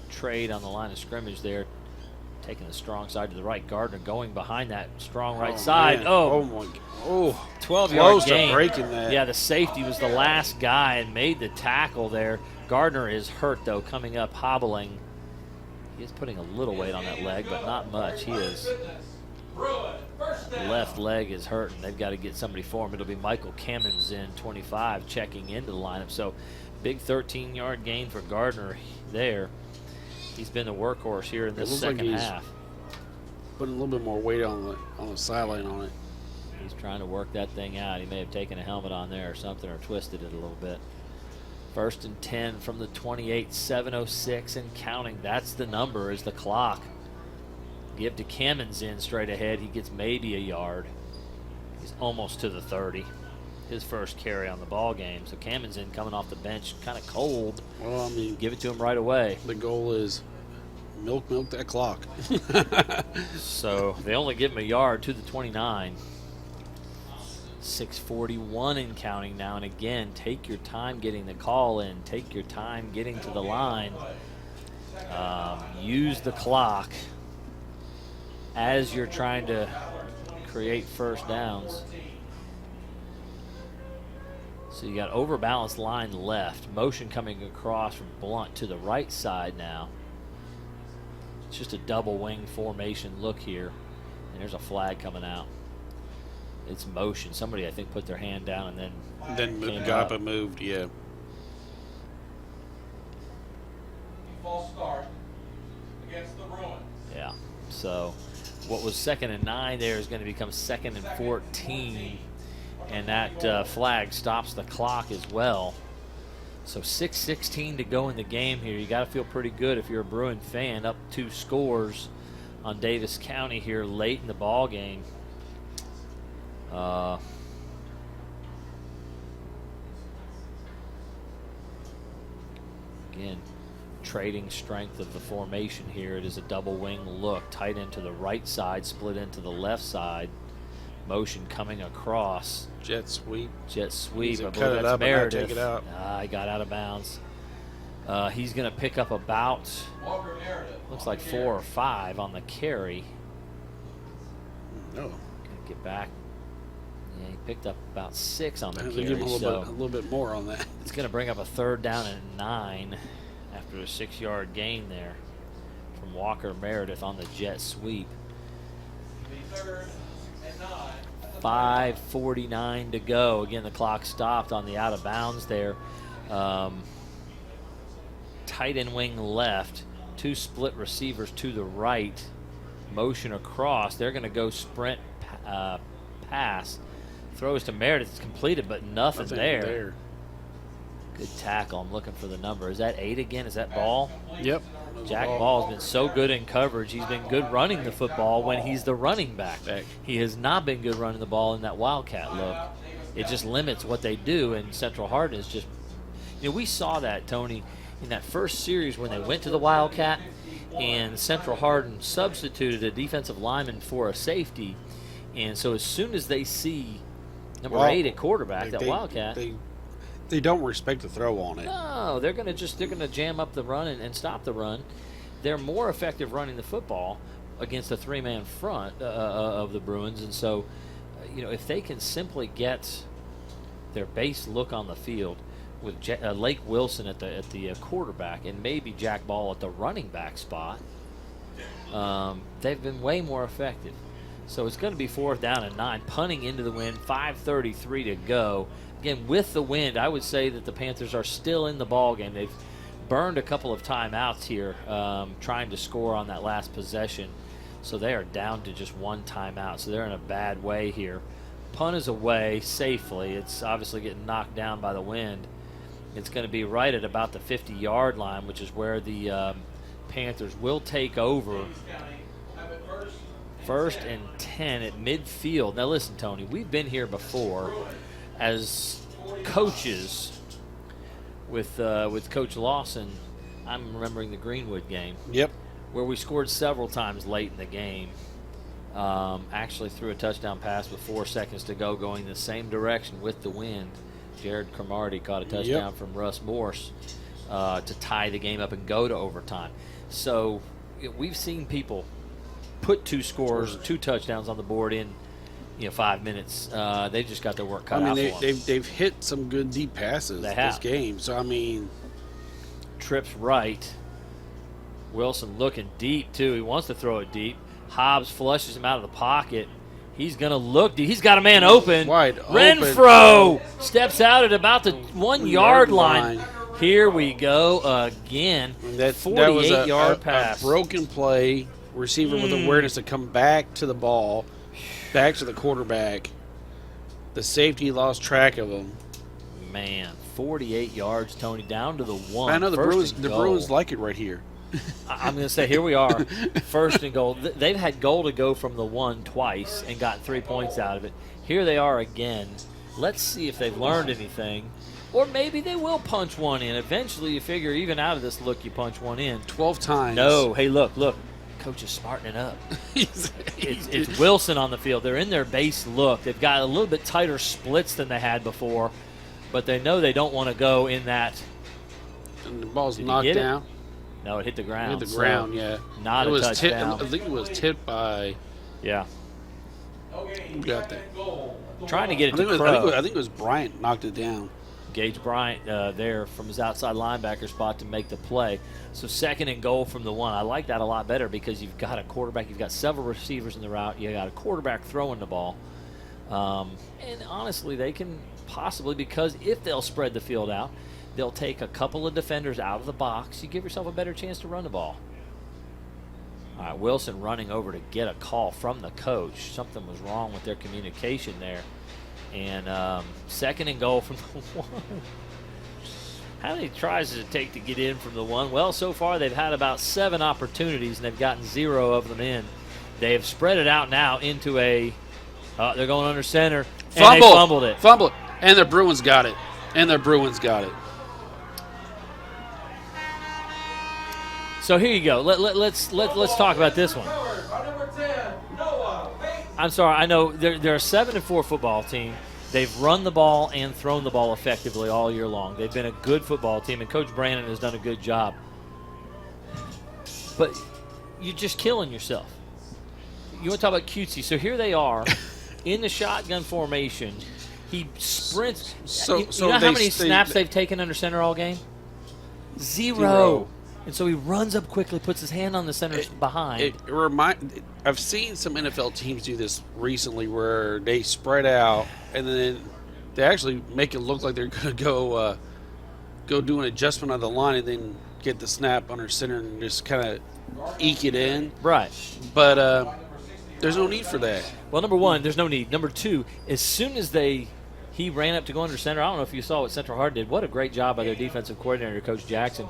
trade on the line of scrimmage there. taking the strong side to the right. Gardner going behind that strong right side. Man. Oh, my God. Oh, 12-yard close gain. to breaking that. Yeah, the safety was the last guy and made the tackle there. Gardner is hurt, though, coming up, hobbling. He is putting a little weight on that leg, but not much. He is. Left leg is hurting. They've got to get somebody for him. It'll be Michael Cammons in 25 checking into the lineup. So big 13-yard gain for Gardner there. He's been the workhorse here in this second half. Putting a little bit more weight on the sideline on it. He's trying to work that thing out. He may have taken a helmet on there or something, or twisted it a little bit. 1st and 10 from the 28, 7:06 and counting. That's the number, is the clock. Give to Cammons in straight ahead. He gets maybe a yard. He's almost to the 30. His first carry on the ball game. So Cammons in coming off the bench, kind of cold. Well, I mean, Give it to him right away. the goal is milk that clock. So they only give him a yard to the 29. 6:41 and counting now. And again, take your time getting the call in. Take your time getting to the line. Use the clock as you're trying to create first downs. So you got overbalanced line left. Motion coming across from Blunt to the right side now. It's just a double wing formation look here. And there's a flag coming out. It's motion. Somebody, I think, put their hand down and then Then got up and moved, yeah. False start against the Bruins. Yeah. So what was 2nd and 9 there is going to become 2nd and 14. And that flag stops the clock as well. So 6:16 to go in the game here. You got to feel pretty good if you're a Bruin fan. Up 2 scores on Daviess County here late in the ball game. Again, trading strength of the formation here. It is a double wing look. Tight end to the right side, split into the left side. Motion coming across. Jet sweep. Jet sweep. I Cut believe it that's up and now Meredith. take it out. He got out of bounds. He's going to pick up about, Walker Meredith. looks like 4 or 5 on the carry. No. Gonna get back. Yeah, he picked up about 6 on the They carry. give him a So little bit more on that. it's going to bring up a 3rd down and 9 after a 6-yard gain there from Walker Meredith on the jet sweep. The 3rd and 9. 5:49 to go. Again, the clock stopped on the out of bounds there. Tight end wing left. 2 split receivers to the right. Motion across. They're going to go sprint pass. Throws to Meredith. It's completed, but nothing there. Good tackle. I'm looking for the number. Is that 8 again? Is that Ball? Yep. Jack Ball has been so good in coverage. He's been good running the football when he's the running back. He has not been good running the ball in that Wildcat look. It just limits what they do, and Central Hardin is just, we saw that, Tony, in that first series when they went to the Wildcat, and Central Hardin substituted a defensive lineman for a safety. And so as soon as they see number 8 at quarterback, that Wildcat, they don't respect the throw on it. no, they're going to jam up the run and stop the run. They're more effective running the football against the 3-man front of the Bruins. And so, if they can simply get their base look on the field with Lake Wilson at the quarterback and maybe Jack Ball at the running back spot, they've been way more effective. So it's going to be 4th down and 9, punting into the wind, 5:33 to go. Again, with the wind, I would say that the Panthers are still in the ball game. They've burned a couple of timeouts here, trying to score on that last possession. So they are down to just 1 timeout. So they're in a bad way here. Punt is away safely. It's obviously getting knocked down by the wind. It's going to be right at about the 50-yard line, which is where the Panthers will take over. 1st and 10 at midfield. Now listen, Tony, we've been here before as coaches with Coach Lawson. I'm remembering the Greenwood game. Yep. Where we scored several times late in the game. Actually threw a touchdown pass with 4 seconds to go, going the same direction with the wind. Jared Cromartie caught a touchdown from Russ Morse to tie the game up and go to overtime. So we've seen people put 2 scores, 2 touchdowns on the board in 5 minutes. They just got their work cut out for them. they've hit some good deep passes this game. So I mean, trips right. Wilson looking deep too. He wants to throw it deep. Hobbs flushes him out of the pocket. He's going to look deep. He's got a man open. Wide open. Renfro steps out at about the 1 yard line. Here we go again. That 48-yard pass. A broken play. Receiver with awareness to come back to the ball, back to the quarterback. The safety lost track of him. Man, 48 yards, Tony, down to the 1. I know the First and goal. Bruins like it right here. I'm going to say, here we are, first and goal. They've had goal to go from the 1 twice and got 3 points out of it. Here they are again. Let's see if they've learned anything. Or maybe they will punch one in. Eventually, you figure even out of this look, you punch one in. 12 times. No. Hey, look. Coach is smartening up. It's Wilson on the field. They're in their base look. They've got a little bit tighter splits than they had before, but they know they don't want to go in that. And the ball's knocked down. No, it hit the ground. Hit the ground, yeah. Not a touchdown. I think it was tipped by. Yeah. Who got that? Trying to get it to Crow. I think it was Bryant knocked it down. Gage Bryant there from his outside linebacker spot to make the play. So 2nd and goal from the 1. I like that a lot better because you've got a quarterback. You've got several receivers in the route. You got a quarterback throwing the ball. And honestly, they can possibly, because if they'll spread the field out, they'll take a couple of defenders out of the box. You give yourself a better chance to run the ball. All right, Wilson running over to get a call from the coach. Something was wrong with their communication there. And 2nd and goal from the 1. How many tries does it take to get in from the 1? Well, so far they've had about 7 opportunities, and they've gotten 0 of them in. They have spread it out now into a they're going under center. And they fumbled it. And the Bruins got it. So here you go. Let's talk about this one. I'm sorry. I know they're a 7-4 football team. They've run the ball and thrown the ball effectively all year long. They've been a good football team, and Coach Brandon has done a good job. But you're just killing yourself. You want to talk about cutesy? So here they are in the shotgun formation. He sprints. You know how many snaps they've taken under center all game? Zero. And so he runs up quickly, puts his hand on the center's behind. I've seen some NFL teams do this recently where they spread out and then they actually make it look like they're going to go do an adjustment on the line and then get the snap under center and just kind of eke it in. Right. But there's no need for that. Well, number 1, there's no need. Number 2, as soon as he ran up to go under center, I don't know if you saw what Central Hardin did. What a great job by their defensive coordinator, Coach Jackson.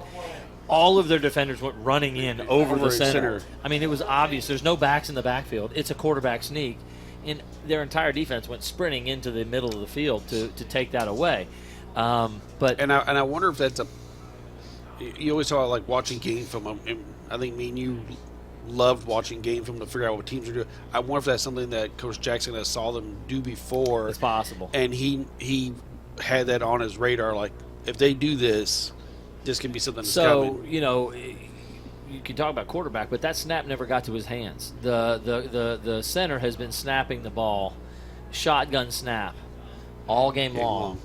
All of their defenders went running in over the center. I mean, it was obvious. There's no backs in the backfield. It's a quarterback sneak. And their entire defense went sprinting into the middle of the field to take that away. But I wonder if that's you always talk about like watching game film. I think me and you loved watching game film to figure out what teams are doing. I wonder if that's something that Coach Jackson has saw them do before. It's possible. And he had that on his radar. Like, if they do this can be something that's coming. So, you can talk about quarterback, but that snap never got to his hands. The center has been snapping the ball, shotgun snap, all game long.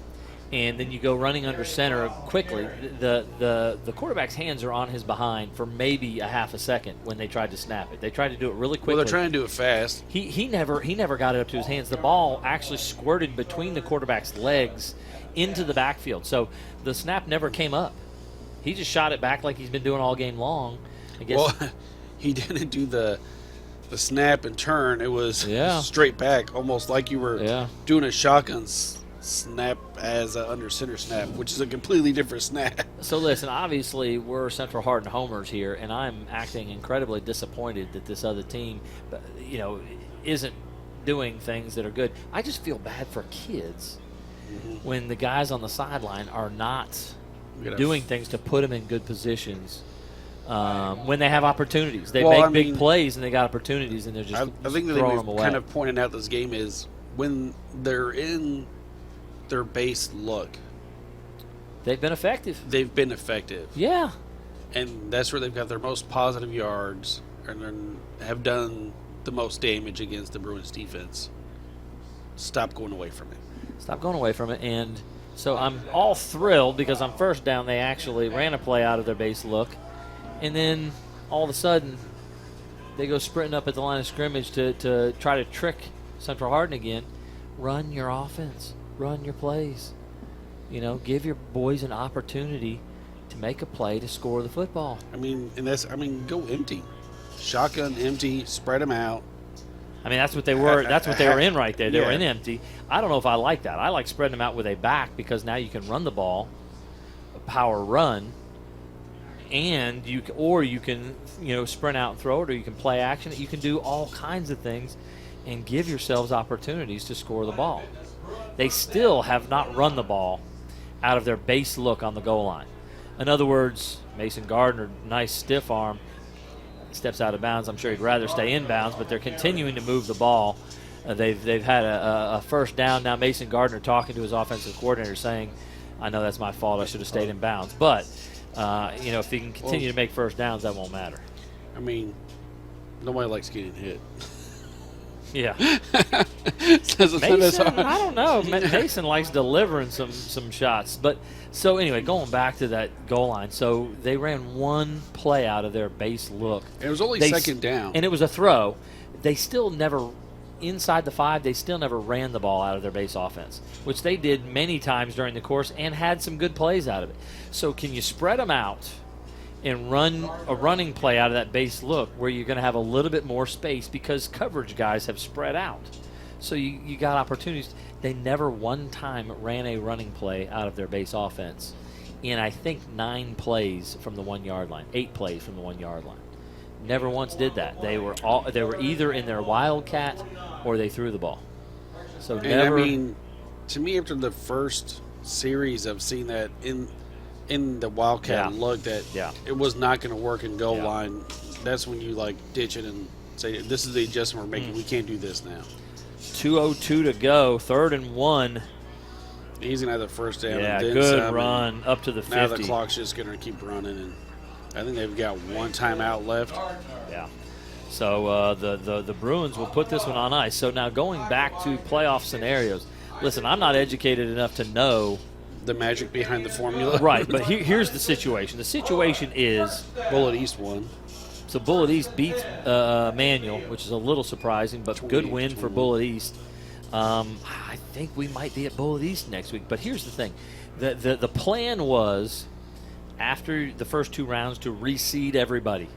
And then you go running under center quickly. The quarterback's hands are on his behind for maybe a half a second when they tried to snap it. They tried to do it really quickly. Well, they're trying to do it fast. He never got it up to his hands. The ball actually squirted between the quarterback's legs into the backfield. So the snap never came up. He just shot it back like he's been doing all game long. I guess. Well, he didn't do the snap and turn. It was straight back, almost like you were doing a shotgun snap as an under center snap, which is a completely different snap. So listen, obviously we're Central Hardin homers here, and I'm acting incredibly disappointed that this other team, isn't doing things that are good. I just feel bad for kids when the guys on the sideline are not doing things to put them in good positions when they have opportunities. They make big plays and they got opportunities, and they're just I think throwing them away. Kind of pointing out this game is when they're in their base look. They've been effective. They've been effective. Yeah. And that's where they've got their most positive yards, and have done the most damage against the Bruins defense stop going away from it. Stop going away from it. And so I'm all thrilled because on first down they actually ran a play out of their base look. And then all of a sudden they go sprinting up at the line of scrimmage to try to trick Central Hardin again. Run your offense. Run your plays. You know, give your boys an opportunity to make a play to score the football. I mean, go empty. Shotgun empty, spread them out. I mean, that's what they were. That's what they were in right there. They were Yeah. in empty. I don't know if I like that. I like spreading them out with a back because now you can run the ball, a power run, and you can sprint out and throw it, or you can play action. You can do all kinds of things, and give yourselves opportunities to score the ball. They still have not run the ball out of their base look on the goal line. In other words, Mason Gardner, nice stiff arm, steps out of bounds. I'm sure he'd rather stay in bounds, but they're continuing to move the ball. They've had a first down. Now Mason Gardner talking to his offensive coordinator saying, I know that's my fault. I should have stayed in bounds. But, if he can continue to make first downs, that won't matter. I mean, nobody likes getting hit. Yeah. Mason, I don't know. Mason likes delivering some shots. But so anyway, going back to that goal line. So they ran one play out of their base look. It was only second down. And it was a throw. They still never, inside the 5, they still never ran the ball out of their base offense, which they did many times during the course and had some good plays out of it. So can you spread them out and run a running play out of that base look where you're going to have a little bit more space because coverage guys have spread out. So you got opportunities. They never one time ran a running play out of their base offense in, I think, 9 plays from the 1 yard line, 8 plays from the 1 yard line. Never once did that. They were either in their wildcat or they threw the ball. So and never. I mean, to me, after the first series of seeing that in the wildcat look that it was not going to work in goal line, that's when you ditch it and say, this is the adjustment we're making. We can't do this now. 2:02 to go, 3rd and 1. He's going to have the first down. Yeah, and then good some, run up to the 50. Now the clock's just going to keep running, and I think they've got one timeout left. Yeah. So the Bruins will put this one on ice. So now going back to playoff scenarios, listen, I'm not educated enough to know the magic behind the formula. Right, but here's the situation. The situation is Bullet East won. So Bullet East beats Manual, which is a little surprising, but good win for Bullet East. I think we might be at Bullet East next week. But here's the thing. The plan was, after the first 2 rounds, to reseed everybody.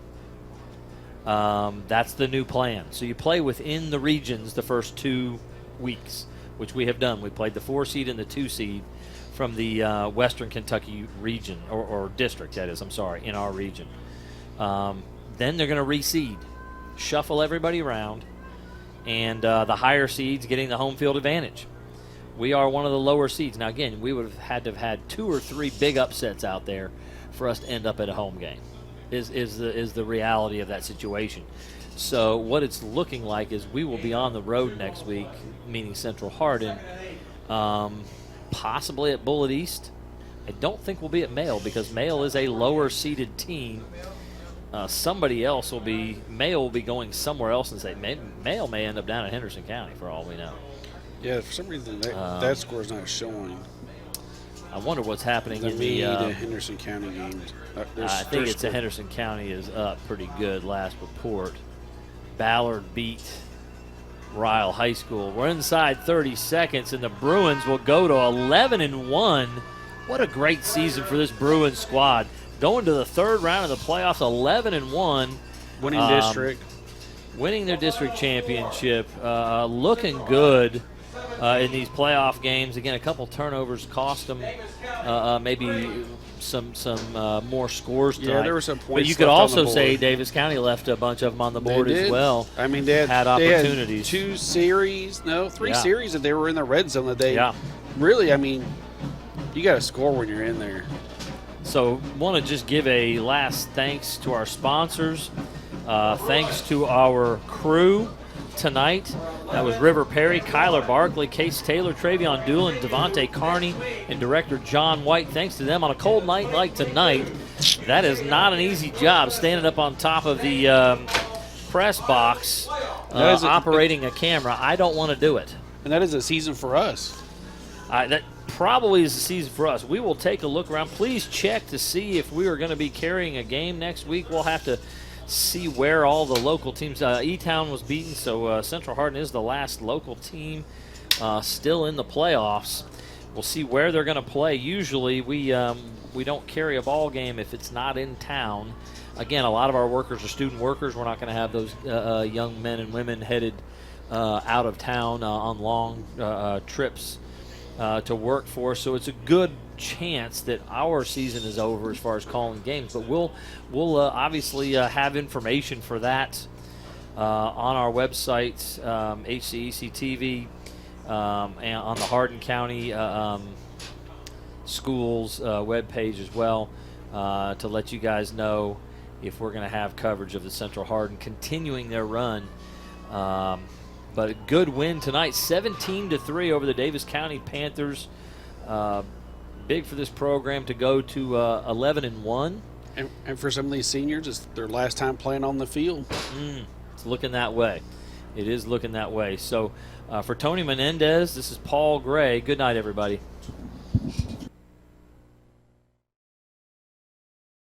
That's the new plan. So you play within the regions the first 2 weeks, which we have done. We played the 4 seed and the 2 seed from the Western Kentucky region, or district, that is, I'm sorry, in our region. Then they're going to reseed, shuffle everybody around, and the higher seeds getting the home field advantage. We are one of the lower seeds. Now, again, we would have had to have had 2 or 3 big upsets out there for us to end up at a home game, is the reality of that situation. So what it's looking like is we will be on the road next week, meaning Central Hardin, possibly at Bullet East. I don't think we'll be at Mail because Mail is a lower-seeded team. Somebody else Mail will be going somewhere else, and say Mail may end up down in Henderson County for all we know. Yeah, for some reason that score's not showing. I wonder what's happening in the Henderson County games. I think it's a Henderson County is up pretty good last report. Ballard beat Ryle High School. We're inside 30 seconds, and the Bruins will go to 11-1. What a great season for this Bruins squad. Going to the 3rd round of the playoffs, 11-1. Winning district. Winning their district championship. Looking good in these playoff games. Again, a couple turnovers cost them maybe some more scores tonight. Yeah, there were some points. But you could also say Daviess County left a bunch of them on the board as well. I mean, they had opportunities. 3 series that they were in the red zone that they really, I mean, you got to score when you're in there. So want to just give a last thanks to our sponsors. Thanks to our crew tonight. That was River Perry, Kyler Barkley, Case Taylor, Travion Doolin, Devontae Carney, and Director John White. Thanks to them on a cold night like tonight. That is not an easy job, standing up on top of the press box That is operating a camera, I don't want to do it. And that is a season for us. That probably is the season for us. We will take a look around. Please check to see if we are going to be carrying a game next week. We'll have to see where all the local teams. E-Town was beaten, so Central Hardin is the last local team still in the playoffs. We'll see where they're going to play. Usually we don't carry a ball game if it's not in town. Again, a lot of our workers are student workers. We're not going to have those young men and women headed out of town on long trips to work for. So it's a good chance that our season is over as far as calling games. But we'll obviously have information for that on our website, HCEC-TV, and on the Hardin County Schools webpage as well, to let you guys know if we're going to have coverage of the Central Hardin continuing their run. But a good win tonight, 17-3 over the Daviess County Panthers. Big for this program to go to 11-1. And for some of these seniors, it's their last time playing on the field. It's looking that way. It is looking that way. So for Tony Menendez, this is Paul Gray. Good night, everybody.